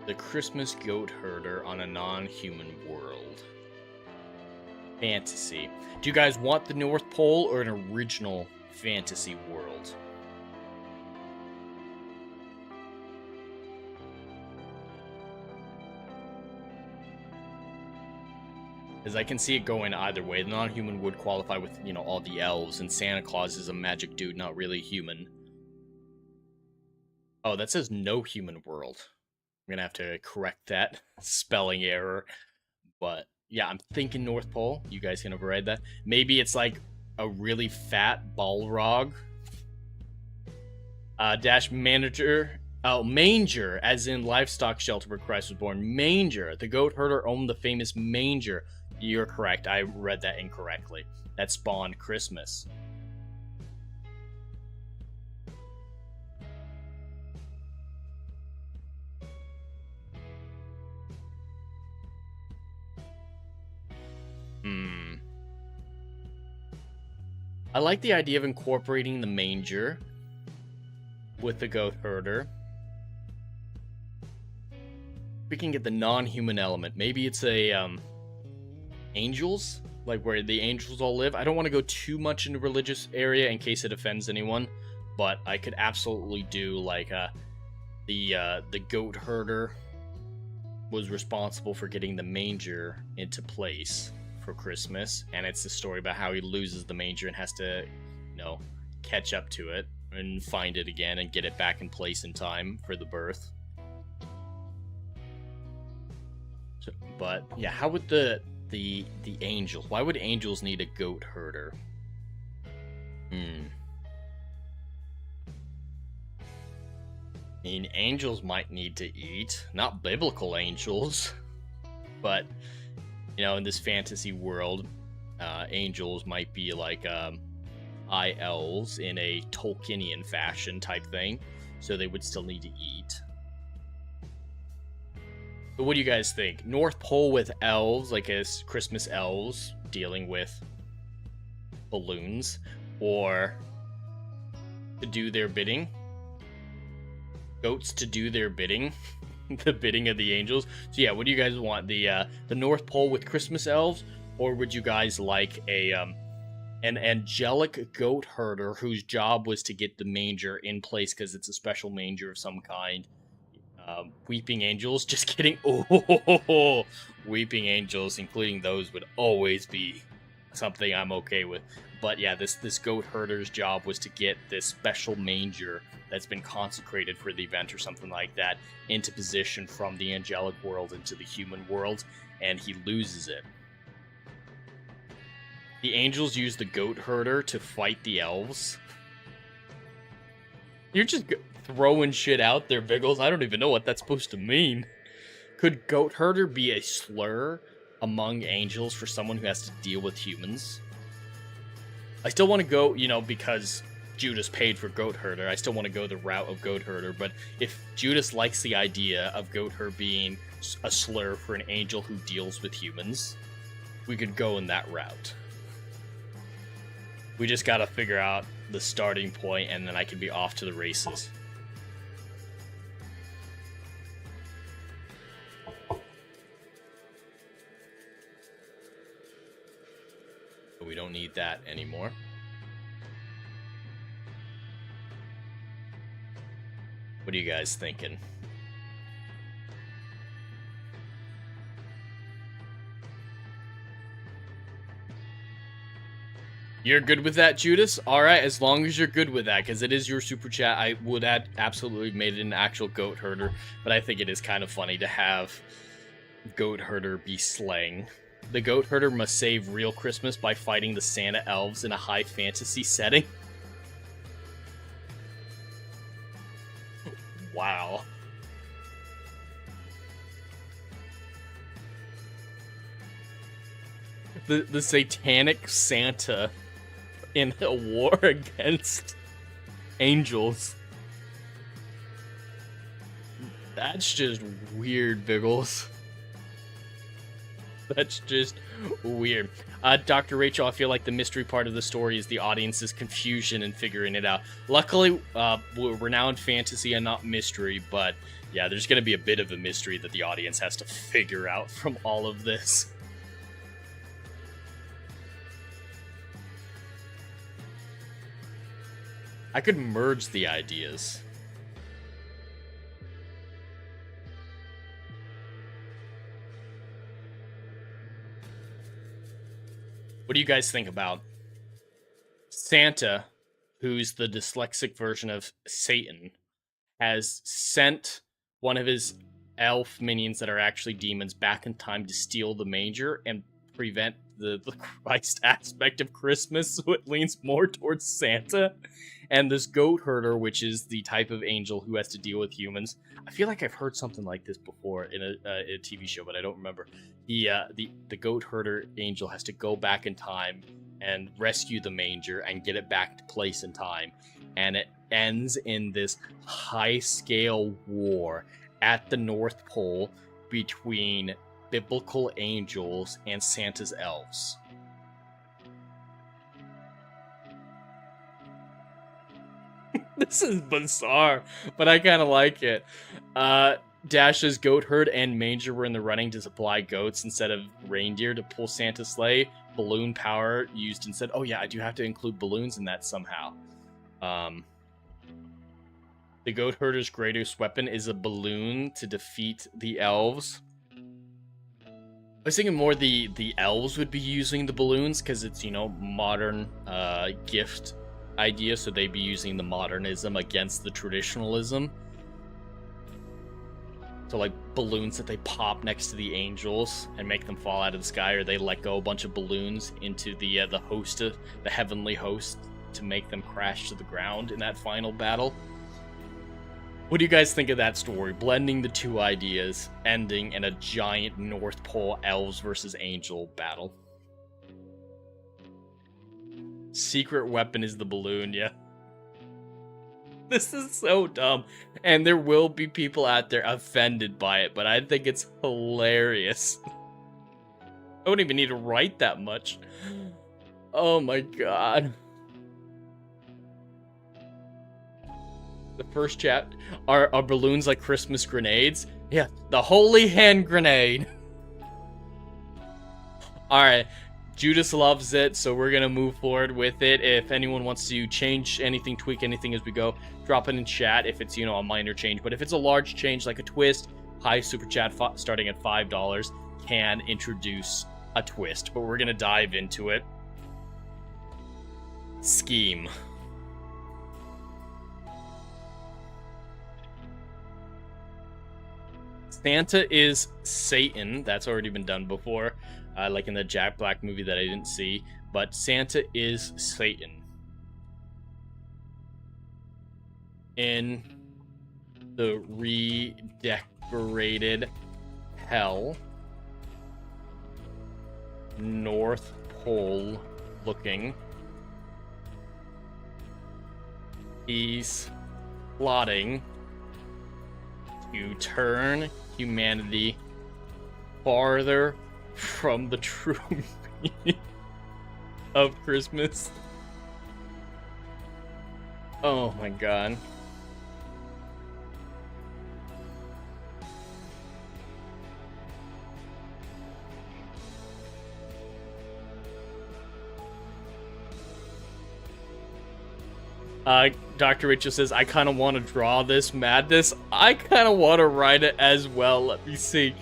[SPEAKER 3] The Christmas goat herder on a non-human world. Fantasy. Do you guys want the North Pole or an original fantasy world? Because I can see it going either way. The non-human would qualify with, you know, all the elves, and Santa Claus is a magic dude, not really human. Oh, that says no human world. I'm gonna have to correct that spelling error. But yeah, I'm thinking North Pole. You guys can override that. Maybe it's like a really fat Balrog. Dash manager. Oh, manger, as in livestock shelter where Christ was born. Manger. The goat herder owned the famous manger. You're correct. I read that incorrectly. That spawned Christmas. I like the idea of incorporating the manger with the goat herder. We can get the non-human element. Maybe it's a angels, like where the angels all live. I don't want to go too much into religious area in case it offends anyone, but I could absolutely do like the goat herder was responsible for getting the manger into place for Christmas, and it's the story about how he loses the manger and has to, catch up to it and find it again and get it back in place in time for the birth. So, but yeah, how would the angels? Why would angels need a goat herder? I mean, angels might need to eat, not biblical angels, but in this fantasy world, angels might be like high elves in a Tolkienian fashion type thing, so they would still need to eat. But what do you guys think? North Pole with elves, like as Christmas elves dealing with balloons, or to do their bidding? Goats to do their bidding? The bidding of the angels. So yeah, what do you guys want? The North Pole with Christmas elves, or would you guys like an angelic goat herder whose job was to get the manger in place because it's a special manger of some kind? Weeping angels, just kidding. Oh, weeping angels, including those, would always be something I'm okay with. But yeah, this goat herder's job was to get this special manger that's been consecrated for the event or something like that into position from the angelic world into the human world, and he loses it. The angels use the goat herder to fight the elves. You're just throwing shit out there, Biggles. I don't even know what that's supposed to mean. Could goat herder be a slur among angels for someone who has to deal with humans? I still want to go, because Judas paid for goat herder, I still want to go the route of goat herder, but if Judas likes the idea of goat herder being a slur for an angel who deals with humans, we could go in that route. We just gotta figure out the starting point, and then I can be off to the races. But we don't need that anymore. What are you guys thinking? You're good with that, Judas? Alright, as long as you're good with that, because it is your super chat, I would have absolutely made it an actual goat herder, but I think it is kind of funny to have goat herder be slang. The goat herder must save real Christmas by fighting the Santa elves in a high fantasy setting. Wow. The satanic Santa in a war against angels. That's just weird, Biggles. That's just weird. Dr. Rachel, I feel like the mystery part of the story is the audience's confusion in figuring it out. Luckily, we're now in fantasy and not mystery, but yeah, there's going to be a bit of a mystery that the audience has to figure out from all of this. I could merge the ideas. What do you guys think about Santa, who's the dyslexic version of Satan, has sent one of his elf minions that are actually demons back in time to steal the manger and prevent the Christ aspect of Christmas, so it leans more towards Santa. And this goat herder, which is the type of angel who has to deal with humans. I feel like I've heard something like this before in a TV show, but I don't remember. The goat herder angel has to go back in time and rescue the manger and get it back to place in time. And it ends in this high-scale war at the North Pole between biblical angels and Santa's elves. This is bizarre, but I kind of like it. Dash's goat herd and manger were in the running to supply goats instead of reindeer to pull Santa's sleigh. Balloon power used instead. Oh yeah, I do have to include balloons in that somehow. The goat herder's greatest weapon is a balloon to defeat the elves. I was thinking more the elves would be using the balloons because it's, you know, modern gift idea, so they'd be using the modernism against the traditionalism. So like balloons that they pop next to the angels and make them fall out of the sky, or they let go a bunch of balloons into the host of the heavenly host to make them crash to the ground in that final battle. What do you guys think of that story? Blending the two ideas, ending in a giant North Pole elves versus angel battle. Secret weapon is the balloon, yeah. This is so dumb. And there will be people out there offended by it, but I think it's hilarious. I don't even need to write that much. Oh my god. The first chapter are balloons like Christmas grenades? Yeah, the holy hand grenade. Alright. Judas loves it, so we're going to move forward with it. If anyone wants to change anything, tweak anything as we go, drop it in chat if it's, you know, a minor change. But if it's a large change, like a twist, high super chat starting at $5 can introduce a twist. But we're going to dive into it. Scheme. Santa is Satan. That's already been done before. Like in the Jack Black movie that I didn't see. But Santa is Satan. In the redecorated hell, North Pole looking, he's plotting to turn humanity farther from the true meaning of Christmas. Oh my god. Dr. Rachel says, I kind of want to draw this madness. I kind of want to write it as well. Let me see.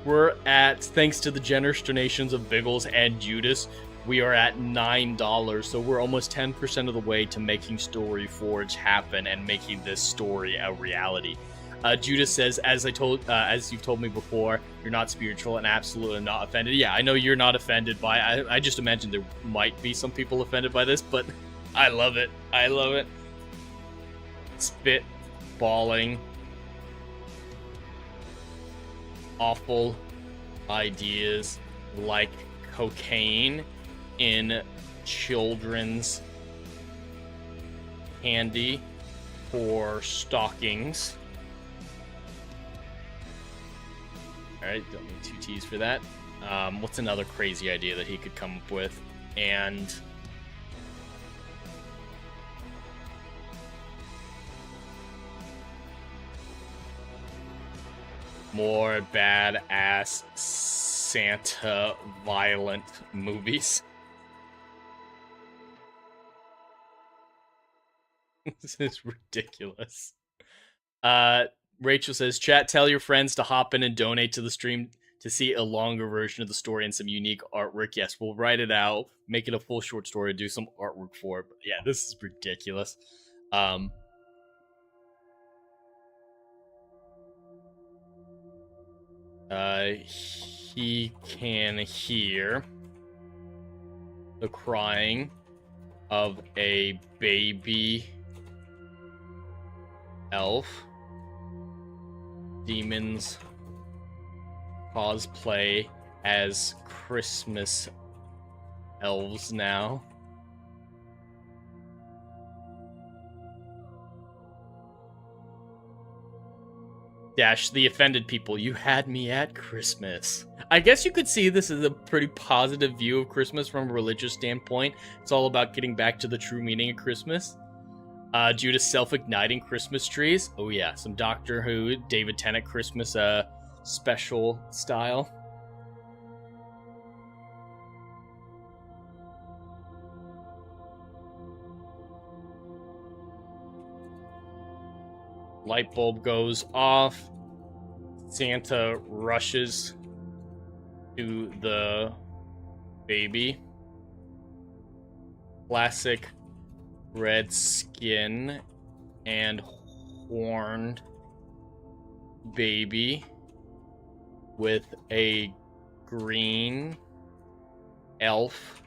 [SPEAKER 3] We're at, thanks to the generous donations of Biggles and Judas, we are at $9, so we're almost 10% of the way to making Story Forge happen and making this story a reality. Judas says, as you've told me before, you're not spiritual and absolutely not offended. Yeah, I know you're not offended by it. I just imagine there might be some people offended by this, but I love it. I love it. Spitballing. Awful ideas like cocaine in children's candy for stockings. Alright, don't need two T's for that. What's another crazy idea that he could come up with? And more badass Santa violent movies. This is ridiculous. Rachel says, chat, tell your friends to hop in and donate to the stream to see a longer version of the story and some unique artwork. Yes, we'll write it out, make it a full short story, do some artwork for it. But yeah, this is ridiculous. He can hear. the crying of a baby elf. Demons cosplay as Christmas elves now. Dash the offended people, you had me at Christmas. I guess you could see this as a pretty positive view of Christmas from a religious standpoint. It's all about getting back to the true meaning of Christmas. Due to self-igniting Christmas trees. Oh yeah, some Doctor Who, David Tennant Christmas special style. Light bulb goes off. Santa rushes to the baby. Classic red skin and horned baby with a green elf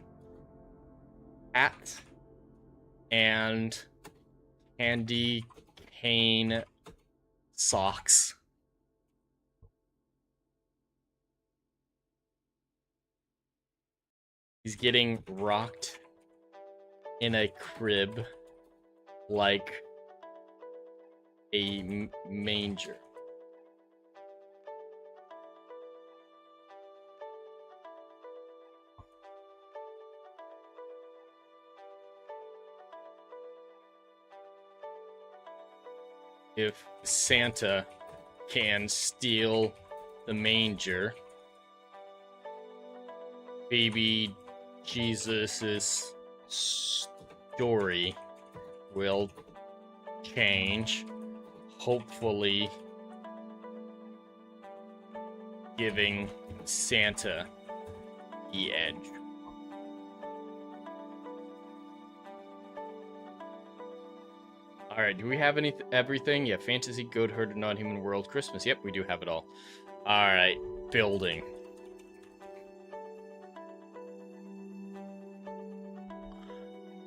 [SPEAKER 3] hat and candy cane socks. He's getting rocked in a crib like a manger. If Santa can steal the manger, baby Jesus's story will change, hopefully giving Santa the edge. Alright, do we have everything? Yeah, fantasy, goat herd, non-human world, Christmas. Yep, we do have it all. Alright, building.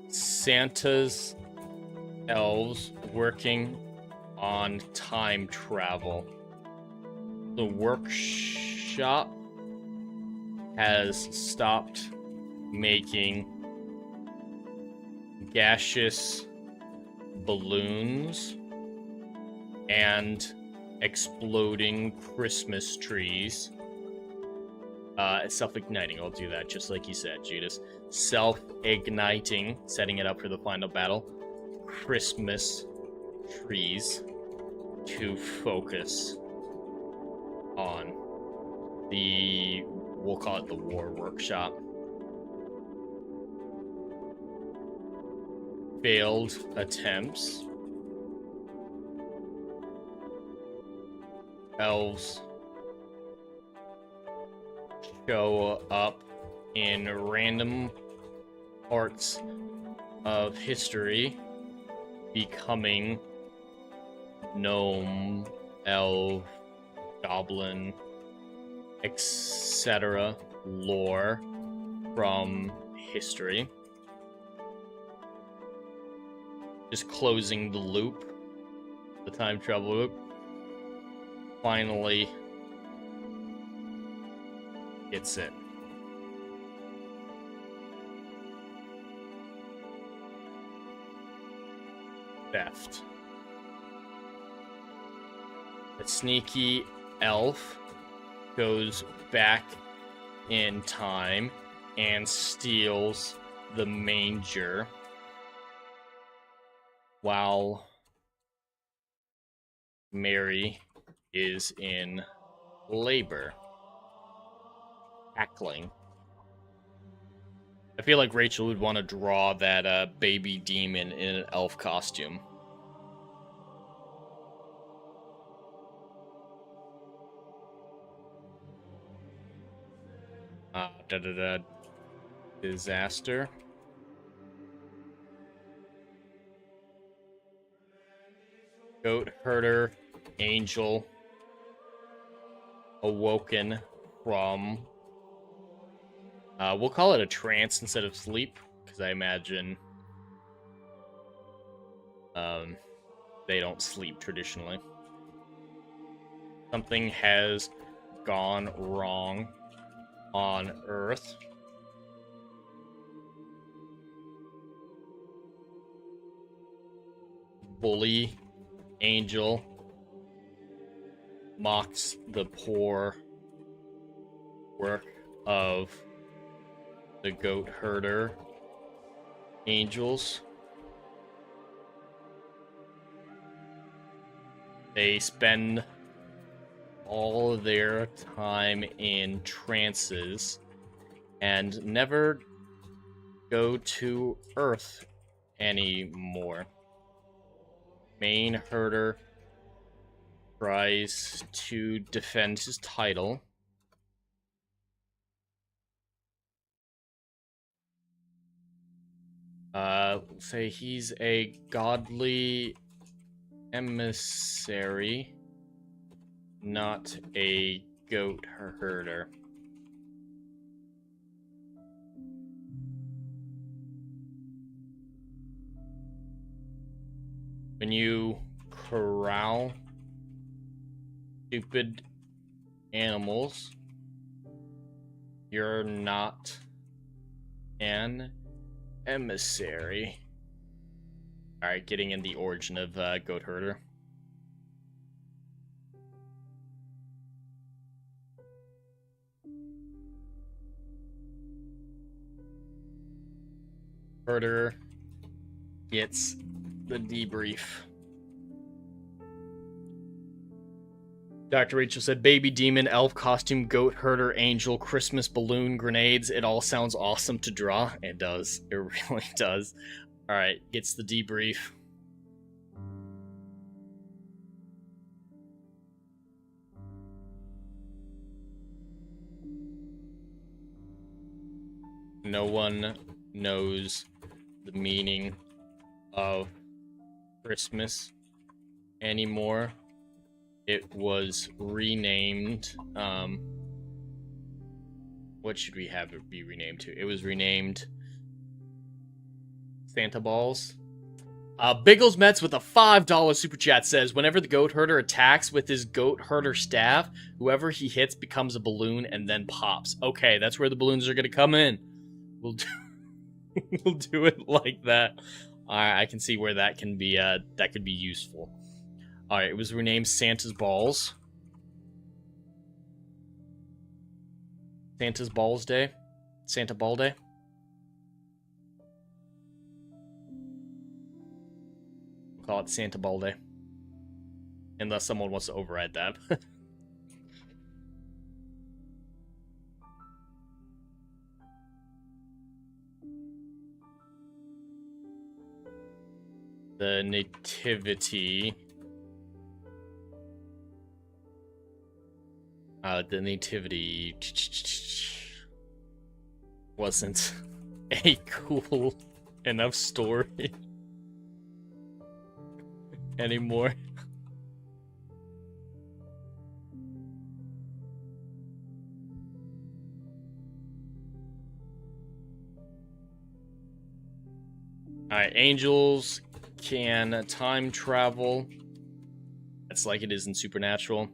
[SPEAKER 3] Santa's elves working on time travel. The workshop has stopped making gaseous balloons and exploding Christmas trees. Self-igniting, I'll do that, just like you said, Judas. Self-igniting, setting it up for the final battle. Christmas trees to focus on the, we'll call it the war workshop. Failed attempts. Elves show up in random parts of history, becoming gnome, elf, goblin, etc. lore from history. Just closing the loop, the time travel loop. Finally gets it. Theft. A sneaky elf goes back in time and steals the manger while Mary is in labor. Cackling. I feel like Rachel would want to draw that baby demon in an elf costume. Disaster. Goat herder, angel, awoken from We'll call it a trance instead of sleep, because I imagine they don't sleep traditionally. Something has gone wrong on Earth. Bully angel mocks the poor work of the goat herder angels. They spend all of their time in trances and never go to Earth anymore. Main herder tries to defend his title. Say he's a godly emissary, not a goat herder. When you corral stupid animals, you're not an emissary. Alright, getting in the origin of goat herder. Herder gets the debrief. Dr. Rachel said, baby demon, elf costume, goat herder, angel, Christmas balloon, grenades. It all sounds awesome to draw. It does. It really does. Alright, gets the debrief. No one knows the meaning of Christmas anymore. It was renamed, what should we have it be renamed to? It was renamed Santa Balls. Biggles Mets with a $5 super chat says, whenever the goat herder attacks with his goat herder staff, whoever he hits becomes a balloon and then pops. Okay, that's where the balloons are going to come in. We'll do it like that. I can see where that can be that could be useful. All right, it was renamed Santa's Balls. Santa's Balls Day. Santa Ball Day. We'll call it Santa Ball Day. Unless someone wants to override that. The nativity. The nativity wasn't a cool enough story anymore. Alright, angels can time travel. That's like it is in Supernatural.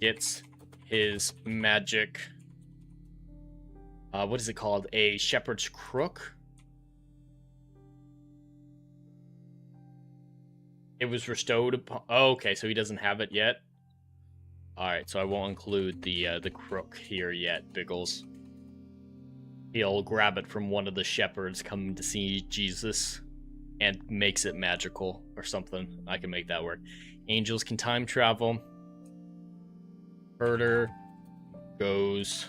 [SPEAKER 3] Gets his magic. What is it called? A shepherd's crook? It was bestowed upon. Oh, okay, so he doesn't have it yet. Alright, so I won't include the crook here yet, Biggles. He'll grab it from one of the shepherds coming to see Jesus and makes it magical or something. I can make that work. Angels can time travel. Herder goes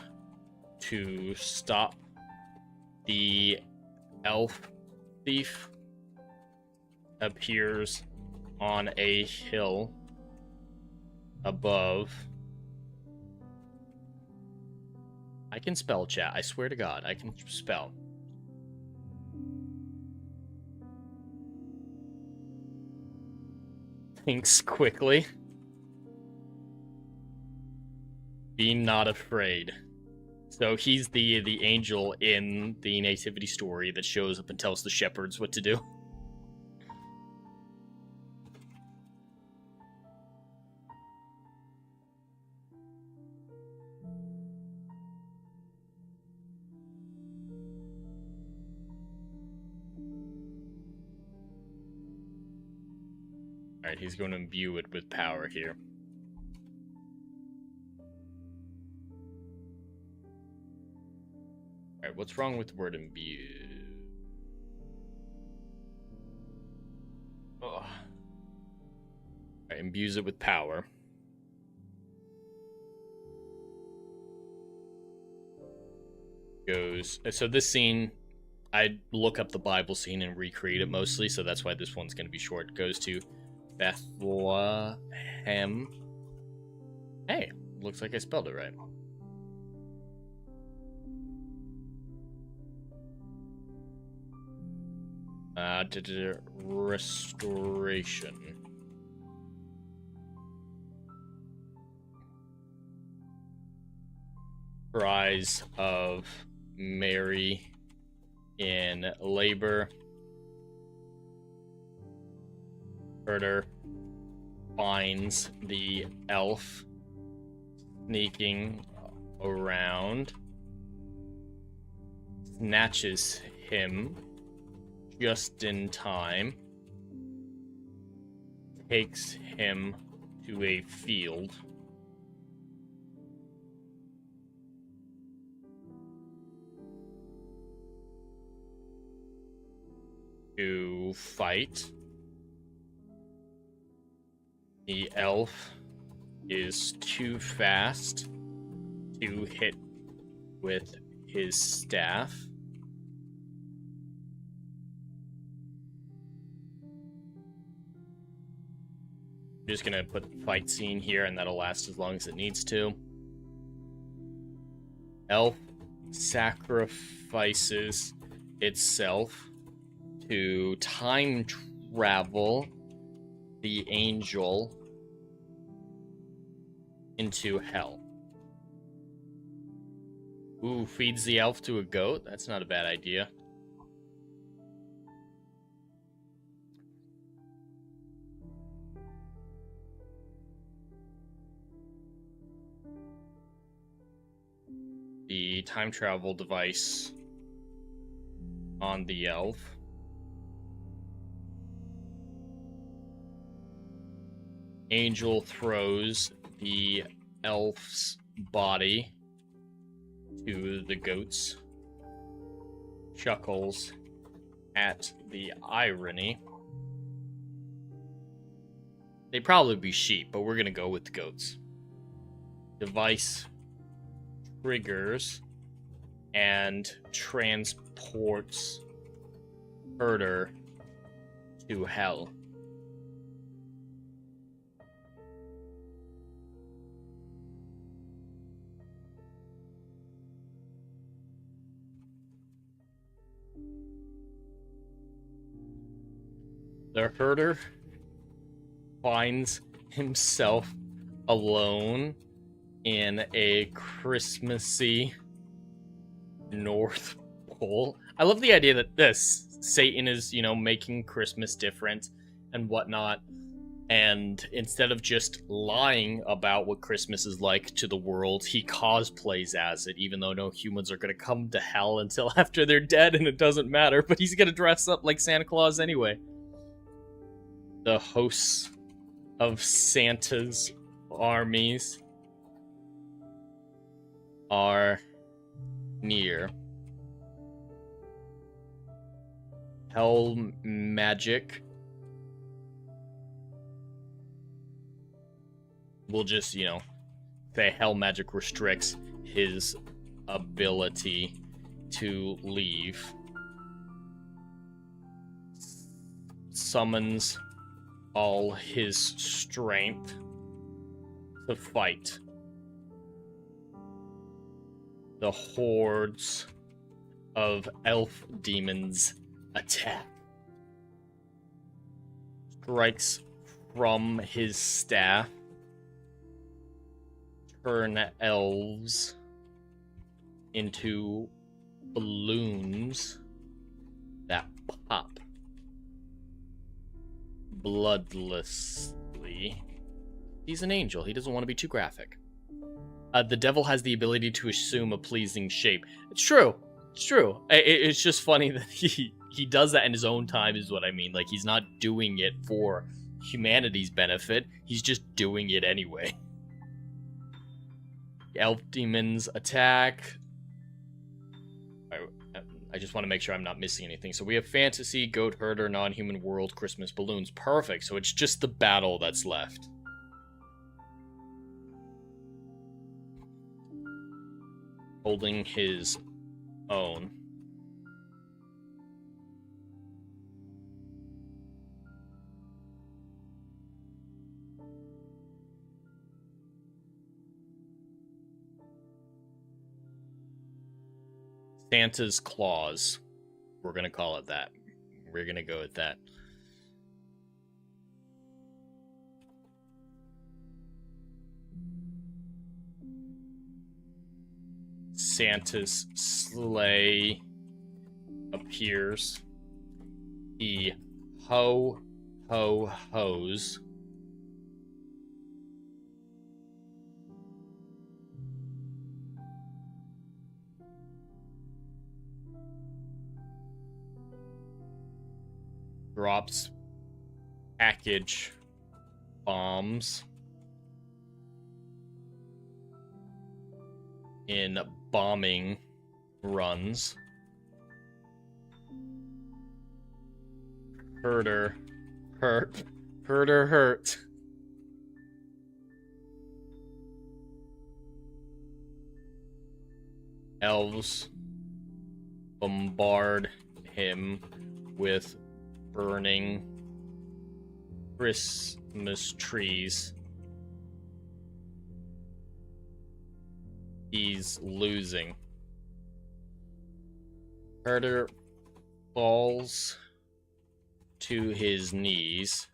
[SPEAKER 3] to stop the elf thief. Appears on a hill above. I can spell, chat. I swear to God, I can spell. Thinks quickly. Be not afraid. So he's the angel in the nativity story that shows up and tells the shepherds what to do. Alright, he's going to imbue it with power here. Alright, what's wrong with the word imbue? Alright, imbues it with power. So this scene, I look up the Bible scene and recreate it mostly, so that's why this one's going to be short. Goes to Bethlehem. Hey, looks like I spelled it right. Restoration. Cries of Mary in labor. Herder finds the elf sneaking around, snatches him just in time, takes him to a field, to fight. The elf is too fast to hit with his staff. I'm just gonna put the fight scene here, and that'll last as long as it needs to. Elf sacrifices itself to time travel the angel into hell. Ooh, feeds the elf to a goat? That's not a bad idea. The time travel device on the elf. Angel throws the elf's body to the goats. Chuckles at the irony. They'd probably be sheep, but we're gonna go with the goats. Device triggers and transports Herder to hell. The herder finds himself alone in a Christmassy North Pole. I love the idea that Satan is, making Christmas different and whatnot. And instead of just lying about what Christmas is like to the world, he cosplays as it, even though no humans are going to come to hell until after they're dead, and it doesn't matter. But he's going to dress up like Santa Claus anyway. The hosts of Santa's armies are near. Hell magic will just, say hell magic restricts his ability to leave. Summons all his strength to fight the hordes of elf demons attack. Strikes from his staff, turn elves into balloons that pop bloodlessly. He's an angel. He doesn't want to be too graphic. The devil has the ability to assume a pleasing shape. It's true. It's true. It's just funny that he does that in his own time is what I mean. Like, he's not doing it for humanity's benefit. He's just doing it anyway. Elf demons attack. I just want to make sure I'm not missing anything. So we have fantasy, goat herder, non-human world, Christmas balloons. Perfect. So it's just the battle that's left. Holding his own. Santa's Claus. We're going to call it that. We're going to go with that. Santa's sleigh appears. He ho-ho-hos. Drops package bombs in bombing runs. Herder hurt. Elves bombard him with burning Christmas trees. He's losing. Herder falls to his knees.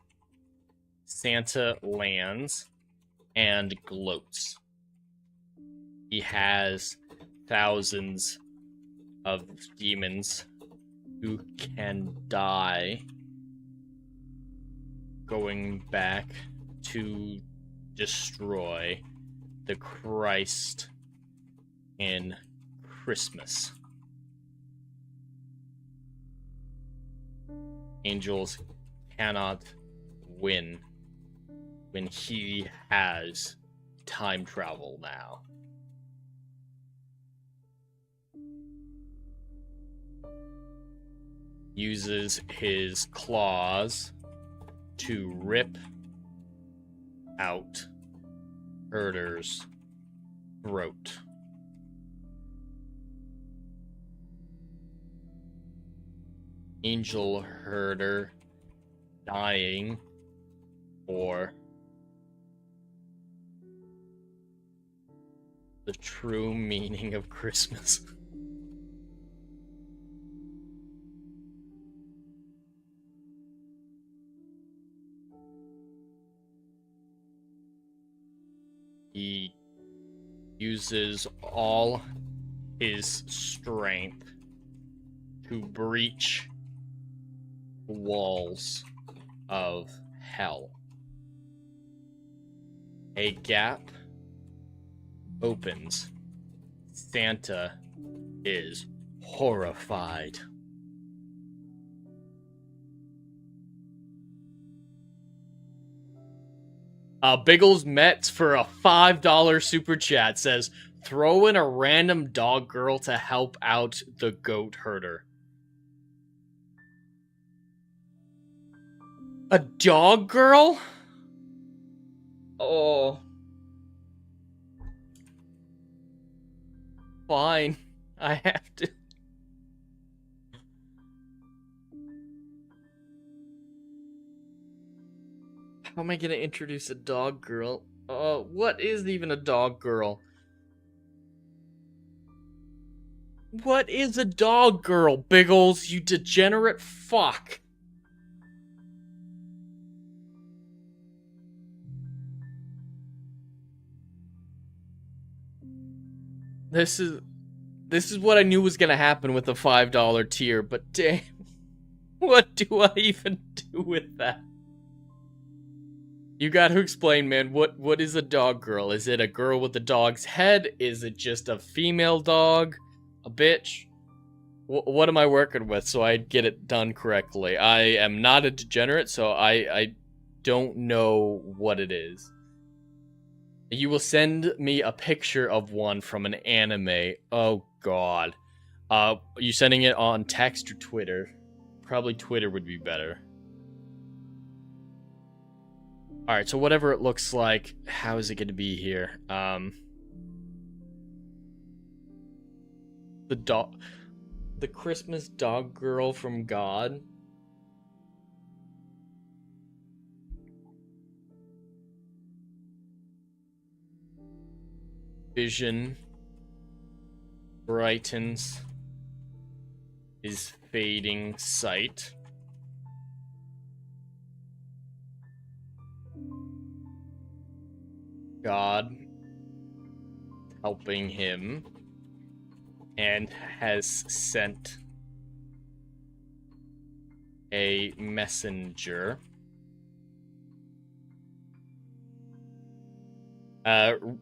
[SPEAKER 3] Santa lands and gloats. He has thousands of demons who can die going back to destroy the Christ in Christmas. Angels cannot win when he has time travel now. Uses his claws to rip out Herder's throat. Angel Herder dying for the true meaning of Christmas. He uses all his strength to breach walls of hell. A gap opens. Santa is horrified. Biggles Metz for a $5 super chat says, throw in a random dog girl to help out the goat herder. A dog girl? Oh. Fine. I have to. How am I gonna introduce a dog girl? What is even a dog girl? What is a dog girl, Biggles, you degenerate fuck? This is what I knew was gonna happen with the $5 tier, but damn, what do I even do with that? You gotta explain, man. What is a dog girl? Is it a girl with a dog's head? Is it just a female dog? A bitch? What am I working with so I get it done correctly? I am not a degenerate, so I don't know what it is. You will send me a picture of one from an anime. Oh god. You sending it on text or Twitter? Probably Twitter would be better. Alright, so whatever it looks like, how is it going to be here? The Christmas dog girl from God. Vision brightens his fading sight. God helping him and has sent a messenger.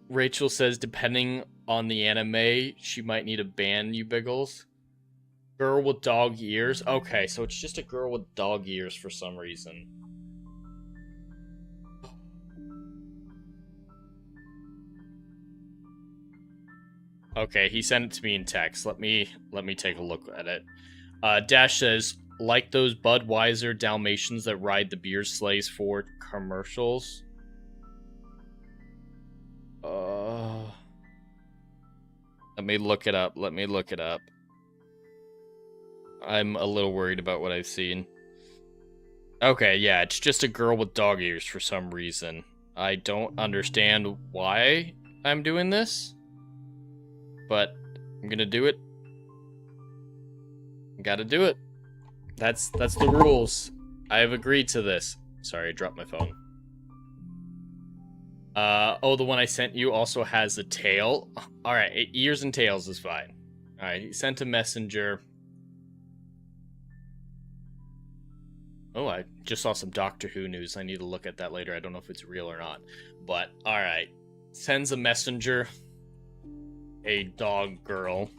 [SPEAKER 3] Rachel says, depending on the anime, she might need a ban, you biggles. Girl with dog ears. Okay, so it's just a girl with dog ears for some reason. Okay, he sent it to me in text. Let me take a look at it. Dash says, like those Budweiser Dalmatians that ride the beer sleighs for commercials. Let me look it up. I'm a little worried about what I've seen. Okay, yeah, it's just a girl with dog ears for some reason. I don't understand why I'm doing this, but I'm gonna do it. Gotta do it. That's the rules. I have agreed to this. Sorry, I dropped my phone. Oh, the one I sent you also has a tail. Alright, ears and tails is fine. Alright, he sent a messenger. Oh, I just saw some Doctor Who news. I need to look at that later. I don't know if it's real or not. But, alright. Sends a messenger. A dog girl.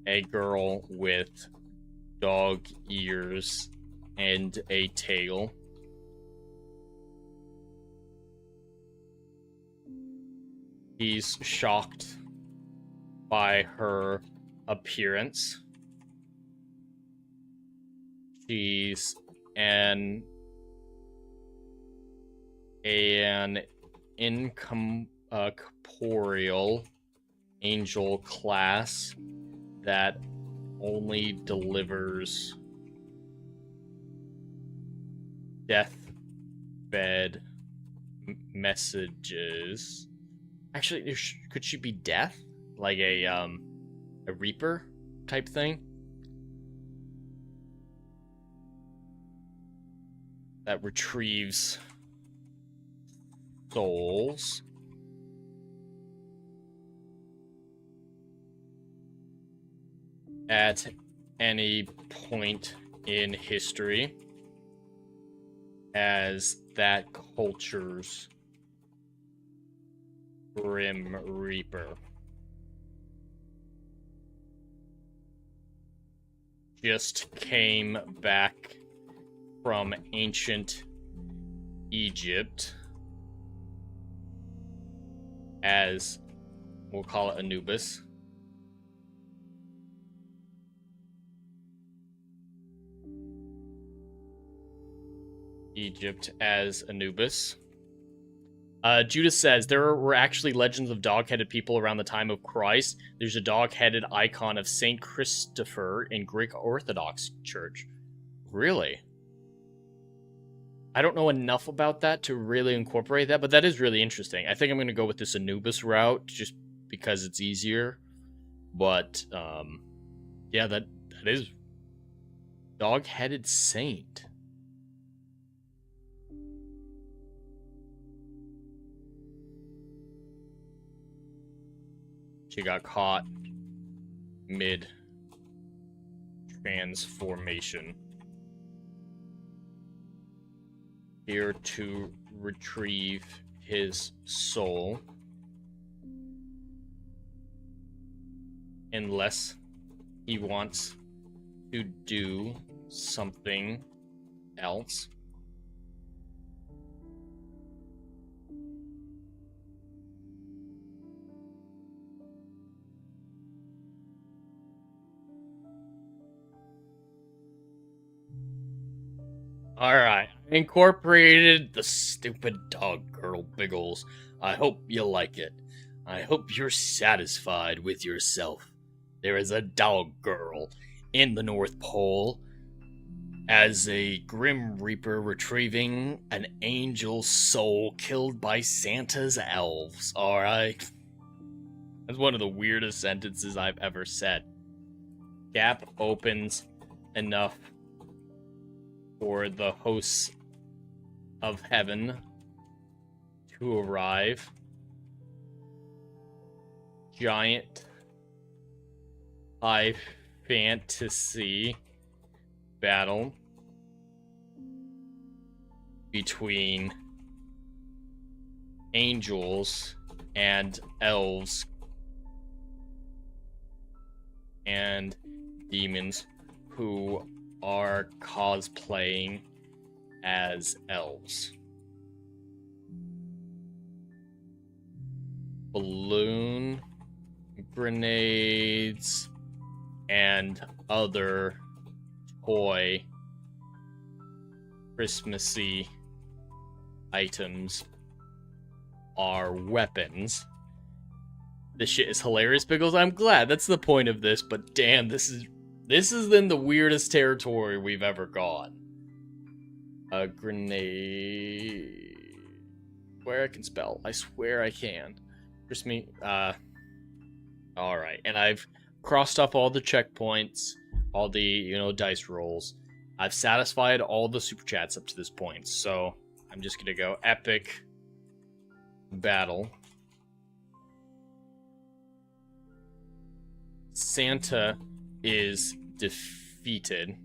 [SPEAKER 3] A girl with dog ears and a tail. He's shocked by her appearance. She's an incorporeal angel class that only delivers deathbed messages. Actually, could she be death? Like a reaper type thing? That retrieves souls. At any point in history as that culture's Grim Reaper. Just came back from ancient Egypt as, we'll call it Anubis. Egypt as Anubis. Judas says, there were actually legends of dog-headed people around the time of Christ. There's a dog-headed icon of Saint Christopher in Greek Orthodox Church. Really? I don't know enough about that to really incorporate that, but that is really interesting. I think I'm going to go with this Anubis route, just because it's easier. But, yeah, that is dog-headed saint. She got caught mid transformation. Here to retrieve his soul. Unless he wants to do something else. Alright, incorporated the stupid dog girl Biggles. I hope you like it. I hope you're satisfied with yourself. There is a dog girl in the North Pole as a Grim Reaper retrieving an angel's soul killed by Santa's elves. Alright. That's one of the weirdest sentences I've ever said. Gap opens enough for the hosts of heaven to arrive. Giant high fantasy battle between angels and elves and demons who are cosplaying as elves. Balloon grenades and other toy Christmassy items are weapons. This shit is hilarious, Pickles. I'm glad. That's the point of this, but damn, this is in the weirdest territory we've ever gone. A grenade. Where I can spell. I swear I can. Just me. Alright, and I've crossed off all the checkpoints, all the, dice rolls. I've satisfied all the super chats up to this point, so I'm just gonna go epic battle. Santa is defeated,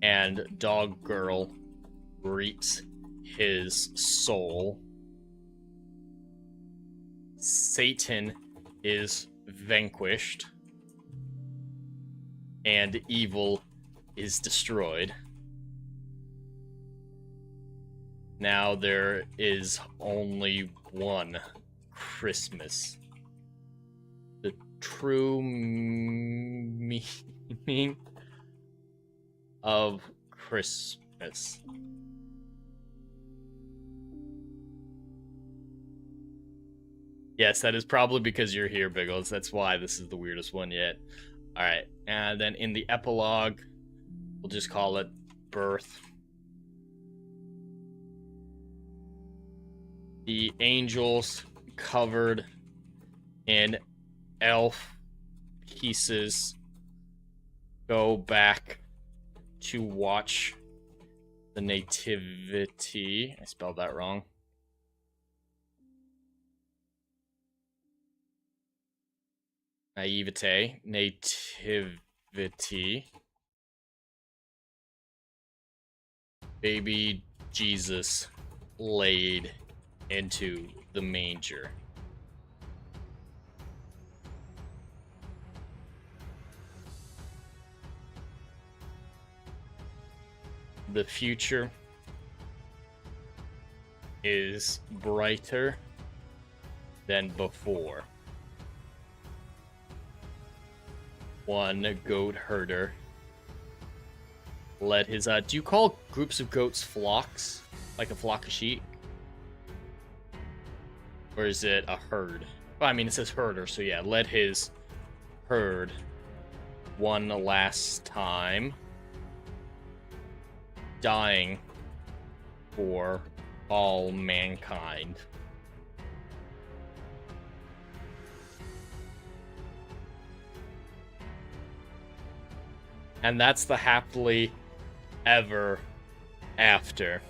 [SPEAKER 3] and Dog Girl reaps his soul. Satan is vanquished, and evil is destroyed. Now there is only one Christmas. The true meaning of Christmas. Yes, that is probably because you're here, Biggles. That's why this is the weirdest one yet. Alright, and then in the epilogue, we'll just call it Birth. The angels covered in elf pieces go back to watch the nativity. I spelled that wrong. Nativity. Baby Jesus laid into the manger. The future is brighter than before. One goat herder led his, do you call groups of goats flocks? Like a flock of sheep? Or is it a herd? Well, I mean, it says herder, so yeah, led his herd one last time, dying for all mankind. And that's the happily ever after.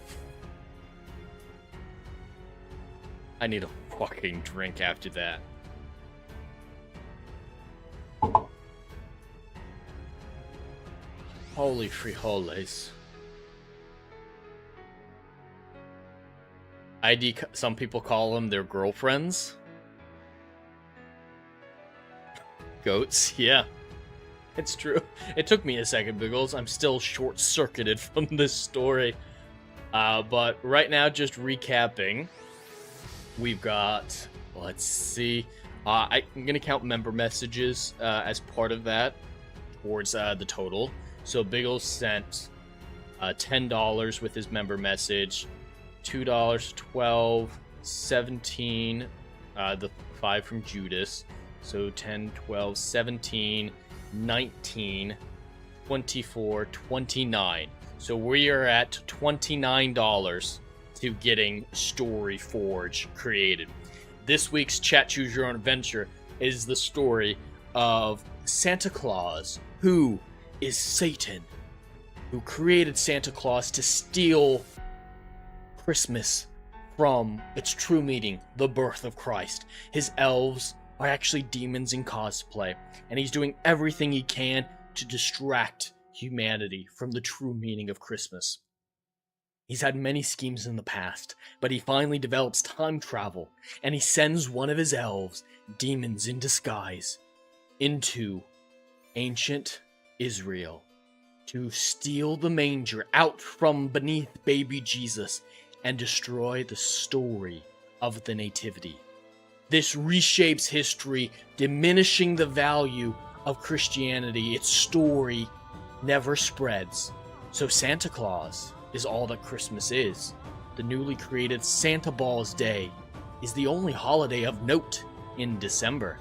[SPEAKER 3] I need a fucking drink after that. Holy frijoles. Some people call them their girlfriends. Goats, yeah. It's true. It took me a second, Biggles. I'm still short-circuited from this story. But right now, just recapping, we've got, let's see, I'm going to count member messages as part of that towards the total. So Biggles sent $10 with his member message, $2, 12, 17, the 5 from Judas, so 10, 12, 17, 19, 24, 29. So we are at $29 to getting Story Forge created. This week's Chat Choose Your Own Adventure is the story of Santa Claus, who is Satan, who created Santa Claus to steal Christmas from its true meaning, the birth of Christ. His elves are actually demons in cosplay, and he's doing everything he can to distract humanity from the true meaning of Christmas. He's had many schemes in the past, but he finally develops time travel, and he sends one of his elves, demons in disguise, into ancient Israel to steal the manger out from beneath baby Jesus and destroy the story of the Nativity. This reshapes history, diminishing the value of Christianity. Its story never spreads. So Santa Claus is all that Christmas is. The newly created Santa Ball's Day is the only holiday of note in December.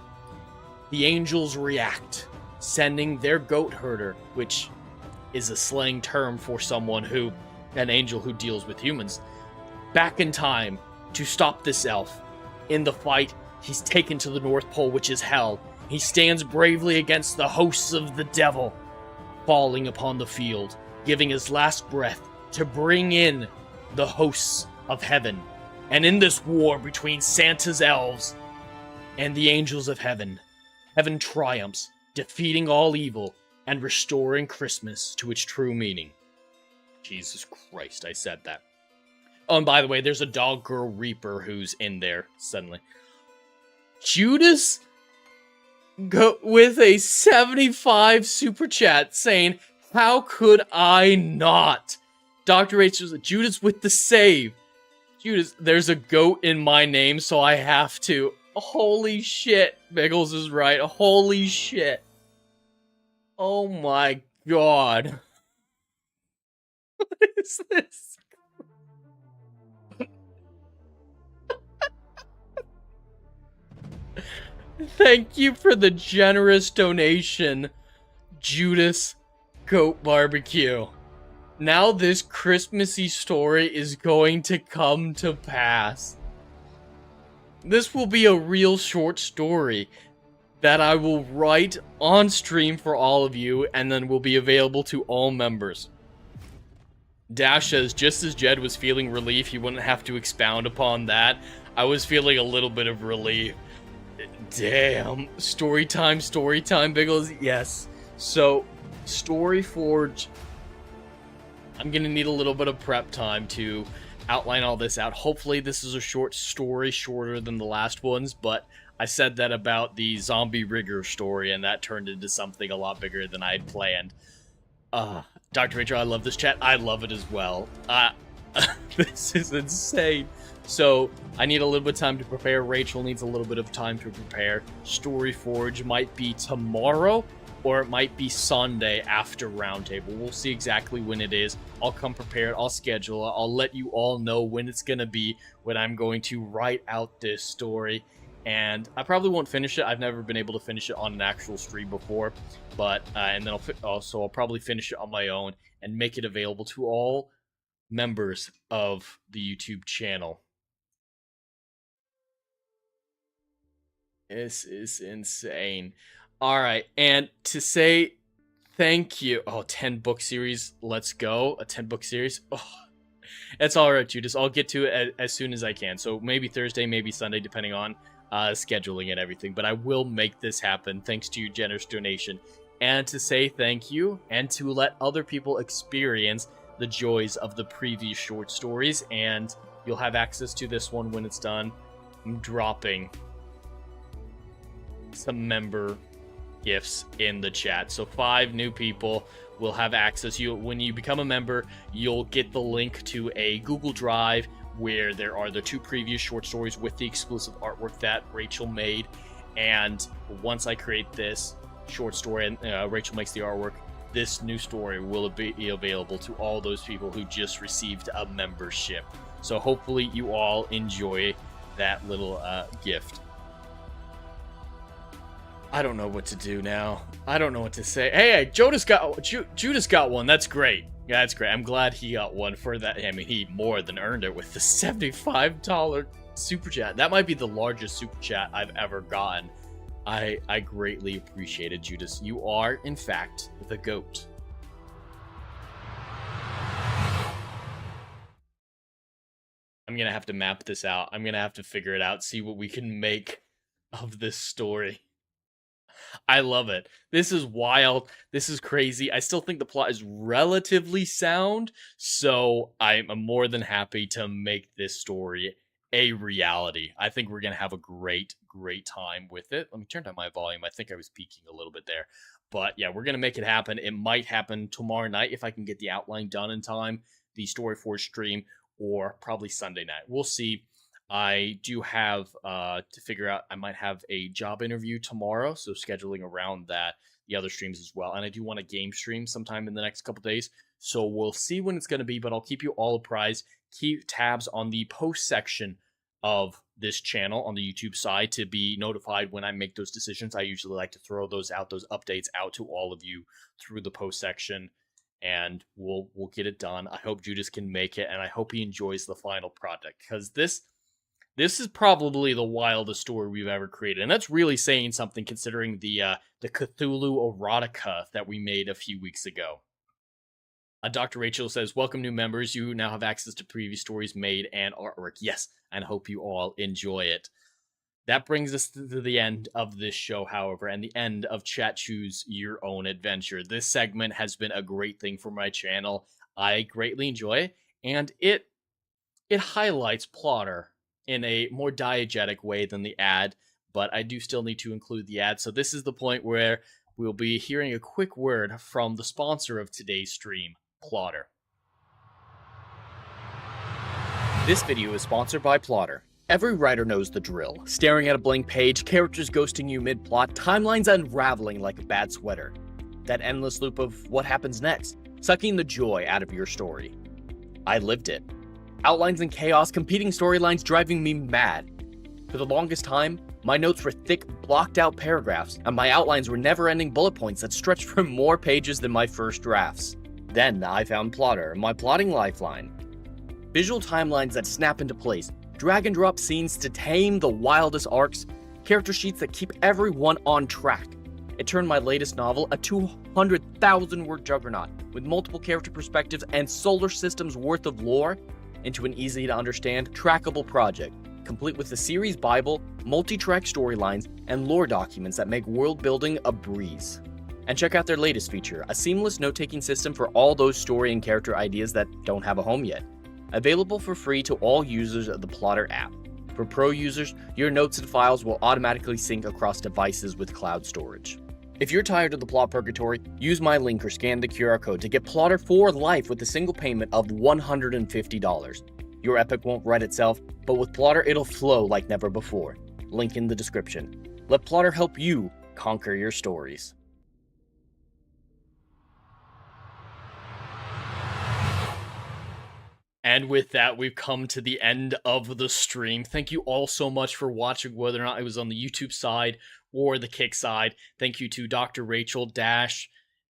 [SPEAKER 3] The angels react, sending their goat herder, which is a slang term for an angel who deals with humans, back in time to stop this elf. In the fight, he's taken to the North Pole, which is hell. He stands bravely against the hosts of the devil, falling upon the field, giving his last breath to bring in the hosts of heaven. And in this war between Santa's elves and the angels of heaven, heaven triumphs, defeating all evil and restoring Christmas to its true meaning. Jesus Christ, I said that. Oh, and by the way, there's a dog girl reaper who's in there suddenly. Judas with a 75 super chat saying, "How could I not?" Dr. H was Judas with the save. Judas, there's a goat in my name, so I have to. Holy shit, Biggles is right. Holy shit. Oh my god. What is this? Thank you for the generous donation, Judas Goat Barbecue. Now this Christmassy story is going to come to pass. This will be a real short story that I will write on stream for all of you, and then will be available to all members. Dash says, just as Jed was feeling relief he wouldn't have to expound upon that, I was feeling a little bit of relief. Damn. Story time, Biggles. Yes. So, Story Forge, I'm gonna need a little bit of prep time to outline all this out. Hopefully this is a short story, shorter than the last ones, but I said that about the zombie rigger story, and that turned into something a lot bigger than I had planned. Dr. Rachel, I love this chat. I love it as well. This is insane. So, I need a little bit of time to prepare. Rachel needs a little bit of time to prepare. Story Forge might be tomorrow, or it might be Sunday after Roundtable. We'll see exactly when it is. I'll come prepared. I'll schedule it. I'll let you all know when it's going to be, when I'm going to write out this story. And I probably won't finish it. I've never been able to finish it on an actual stream before. But, and then I'll probably finish it on my own and make it available to all members of the YouTube channel. This is insane. Alright, and to say thank you. Oh, 10 book series. Let's go. A 10 book series. Oh, It's all right, Judas. I'll get to it as soon as I can. So maybe Thursday, maybe Sunday, depending on scheduling and everything. But I will make this happen thanks to your generous donation. And to say thank you and to let other people experience the joys of the previous short stories. And you'll have access to this one when it's done. I'm dropping some member gifts in the chat. So 5 new people will have access. When you become a member, you'll get the link to a Google Drive where there are the 2 previous short stories with the exclusive artwork that Rachel made. And once I create this short story and Rachel makes the artwork, this new story will be available to all those people who just received a membership. So hopefully you all enjoy that little gift. I don't know what to do now. I don't know what to say. Hey, Judas got one. That's great. Yeah, that's great. I'm glad he got one for that. I mean, he more than earned it with the $75 super chat. That might be the largest super chat I've ever gotten. I greatly appreciate it, Judas. You are, in fact, the GOAT. I'm going to have to map this out. I'm going to have to figure it out, see what we can make of this story. I love it. This is wild. This is crazy. I still think the plot is relatively sound, so I'm more than happy to make this story a reality. I think we're going to have a great time with it. Let me turn down my volume. I think I was peaking a little bit there. But yeah, we're going to make it happen. It might happen tomorrow night if I can get the outline done in time, the Story Forge stream, or probably Sunday night. We'll see. I do have to figure out, I might have a job interview tomorrow, so scheduling around that, the other streams as well. And I do want a game stream sometime in the next couple days, so we'll see when it's going to be, but I'll keep you all apprised. Keep tabs on the post section of this channel on the YouTube side to be notified when I make those decisions. I usually like to throw those updates out to all of you through the post section, and we'll get it done. I hope Judas can make it, and I hope he enjoys the final product, because this is probably the wildest story we've ever created. And that's really saying something considering the Cthulhu erotica that we made a few weeks ago. Dr. Rachel says, welcome new members. You now have access to previous stories made and artwork. Yes, and I hope you all enjoy it. That brings us to the end of this show, however, and the end of Chat Choose Your Own Adventure. This segment has been a great thing for my channel. I greatly enjoy it, and it highlights Plotter in a more diegetic way than the ad, but I do still need to include the ad. So this is the point where we'll be hearing a quick word from the sponsor of today's stream, Plotter. This video is sponsored by Plotter. Every writer knows the drill. Staring at a blank page, characters ghosting you mid-plot, timelines unraveling like a bad sweater. That endless loop of what happens next, sucking the joy out of your story. I lived it. Outlines and chaos, competing storylines driving me mad. For the longest time, my notes were thick, blocked-out paragraphs, and my outlines were never-ending bullet points that stretched for more pages than my first drafts. Then I found Plotter, my plotting lifeline. Visual timelines that snap into place, drag-and-drop scenes to tame the wildest arcs, character sheets that keep everyone on track. It turned my latest novel, a 200,000-word juggernaut, with multiple character perspectives and solar systems worth of lore, into an easy-to-understand, trackable project, complete with the series Bible, multi-track storylines, and lore documents that make world-building a breeze. And check out their latest feature, a seamless note-taking system for all those story and character ideas that don't have a home yet. Available for free to all users of the Plotter app. For pro users, your notes and files will automatically sync across devices with cloud storage. If you're tired of the plot purgatory, use my link or scan the QR code to get Plotter for life with a single payment of $150. Your epic won't write itself, but with Plotter it'll flow like never before. Link in the description. Let Plotter help you conquer your stories. And with that, we've come to the end of the stream. Thank you all so much for watching, whether or not it was on the YouTube side or the Kick side. Thank you to Dr. Rachel, Dash,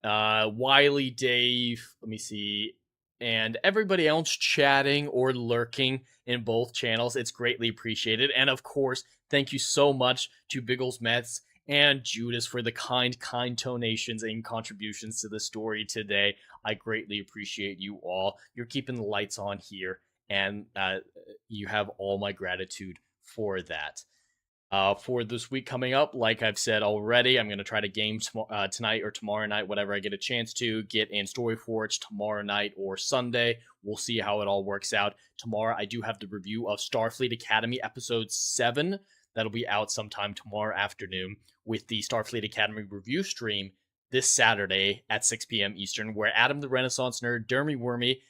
[SPEAKER 3] Wiley, Dave, let me see, and everybody else chatting or lurking in both channels. It's greatly appreciated. And of course, thank you so much to Biggles Mets and Judas for the kind donations and contributions to the story today. I greatly appreciate you all. You're keeping the lights on here, and you have all my gratitude for that. For this week coming up, like I've said already, I'm going to try to game tonight or tomorrow night, whatever I get a chance to, get in Storyforge tomorrow night or Sunday. We'll see how it all works out. Tomorrow, I do have the review of Starfleet Academy Episode 7. That'll be out sometime tomorrow afternoon with the Starfleet Academy review stream this Saturday at 6 p.m. Eastern, where Adam the Renaissance Nerd, Dermy Wormy,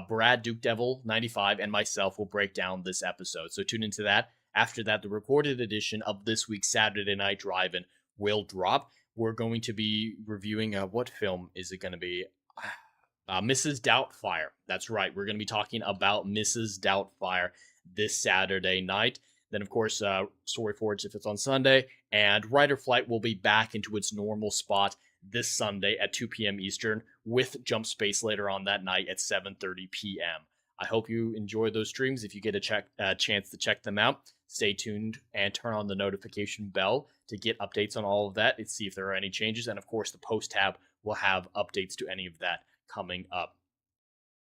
[SPEAKER 3] Brad Duke Devil 95, and myself will break down this episode. So tune into that. After that, the recorded edition of this week's Saturday Night Drive-In will drop. We're going to be reviewing, what film is it going to be? Mrs. Doubtfire. That's right. We're going to be talking about Mrs. Doubtfire this Saturday night. Then, of course, Storyforge if it's on Sunday. And Rider Flight will be back into its normal spot this Sunday at 2 p.m. Eastern with Jump Space later on that night at 7:30 p.m. I hope you enjoy those streams. If you get a chance to check them out, stay tuned and turn on the notification bell to get updates on all of that and see if there are any changes. And of course, the post tab will have updates to any of that coming up.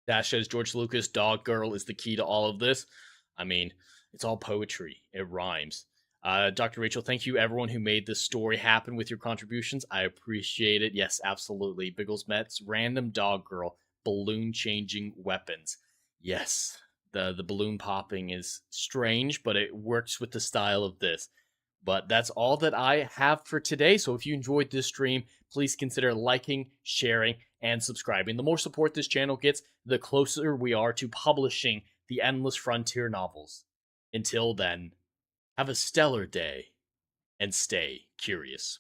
[SPEAKER 3] Dash says George Lucas, Dog Girl is the key to all of this. I mean, it's all poetry. It rhymes. Dr. Rachel, thank you everyone who made this story happen with your contributions. I appreciate it. Yes, absolutely. Biggles Mets, Random Dog Girl, Balloon Changing Weapons. Yes, the balloon popping is strange, but it works with the style of this. But that's all that I have for today. So if you enjoyed this stream, please consider liking, sharing, and subscribing. The more support this channel gets, the closer we are to publishing the Endless Frontier novels. Until then, have a stellar day and stay curious.